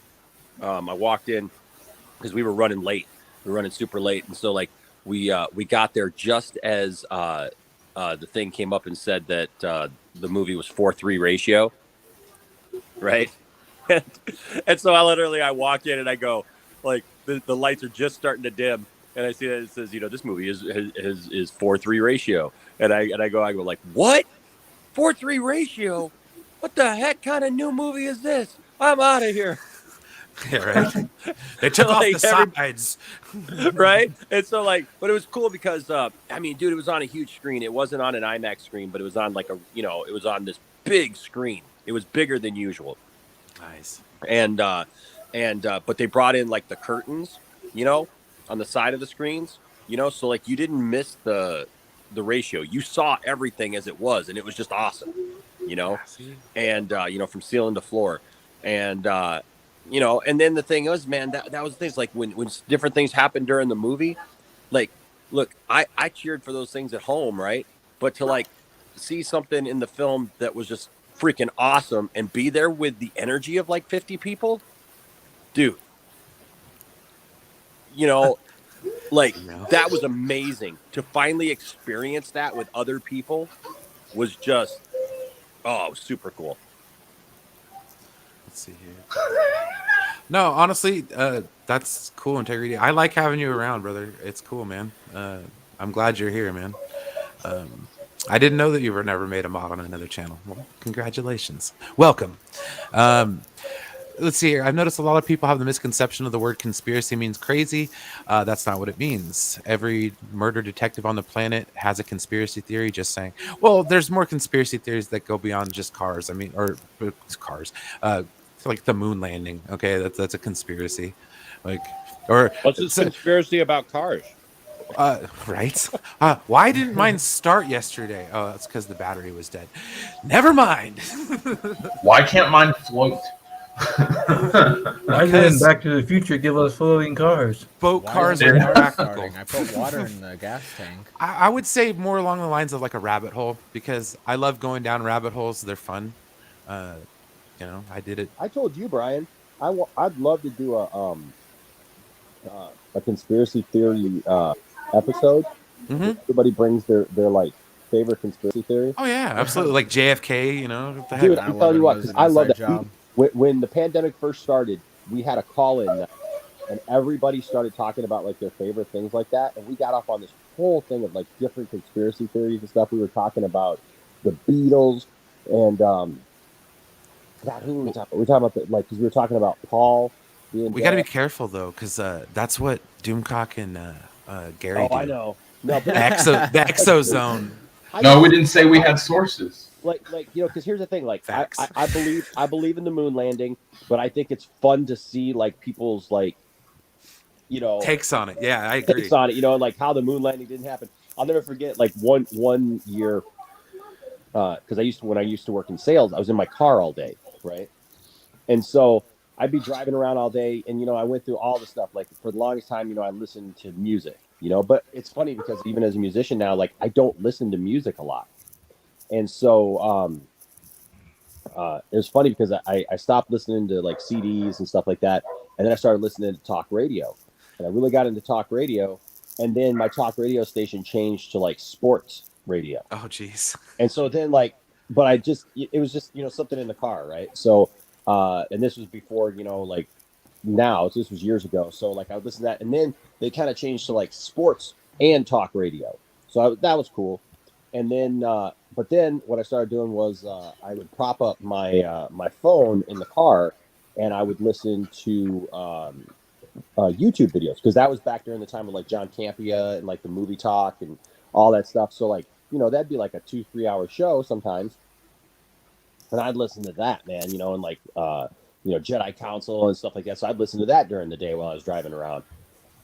I walked in because we were running late. We were running super late, and so like we got there just as the thing came up and said that the movie was 4:3 ratio, right? And so I walk in and I go, like the lights are just starting to dim, and I see that it says, this movie is 4:3 ratio, and I go like, what? 4:3 ratio? What the heck kind of new movie is this? I'm out of here. Yeah, right. They took off the sides. Right? And so but it was cool because I mean, dude, it was on a huge screen. It wasn't on an IMAX screen, but it was on it was on this big screen. It was bigger than usual. Nice. And but they brought in like the curtains, on the side of the screens, so like you didn't miss the ratio. You saw everything as it was, and it was just awesome, and from ceiling to floor. And and then the thing was, man, that was the things like when different things happened during the movie, like, look, I cheered for those things at home, right? But to like see something in the film that was just freaking awesome and be there with the energy of like 50 people, dude, like that was amazing. To finally experience that with other people was just, it was super cool. Let's see here. No, honestly, that's cool, Integrity. I like having you around, brother. It's cool, man. I'm glad you're here, man. I didn't know that you were never made a mod on another channel. Well, congratulations. Welcome. Let's see here. I've noticed a lot of people have the misconception of the word conspiracy means crazy. That's not what it means. Every murder detective on the planet has a conspiracy theory, just saying. Well, there's more conspiracy theories that go beyond just cars. I mean, or cars. Like the moon landing. Okay, that's a conspiracy. Like, or what's this conspiracy about cars? Right. Why didn't mine start yesterday? Oh, that's because the battery was dead. Never mind. Why can't mine float? Why didn't Back to the Future give us floating cars? Boat cars are impractical. I put water in the gas tank. I would say more along the lines of like a rabbit hole, because I love going down rabbit holes. They're fun. I did it. I told you, Brian, I'd love to do a conspiracy theory episode. Mm-hmm. Everybody brings their like favorite conspiracy theory. Oh yeah, absolutely. Like JFK, Dude, I'm telling you what, because I love that. When the pandemic first started, we had a call-in, and everybody started talking about like their favorite things like that, and we got off on this whole thing of like different conspiracy theories and stuff. We were talking about the Beatles and God, who were we talking about? We were talking about because we were talking about Paul. We got to be careful though, because that's what Doomcock and Gary do. I know. No, but the exozone. No, we didn't say we had sources. Like because here's the thing. Like I believe in the moon landing, but I think it's fun to see like people's like takes on it. Yeah, I agree. Takes on it. Like how the moon landing didn't happen. I'll never forget like one year. Because when I used to work in sales, I was in my car all day, right? And so I'd be driving around all day, and I went through all the stuff. Like for the longest time, I listened to music, But it's funny because even as a musician now, like I don't listen to music a lot, and so it was funny because I stopped listening to like CDs and stuff like that, and then I started listening to talk radio, and I really got into talk radio, and then my talk radio station changed to like sports radio. Oh geez. And so then but it was just something in the car, right? So and this was before like now, so this was years ago, so like I would listen to that, and then they kind of changed to like sports and talk radio, so that was cool. And then but then what I started doing was I would prop up my my phone in the car, and I would listen to YouTube videos, because that was back during the time of like John Campea and like the movie talk and all that stuff. So like that'd be like a 2-3 hour show sometimes. And I'd listen to that, man, and like, Jedi Council and stuff like that. So I'd listen to that during the day while I was driving around.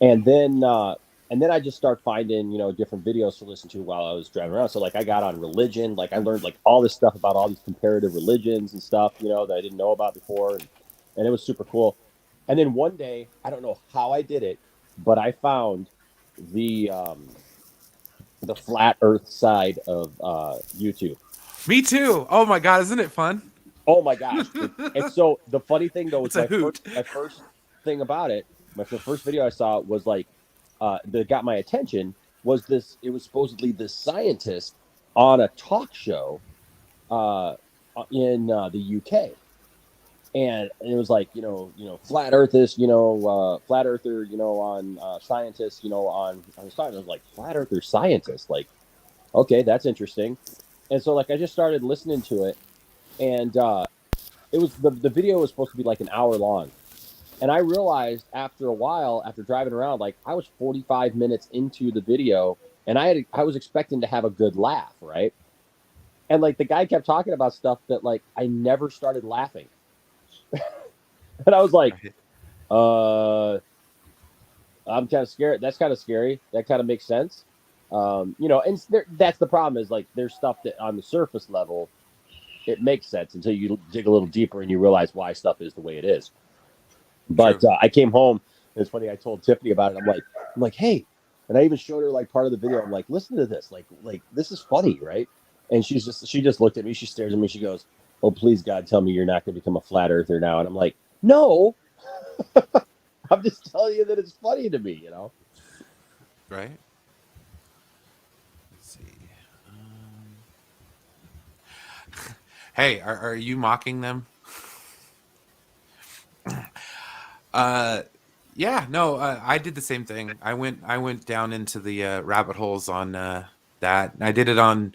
And then I just start finding, different videos to listen to while I was driving around. So like I got on religion, like I learned like all this stuff about all these comparative religions and stuff, that I didn't know about before. And it was super cool. And then one day, I don't know how I did it, but I found the flat earth side of YouTube. Me too. Oh my God, isn't it fun? Oh my gosh. And so the funny thing though, It's a hoot. my first thing about it, the first video I saw was like, that got my attention was this. It was supposedly this scientist on a talk show in the UK. And it was like, flat earthist, flat earther, on scientists, on the side. I was like, flat earther scientist, like, okay, that's interesting. And so like I just started listening to it, and it was the video was supposed to be like an hour long. And I realized after a while, after driving around, like I was 45 minutes into the video, and I was expecting to have a good laugh, right? And like the guy kept talking about stuff that like I never started laughing. And I was like, I'm kind of scared. That's kind of scary. That kind of makes sense. And that's the problem is like there's stuff that on the surface level, it makes sense until you dig a little deeper and you realize why stuff is the way it is. But I came home. And it's funny. I told Tiffany about it. I'm like, hey, and I even showed her like part of the video. I'm like, listen to this. Like this is funny, right? And she just looked at me. She stares at me. She goes, oh, please, God, tell me you're not going to become a flat earther now. And I'm like, no, I'm just telling you that it's funny to me, Right. Let's see. Hey, are you mocking them? Yeah, no, I did the same thing. I went down into the rabbit holes on that. I did it on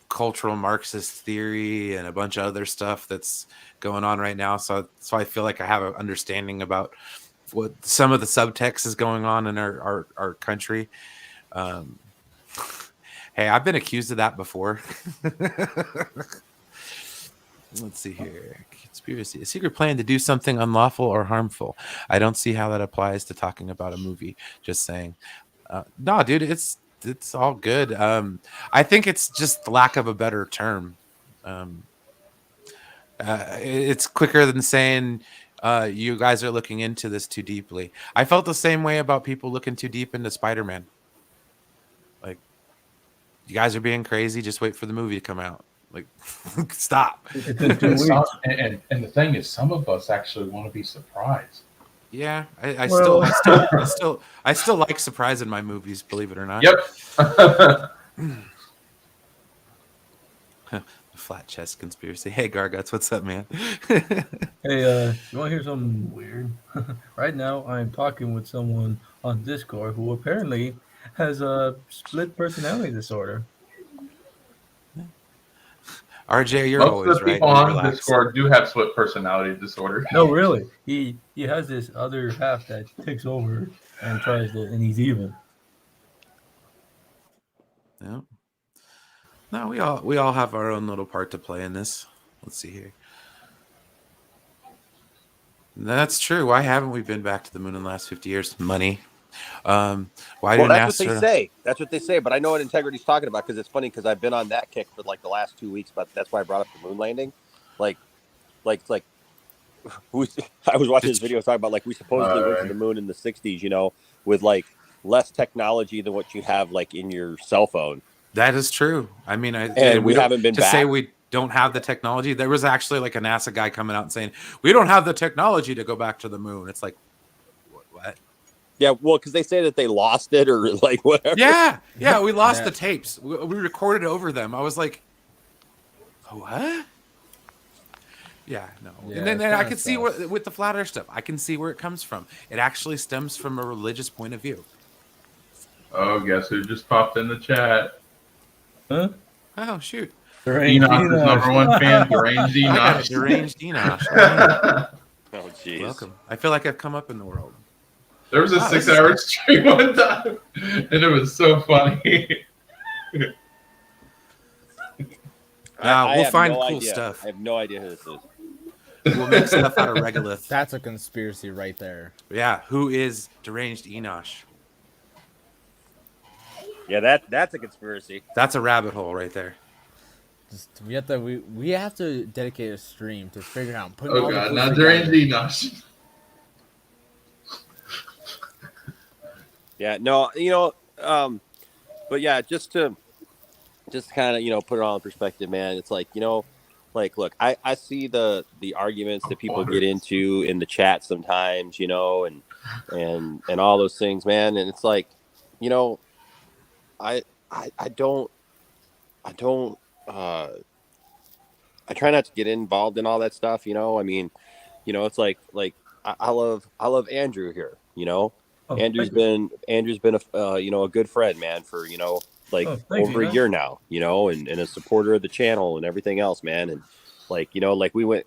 cultural Marxist theory and a bunch of other stuff that's going on right now. So I feel like I have an understanding about what some of the subtext is going on in our country. Hey, I've been accused of that before. Let's see here. Conspiracy. A secret plan to do something unlawful or harmful. I don't see how that applies to talking about a movie. Just saying. No, dude, it's all good. I think it's just the lack of a better term. It's quicker than saying you guys are looking into this too deeply. I felt the same way about people looking too deep into Spider-Man. Like, you guys are being crazy. Just wait for the movie to come out. Like, stop. And the thing is, some of us actually want to be surprised. Yeah, I still like surprise in my movies, believe it or not. Yep. The flat chest conspiracy. Hey, Garguts, what's up, man? Hey, you want to hear something weird? Right now, I'm talking with someone on Discord who apparently has a split personality disorder. RJ, you're Most always of the right. people on Discord do have split personality disorder. No, really. He has this other half that takes over and and he's evil. Yeah. No, we all have our own little part to play in this. Let's see here. That's true. Why haven't we been back to the moon in the last 50 years? Money. Why didn't that's NASA... what they say. That's what they say. But I know what Integrity's talking about because it's funny because I've been on that kick for like the last 2 weeks. But that's why I brought up the moon landing. I was watching this video talking about like we supposedly went to the moon in the 60s, with like less technology than what you have like in your cell phone. That is true. I mean, we haven't been to back. say we don't have the technology. There was actually like a NASA guy coming out and saying we don't have the technology to go back to the moon. It's like, what? Yeah, well, because they say that they lost it or like whatever. Yeah, we lost the tapes. We recorded over them. I was like, what? Yeah, no. Yeah, and then I can see with the flat earth stuff, I can see where it comes from. It actually stems from a religious point of view. Oh, guess who just popped in the chat? Huh? Oh, shoot. Enoch's number one fan, Deranged Enoch. I got a Deranged Enoch. Oh, jeez. Welcome. I feel like I've come up in the world. There was a 6-hour stream one time, and it was so funny. Nah, we'll have find no cool idea. stuff. I have no idea who this is. We'll make stuff out of regolith. That's a conspiracy right there. Yeah, who is deranged Enosh? Yeah, that's a conspiracy. That's a rabbit hole right there. Just we have to dedicate a stream to figuring out putting Oh all the god, clues not together. during Enosh. Yeah, no, but yeah, just kind of put it all in perspective, man. It's like like look, I see the arguments that people get into in the chat sometimes, and all those things, man. And it's like, I I don't uh I try not to get involved in all that stuff, I mean, it's like I love Andrew here, Oh, Andrew's thank you. been a good friend, man, for like Oh, thank you, over a man. year now, and a supporter of the channel and everything else, man. And like like we went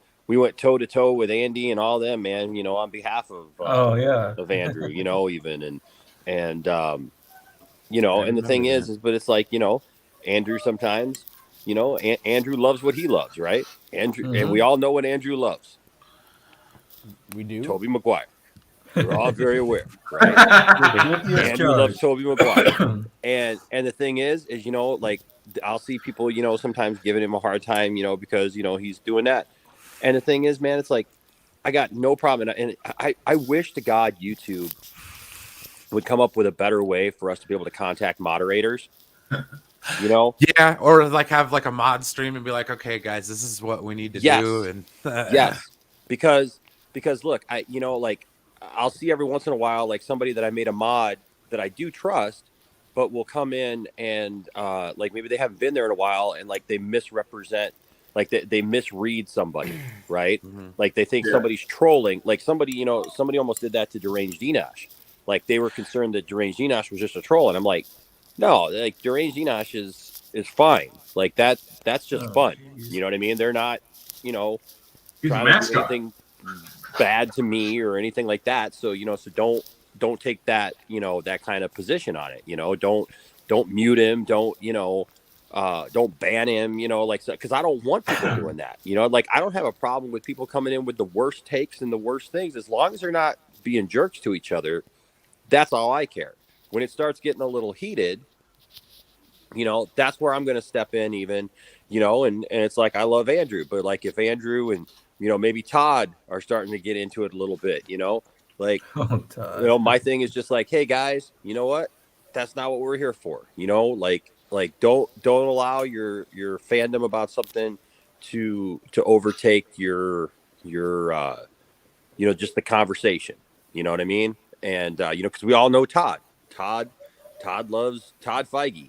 toe to toe with Andy and all them, man, on behalf Oh yeah. of Andrew, even and I and the thing remember that. is but it's like, Andrew sometimes, Andrew loves what he loves, right? Andrew, and we all know what Andrew loves. We do. Tobey Maguire. We're all very aware, right? Guilty as Andrew loves charged. Tobey Maguire. And the thing is, like I'll see people, sometimes giving him a hard time, because, he's doing that. And the thing is, man, it's like, I got no problem. And I wish to God YouTube would come up with a better way for us to be able to contact moderators, Yeah, or like have like a mod stream and be like, okay, guys, this is what we need to do. And yes, because look, like I'll see every once in a while, like somebody that I made a mod that I do trust, but will come in and like maybe they haven't been there in a while and like they misrepresent, like they misread somebody, right? Like they think somebody's trolling, like somebody almost did that to Deranged Enosh. Like they were concerned that Deranged Enosh was just a troll, and I'm like, no, like Deranged Enosh is fine. Like that's just fun. You know what I mean? They're not, He's a trying to do mascot. anything bad to me or anything like that. So, so don't take that, that kind of position on it. Don't mute him. Don't ban him, like, because I don't want people doing that. Like I don't have a problem with people coming in with the worst takes and the worst things, as long as they're not being jerks to each other. That's all I care. When it starts getting a little heated, that's where I'm going to step in even, and it's like, I love Andrew, but like if Andrew and, maybe Todd are starting to get into it a little bit, like, Todd. my thing is just like, hey guys, you know what? That's not what we're here for. Like don't allow your fandom about something to overtake your just the conversation. You know what I mean? And because we all know Todd loves Todd Feige,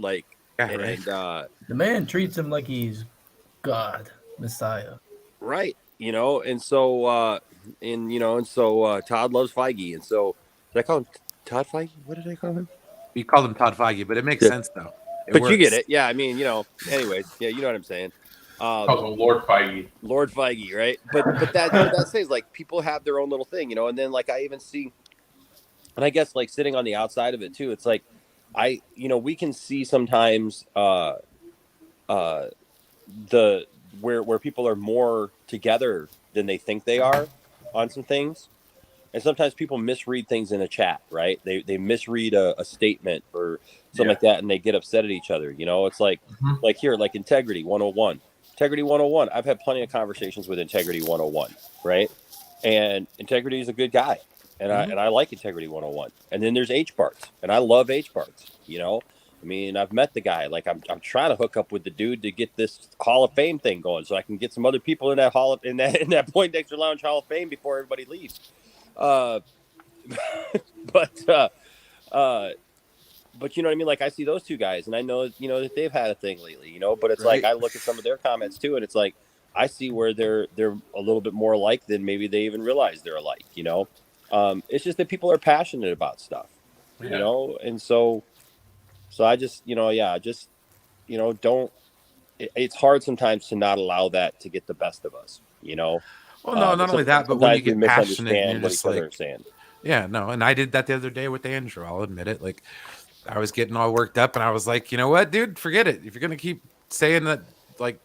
like, yeah, and right. The man treats him like he's God, Messiah. right, and so Todd loves Feige, and so did I call him Todd Feige? What did I call him? You call him Todd Feige, but it makes sense though. It But works. you get it, yeah. I mean, anyways, yeah, you know what I'm saying. Calls him Lord Feige. Lord Feige, right? But that says like people have their own little thing, and then like I even see, and I guess like sitting on the outside of it too, it's like we can see sometimes the where people are more together than they think they are on some things. And sometimes people misread things in a chat, right? They misread a statement or something like that, and they get upset at each other. It's like like here, like Integrity 101. Integrity 101. I've had plenty of conversations with Integrity 101, right? And Integrity is a good guy, and I like Integrity 101. And then there's H Parts, and I love H Parts. I mean, I've met the guy. Like I'm trying to hook up with the dude to get this Hall of Fame thing going, so I can get some other people in that in that Poindexter Lounge Hall of Fame before everybody leaves. But you know what I mean? Like I see those two guys and I know, that they've had a thing lately, but it's like, I look at some of their comments too. And it's like, I see where they're a little bit more alike than maybe they even realize they're alike, it's just that people are passionate about stuff, and so I just, don't, it's hard sometimes to not allow that to get the best of us, Well, no, not only that, but when you we get passionate, and misunderstand you're what just each other like, are saying. yeah, no, and I did that the other day with Andrew. I'll admit it. Like, I was getting all worked up, and I was like, you know what, dude, forget it. If you're gonna keep saying that like,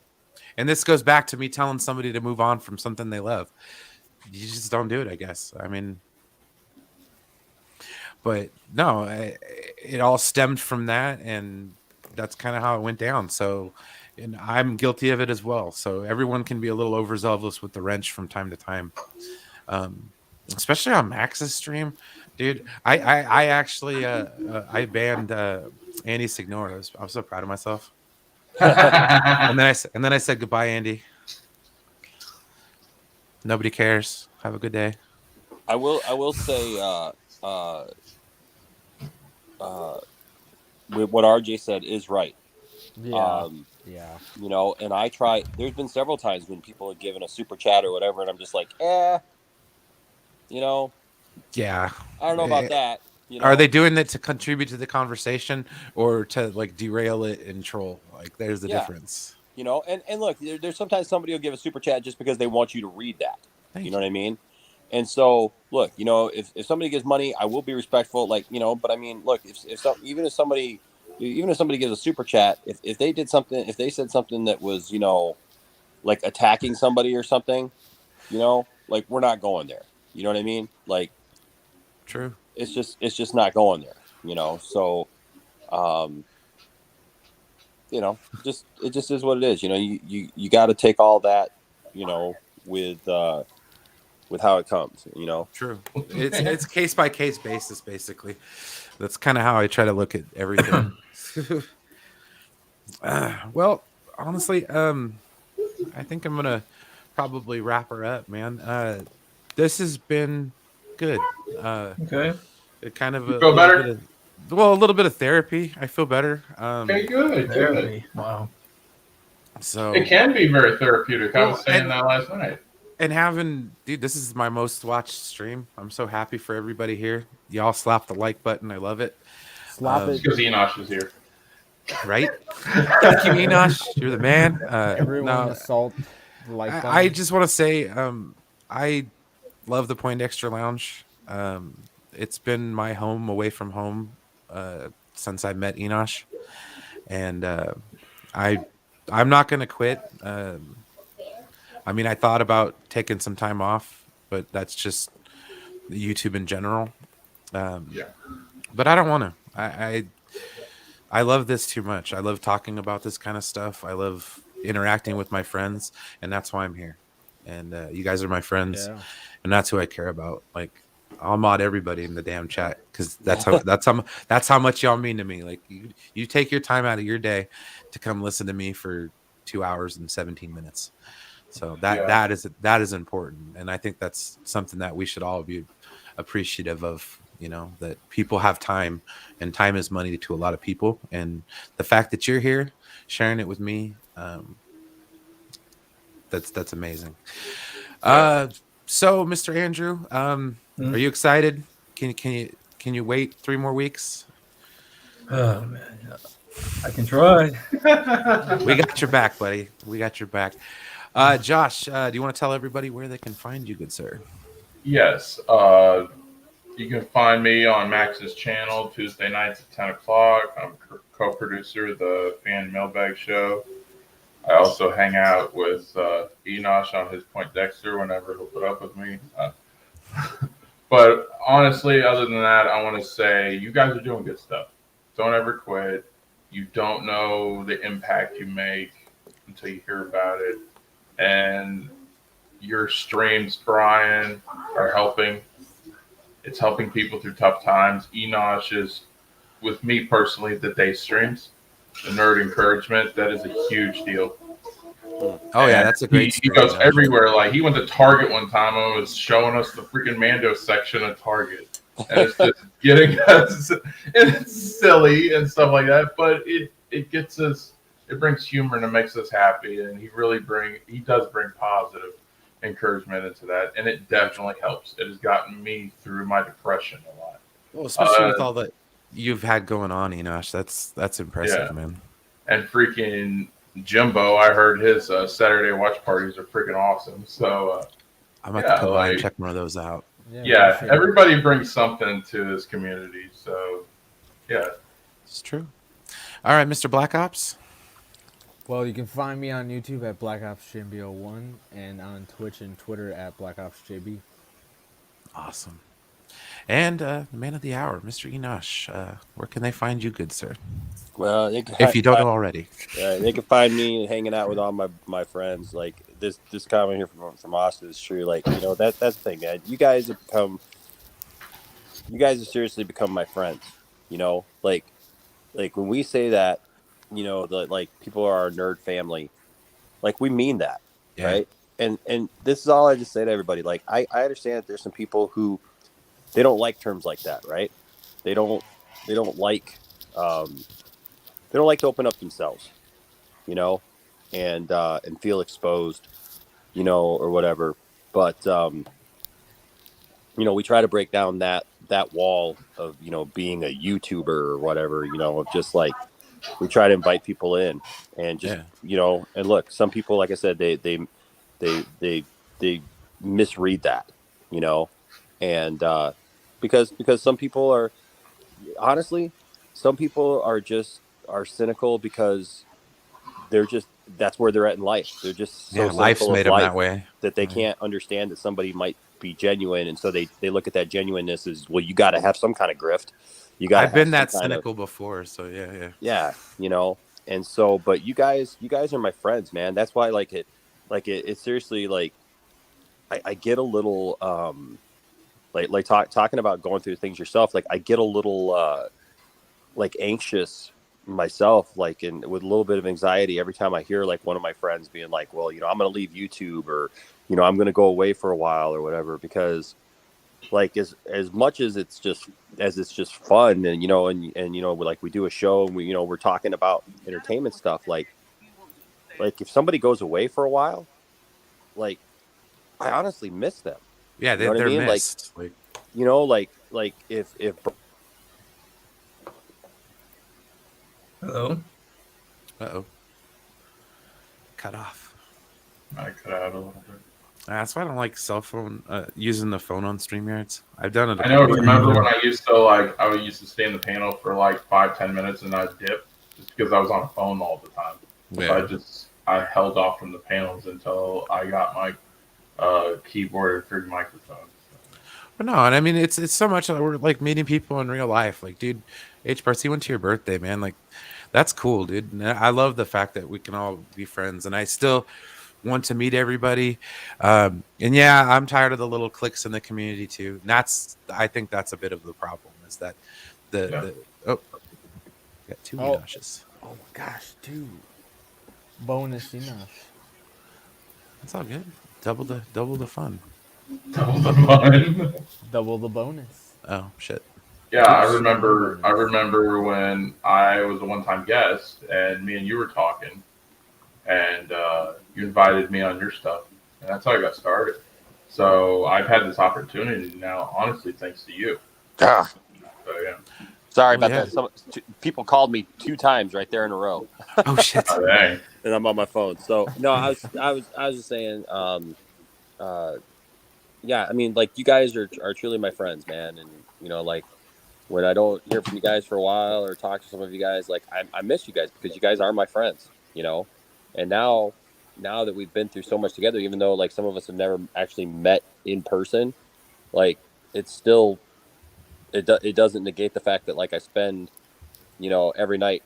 and this goes back to me telling somebody to move on from something they love. You just don't do it, I guess. I mean, but no, it all stemmed from that, and that's kind of how it went down. So, and I'm guilty of it as well. So everyone can be a little overzealous with the wrench from time to time, um, especially on Max's stream, dude. I actually I banned Andy Signor. I was so proud of myself. And then I said goodbye, Andy. Nobody cares. Have a good day. I will say what RJ said is right. Yeah. You know, and I try. There's been several times when people have given a super chat or whatever, and I'm just like, you know, Yeah. I don't know about that. You Are know, they doing it to contribute to the conversation or to like derail it and troll? Like, there's the difference. You know, and look, there's sometimes somebody will give a super chat just because they want you to read that. You know what I mean? And so, look, you know, if somebody gives money, I will be respectful. Like, you know, but I mean, look, even if somebody gives a super chat, if they did something, if they said something that was, you know, like attacking somebody or something, you know, like we're not going there. You know what I mean? Like, true. It's just not going there. You know, so, you know, it just is what it is. You know, you got to take all that, you know, with how it comes. You know, true. It's case by case basis, basically. That's kind of how I try to look at everything. Well, honestly, I think I'm gonna probably wrap her up, man. This has been good. Okay. It kind of You a feel little better? bit of, well, a little bit of therapy. I feel better. Okay, good. Therapy. Wow. So it can be very therapeutic. I was saying and, that last night. And dude, this is my most watched stream. I'm so happy for everybody here. Y'all slap the like button. I love it. Slap it. Because Enosh is here. Right? Thank you, Enosh. You're the man. Everyone assault the like button. I just want to say, I love the Poindexter Lounge. It's been my home away from home since I met Enosh, and I'm not gonna quit. I mean, I thought about taking some time off, but that's just YouTube in general. But I don't want to. I love this too much. I love talking about this kind of stuff. I love interacting with my friends, and that's why I'm here. And you guys are my friends, and that's who I care about. Like, I'll mod everybody in the damn chat because that's how much y'all mean to me. Like, you take your time out of your day to come listen to me for 2 hours and 17 minutes. So that is important, and I think that's something that we should all be appreciative of. You know, that people have time, and time is money to a lot of people. And the fact that you're here sharing it with me, that's amazing. So, Mr. Andrew, are you excited? Can you wait 3 more weeks? Oh man, I can try. We got your back, buddy. We got your back. Josh, do you want to tell everybody where they can find you, good sir? Yes. You can find me on Max's channel Tuesday nights at 10 o'clock. I'm co-producer of the Fan Mailbag Show. I also hang out with Enosh on his Poindexter whenever he'll put up with me. But honestly, other than that, I want to say you guys are doing good stuff. Don't ever quit. You don't know the impact you make until you hear about it. And your streams, Brian, are helping. It's helping people through tough times. Enosh is, with me personally, the day streams, the nerd encouragement. That is a huge deal. Oh yeah, that's a great. He goes everywhere. Like, he went to Target one time and was showing us the freaking Mando section of Target, and it's just getting us. And it's silly and stuff like that, but it gets us. It brings humor and it makes us happy, and he does bring positive encouragement into that, and it definitely helps. It has gotten me through my depression a lot. Well, especially with all that you've had going on, Enosh. That's impressive, man. And freaking Jimbo, I heard his Saturday watch parties are freaking awesome. So I'm about to come by and check one of those out. Yeah, everybody brings something to this community. So yeah, it's true. All right, Mr. Black Ops. Well, you can find me on YouTube at Black Ops JB01 and on Twitch and Twitter at Black Ops JB. Awesome. And the man of the hour, Mr. Enosh. Where can they find you, good sir? Well, they can If you don't know already. they can find me hanging out with all my friends. Like this comment here from Austin is true. Like, you know, that's the thing, man. You guys have seriously become my friends. You know, like when we say that, you know, like people are our nerd family. Like, we mean that, Yeah. right? And this is all I just say to everybody. Like, I understand that there's some people who they don't like terms like that, right? They don't like they don't like to open up themselves, you know, and feel exposed, you know, or whatever. But you know, we try to break down that wall of, you know, being a YouTuber or whatever, you know, of just like, we try to invite people in and just, you know, and look, some people, like I said, they misread that, you know, and because some people are, honestly, some people are cynical because that's where they're at in life. They're just so life's cynical of made them life that way. that they can't understand that somebody might be genuine, and so they look at that genuineness as, well, you got to have some kind of grift. You got to I've have been some that kind cynical before, so yeah. Yeah, you know. And so, but you guys are my friends, man. That's why, it's seriously, like, I get a little talking about going through things yourself. Like, I get a little like anxious myself, like, and with a little bit of anxiety every time I hear like one of my friends being like, well, you know, I'm going to leave YouTube, or, you know, I'm going to go away for a while or whatever, because like, as much as it's just fun, and, you know, and you know, like, we do a show and we, you know, we're talking about entertainment stuff, like if somebody goes away for a while, like, I honestly miss them. Yeah, You know what I they're mean? Like, missed. Like, you know, like if Hello. uh-oh. Cut off. I cut out a little bit. That's why I don't like cell phone using the phone on StreamYards. I've done it. I know. Remember when I used to stay in the panel for like 5-10 minutes and I'd dip just because I was on a phone all the time. Yeah. So I held off from the panels until I got my keyboard and third microphone. But no, and I mean, it's so much that we're like meeting people in real life. Like, dude, H-Parts, went to your birthday, man. Like, that's cool, dude. And I love the fact that we can all be friends, and I still want to meet everybody. And yeah, I'm tired of the little cliques in the community too. And I think that's a bit of the problem, is that got two Enoshes. Oh my gosh, dude. Bonus Enosh. That's all good. Double the fun. Double the fun. Double the bonus. Oh shit. Yeah, I remember when I was a one-time guest and me and you were talking, and you invited me on your stuff, and that's how I got started. So I've had this opportunity now, honestly, thanks to you. So yeah. Sorry about that. People called me 2 times right there in a row. Oh shit! Dang. And I'm on my phone. So no, I was just saying. Yeah, I mean, like, you guys are truly my friends, man. And, you know, like, when I don't hear from you guys for a while or talk to some of you guys, like, I miss you guys, because you guys are my friends, you know. And now that we've been through so much together, even though like some of us have never actually met in person, like, it's still, it doesn't negate the fact that, like, I spend, you know, every night,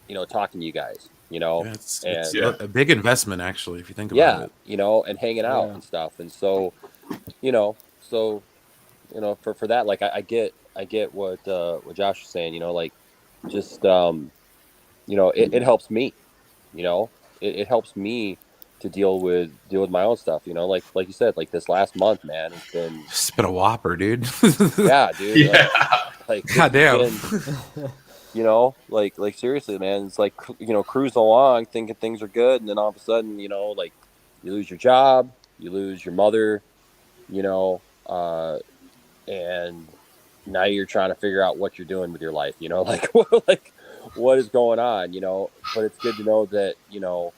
you know, talking to you guys, you know. Yeah, it's and a big investment, actually, if you think about it. you know, and hanging out and stuff. And so, you know, for that, like, I get what Josh is saying, you know, like, just you know, it helps me, you know, it helps me to deal with my own stuff, you know, like you said, like, this last month, man, It's been a whopper, dude. Yeah, dude. Yeah. Like goddamn. You know, like seriously, man, it's like, you know, cruising along thinking things are good, and then all of a sudden, you know, like, you lose your job, you lose your mother, you know, and now you're trying to figure out what you're doing with your life, you know, like, what is going on, you know. But it's good to know that, you know,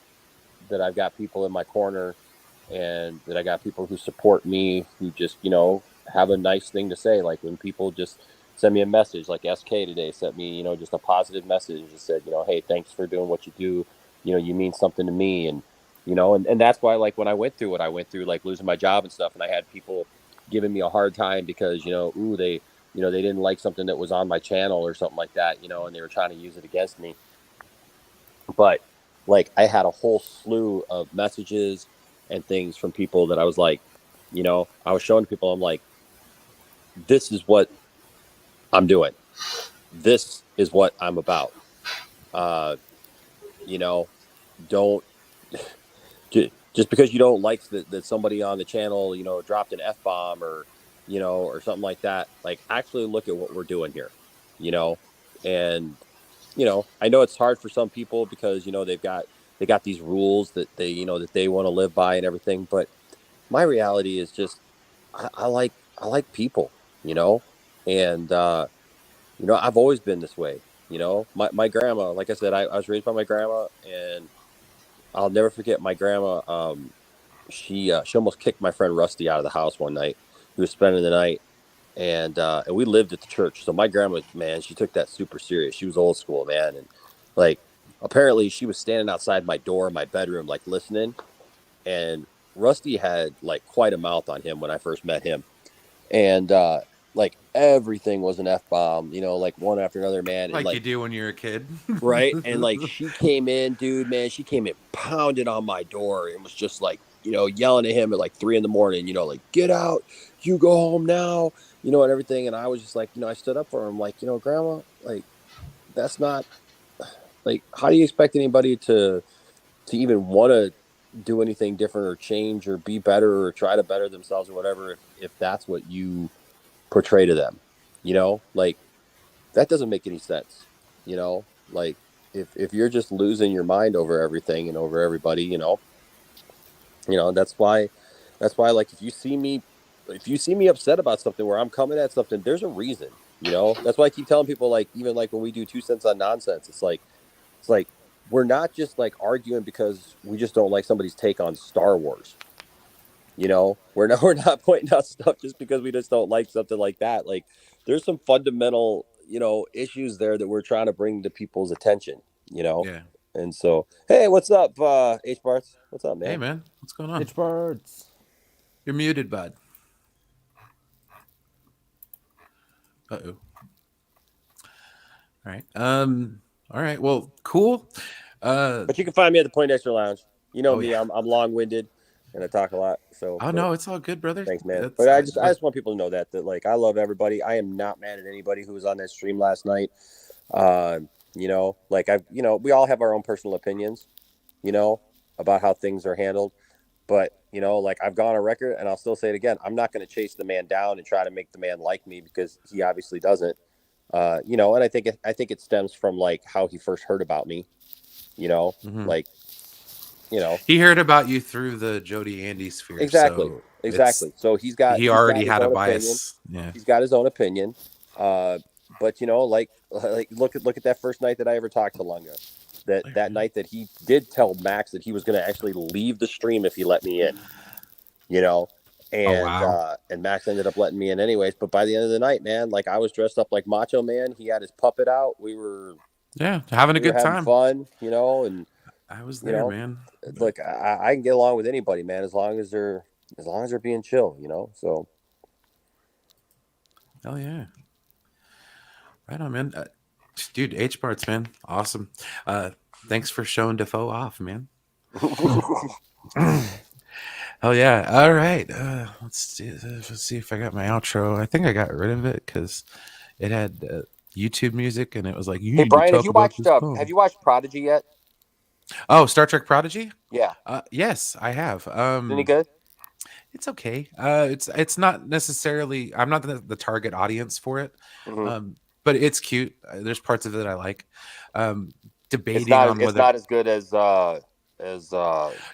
that I've got people in my corner, and that I got people who support me, who just, you know, have a nice thing to say. Like, when people just send me a message, like SK today sent me, you know, just a positive message, and just said, you know, hey, thanks for doing what you do, you mean something to me. And, and that's why, like, when I went through what I went through, like losing my job and stuff, and I had people giving me a hard time because, they didn't like something that was on my channel or something like that, and they were trying to use it against me. But like, I had a whole slew of messages and things from people that I was like, I was showing people, I'm like, this is what I'm doing. This is what I'm about. Uh, you know, don't just because you don't like that somebody on the channel, dropped an F-bomb or something like that. Like, actually look at what we're doing here, you know, and, I know it's hard for some people because, they got these rules that that they want to live by and everything. But my reality is just, I like people, you know, and, I've always been this way. My grandma, like I said, I was raised by my grandma, and I'll never forget my grandma. She almost kicked my friend Rusty out of the house one night. He was spending the night, and we lived at the church. So my grandma, man, she took that super serious. She was old school, man, and like, apparently she was standing outside my door in my bedroom, like, listening. And Rusty had like quite a mouth on him when I first met him, and like, everything was an F-bomb, like, one after another, man. And Like you like, do when you're a kid. right, and like, she came in, dude, man, she came in pounding on my door and was just like, yelling at him at like 3 in the morning, like, get out, you go home now, and everything. And I was just like, I stood up for him, like, grandma, like, that's not, like, how do you expect anybody to even want to do anything different or change or be better or try to better themselves or whatever, if that's what you portray to them, like, that doesn't make any sense, like, if you're just losing your mind over everything and over everybody, that's why like, if you see me upset about something where I'm coming at something, there's a reason. That's why I keep telling people, like, even like when we do 2 cents on nonsense, it's like we're not just like arguing because we just don't like somebody's take on Star Wars. We're not pointing out stuff just because we just don't like something like that. Like, there's some fundamental, issues there that we're trying to bring to people's attention. you know Yeah. and so, hey, what's up, H Barts? What's up, Hey man? man, what's going on? It's birds. You're muted, bud. Uh-oh. All right. All right. Well, cool. But you can find me at the Poindexter Lounge. Oh Me, yeah. I'm long-winded and I talk a lot, so, Oh but no, it's all good, brother. thanks, man. That's But I just want people to know that like, I love everybody. I am not mad at anybody who was on that stream last night. Like, we all have our own personal opinions, you know, about how things are handled. But, like, I've gone on record and I'll still say it again. I'm not going to chase the man down and try to make the man like me, because he obviously doesn't. And I think it stems from like how he first heard about me, Mhm. like, He heard about you through the Jody Andy sphere, exactly, so it's exactly. So he he's got already his had a own opinion. bias. Yeah. He's got his own opinion. But, like, look at that first night that I ever talked to Lunga. That night that he did tell Max that he was going to actually leave the stream if he let me in, you know. Oh And wow. and Max ended up letting me in anyways. But by the end of the night, man, like, I was dressed up like Macho Man. He had his puppet out. We were Yeah, having a good having time. fun, and I was you there, know, man. look, I can get along with anybody, man, as long as they're being chill, So Hell yeah. Right on, man. Dude, H parts, man. Awesome. Thanks for showing Defoe off, man. Hell yeah. All right. Let's see if I got my outro. I think I got rid of it because it had YouTube music and it was like, you Hey, need to Brian, talk about this have phone. you watched Prodigy yet? Oh, Star Trek Prodigy? Yeah. Yes, I have. Any good? It's okay. It's not necessarily. I'm not the target audience for it, Hmm. but it's cute. There's parts of it I like. Um, It's debating not on it's whether not as good as Lower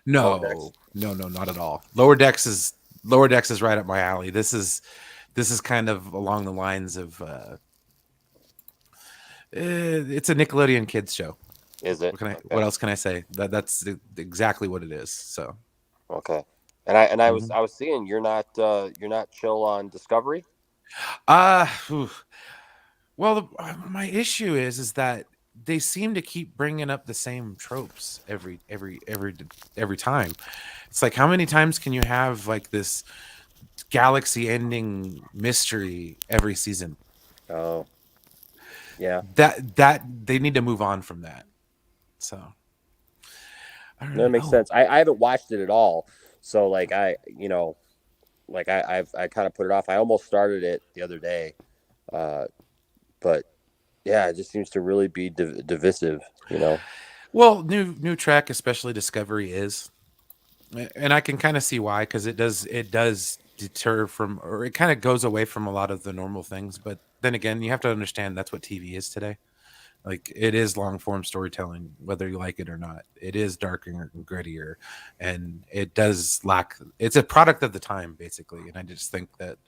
Decks. no, not at all. Lower Decks is right up my alley. This is kind of along the lines of it's a Nickelodeon kids show. Is it? What Okay. else can I say? That's exactly what it is. So Okay. And I was mhm. I was seeing you're not chill on Discovery. uh phew. Well, my issue is that they seem to keep bringing up the same tropes every time. It's like, how many times can you have like this galaxy ending mystery every season? Oh, yeah. That they need to move on from that. So I don't No, it know. makes Oh, sense. I haven't watched it at all. So like I kind of put it off. I almost started it the other day. Uh, but yeah, it just seems to really be divisive, you know. well, new track, especially Discovery, is, and I can kind of see why, because it does deter from, or it kind of goes away from a lot of the normal things. But then again, you have to understand that's what TV is today. Like, it is long form storytelling, whether you like it or not. It is darker and grittier, and it does lack. It's a product of the time, basically. And I just think that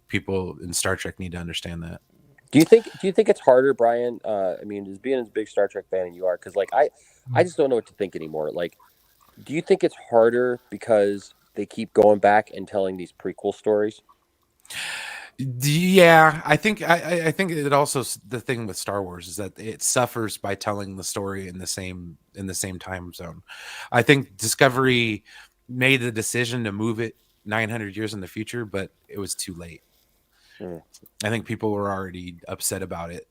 people in Star Trek need to understand that. Do you think it's harder, Brian? I mean, as being as big Star Trek fan as you are, because like I just don't know what to think anymore. Like, do you think it's harder because they keep going back and telling these prequel stories? Yeah, I think it also, the thing with Star Wars is that it suffers by telling the story in the same time zone. I think Discovery made the decision to move it 900 years in the future, but it was too late. Mm, I think people were already upset about it.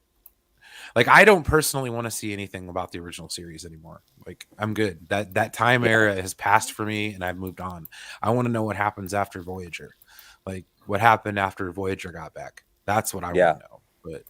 Like, I don't personally want to see anything about the original series anymore. Like, I'm good. That time yeah, era has passed for me, and I've moved on. I want to know what happens after Voyager. Like, what happened after Voyager got back. That's what I want yeah, to know. But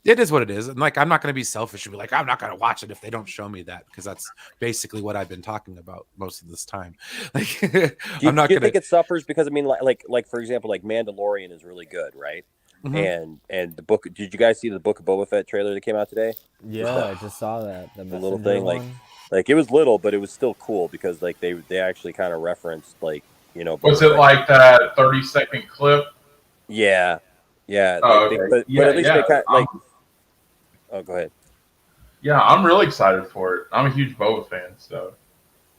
it is what it is. And like, I'm not going to be selfish and be like, I'm not going to watch it if they don't show me that, because that's basically what I've been talking about most of this time. Like, Do you, I'm not do you going think to. it suffers because I mean, like for example, like Mandalorian is really good, right? Mhm. And the book. Did you guys see the Book of Boba Fett trailer that came out today? Just Yeah, that I just saw that the the little messenger thing, one. like it was little, but it was still cool because like they actually kind of referenced like Was Boba it Fett. like that 30-second clip? Yeah, yeah. Like Oh, they, okay. but Yeah, at least yeah. they kind of like. Oh, go ahead. Yeah, I'm really excited for it. I'm a huge Boba fan, so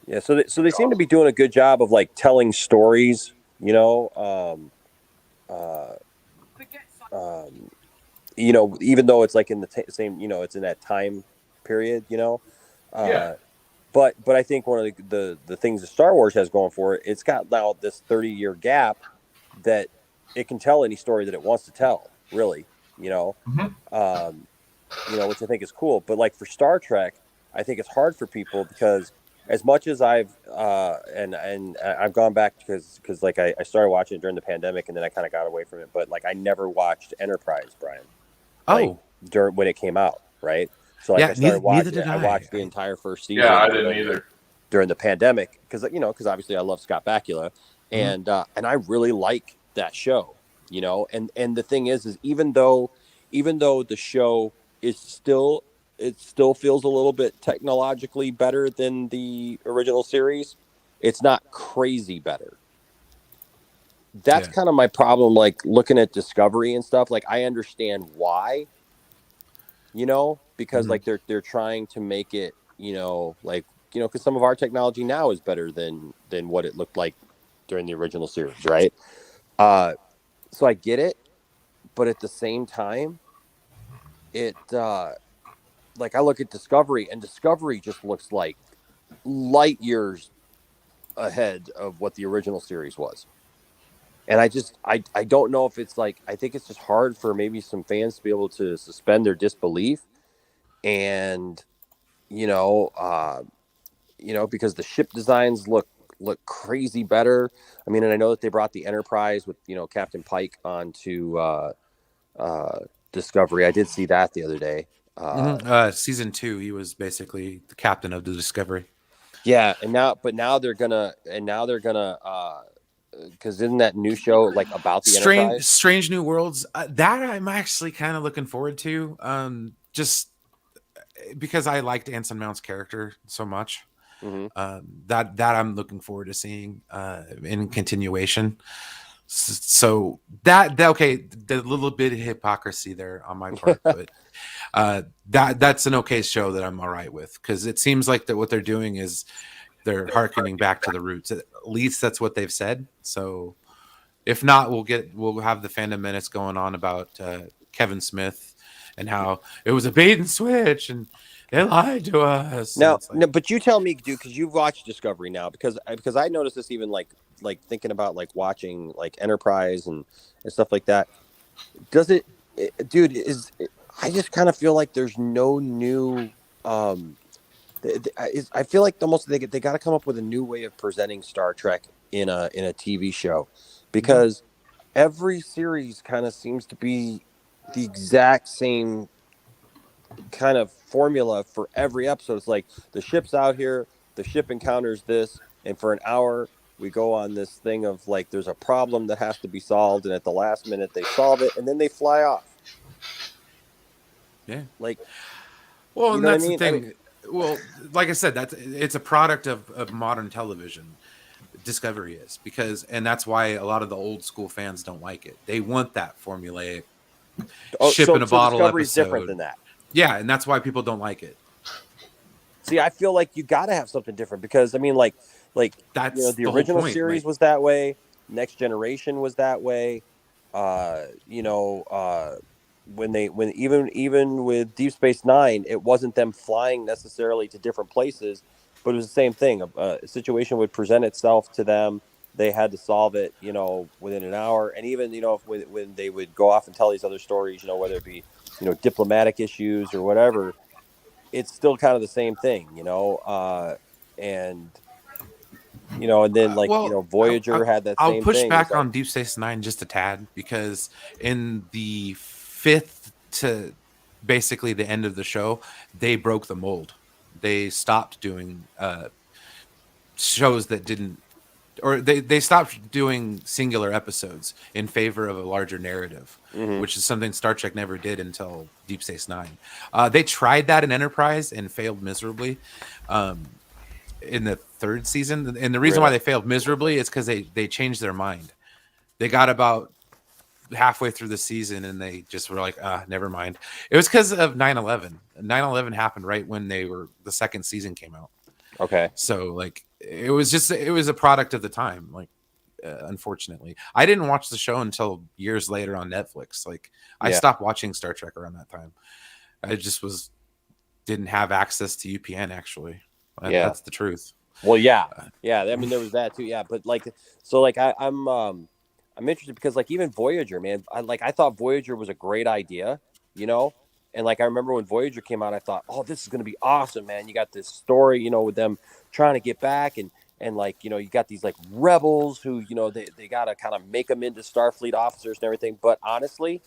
Yeah, so they it's seem to awesome. be doing a good job of like telling stories. Uh, um, even though it's like in the same, it's in that time period. Yeah, Uh, but I think one of the things that Star Wars has going for it, it's got now this 30-year gap that it can tell any story that it wants to tell. Really, you know, hmm um, which I think is cool. But like for Star Trek, I think it's hard for people because as much as and I've gone back because like I started watching it during the pandemic and then I kind of got away from it. But like I never watched Enterprise, Brian, like Oh, during when it came out, right? So like yeah. I started Neither watching did it. I I. watched the entire first yeah. season I didn't either. during the pandemic because obviously I love Scott Bakula Mhm. and I really like that show, and the thing is even though the show is still it still feels a little bit technologically better than the original series. It's not crazy better. That's Yeah. kind of my problem. Like looking at Discovery and stuff, like I understand why, because Mhm. like they're trying to make it, because some of our technology now is better than what it looked like during the original series, right? Uh, so I get it, but at the same time, it like I look at Discovery, and Discovery just looks like light years ahead of what the original series was. And I don't know if it's like I think it's just hard for maybe some fans to be able to suspend their disbelief and you know uh because the ship designs look crazy better. I mean, and I know that they brought the Enterprise with Captain Pike onto uh, Discovery. I did see that the other day. Mhm. Season 2, he was basically the captain of the Discovery. Yeah, and now they're gonna because isn't that new show like about the Strange, Enterprise? Strange New Worlds. That I'm actually kind of looking forward to. Just because I liked Anson Mount's character so much. Hmm. That I'm looking forward to seeing in continuation. So that okay, the little bit of hypocrisy there on my part, but that's an okay show that I'm all right with, because it seems like that what they're doing is they're hearkening back to the roots. At least that's what they've said. So if not, we'll have the fandom minutes going on about Kevin Smith and how it was a bait and switch, and They lied to us. And Now, it's like, no, but you tell me, dude, because you've watched Discovery now. Because I noticed this even like thinking about like watching like Enterprise and stuff like that. Does dude? I just kind of feel like there's no new. Um, I feel like almost they got to come up with a new way of presenting Star Trek in a TV show, because every series kind of seems to be the exact same kind of formula for every episode. It's like the ship's out here, the ship encounters this, and for an hour we go on this thing of like there's a problem that has to be solved, and at the last minute they solve it, and then they fly off. yeah. Like, Well, you and know what I that's the mean? I mean, thing. Well, like I said, it's a product of modern television. Discovery is and that's why a lot of the old school fans don't like it. They want that formulaic oh, ship in a so bottle Discovery is different episode. than that. Yeah, and that's why people don't like it. See, I feel like you got to have something different, because I mean, That's the the whole original point. series Like, was that way. Next Generation was that way. You know, when even with Deep Space Nine, it wasn't them flying necessarily to different places, but it was the same thing. A situation would present itself to them. They had to solve it, you know, within an hour. And even, you know, when they would go off and tell these other stories, you know, whether it be, you know, diplomatic issues or whatever, it's still kind of the same thing, you know. And you know, and then like, you well, know, Voyager had that I'll same push thing. It was back like, on Deep Space Nine just a tad, because in the fifth to basically the end of the show, they broke the mold. They stopped doing shows that didn't, or they stopped doing singular episodes in favor of a larger narrative, mhm, which is something Star Trek never did until Deep Space Nine. They tried that in Enterprise and failed miserably in the third season. And the reason why really, they failed miserably is because they changed their mind. They got about halfway through the season and they just were like, never mind. It was because of 9/11. 9/11 happened right when the second season came out. okay, So like it was a product of the time. Like unfortunately, I didn't watch the show until years later on Netflix. Like I yeah, stopped watching Star Trek around that time. I just didn't have access to UPN actually. yeah. That's the truth. Well, yeah, yeah. I mean, there was that too. Yeah, but like, so like, I'm interested because like even Voyager, man, I thought Voyager was a great idea, you know. And like I remember when Voyager came out, I thought, oh, this is gonna be awesome, man. You got this story, you know, with them trying to get back, and like, you know, you got these like rebels who, you know, they gotta kind of make them into Starfleet officers and everything. But honestly,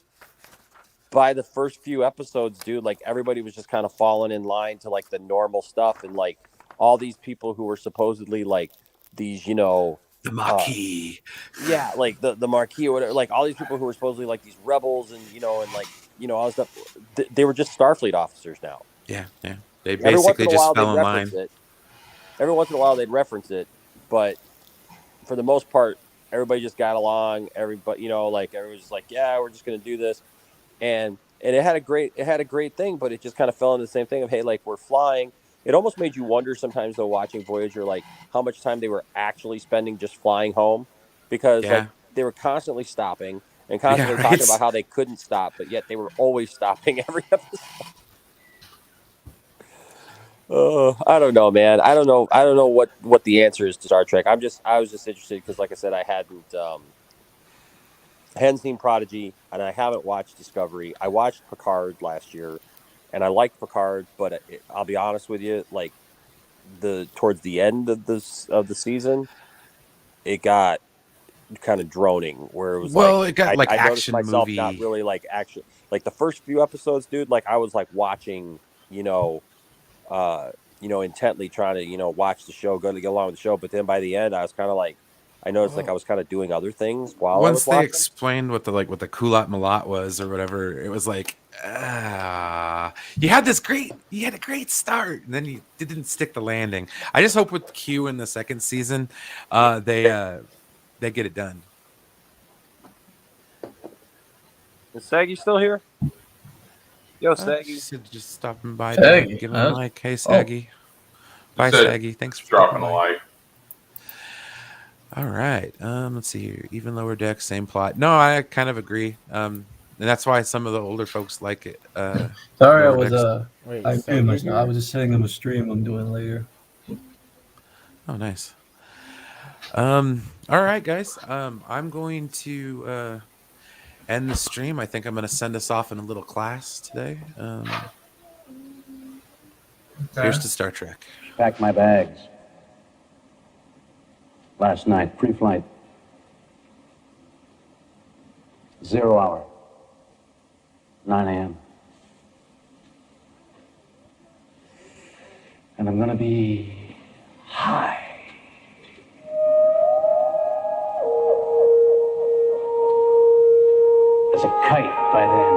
by the first few episodes, dude, like everybody was just kind of falling in line to like the normal stuff, and like all these people who were supposedly like these, you know, The uh, Maquis. yeah, like the Marquis or whatever, like all these people who were supposedly like these rebels, and you know, and like, you know, all this stuff, they were just Starfleet officers now. Yeah, yeah. They Every once basically in a just while they'd fell in reference line. it. Every once in a while they'd reference it, but for the most part, everybody just got along. Everybody, you know, like everyone's just like, yeah, we're just gonna do this, and it had a great thing, but it just kind of fell into the same thing of, hey, like we're flying. It almost made you wonder sometimes though, watching Voyager, like how much time they were actually spending just flying home, because like Yeah. they were constantly stopping and Yeah, constantly talking about right. how they couldn't stop, but yet they were always stopping every episode. I don't know, man. I don't know what the answer is to Star Trek. I was just interested because, like I said, I hadn't seen Prodigy, and I haven't watched Discovery. I watched Picard last year, and I liked Picard, but I'll be honest with you, like the towards the end of the season, it got kind of droning, where it was like Well, it got like I noticed action myself not movie. really like actually like the first few episodes, dude. Like I was like watching, you know, intently trying to, you know, watch the show, go along with the show. But then by the end, I was kind of like, I noticed like I Well, was kind of doing other things while I was once they watching. explained what the Kulat Malat was or whatever, it was like, you had a great start, and then you didn't stick the landing. I just hope with Q in the second season, they get it done. Is Saggy still here? Yo, She Saggy. said just stopping by to Saggy, give him a huh? like. Hey, Oh, Saggy. He Bye, said Saggy. Thanks for stopping dropping a by. like. All right. Let's see here. Even lower deck, same plot. No, I kind of agree. and that's why some of the older folks like it. Sorry, I Lower was Decks. Wait, I so muted you're myself. I here? was just setting up a stream I'm doing later. Oh, nice. All right, guys. I'm going to end the stream. I think I'm going to send us off in a little class today. Here's to Star Trek. Packed my bags. Last night, pre-flight. 0 hour. 9 a.m. And I'm gonna be high. As a kite by then.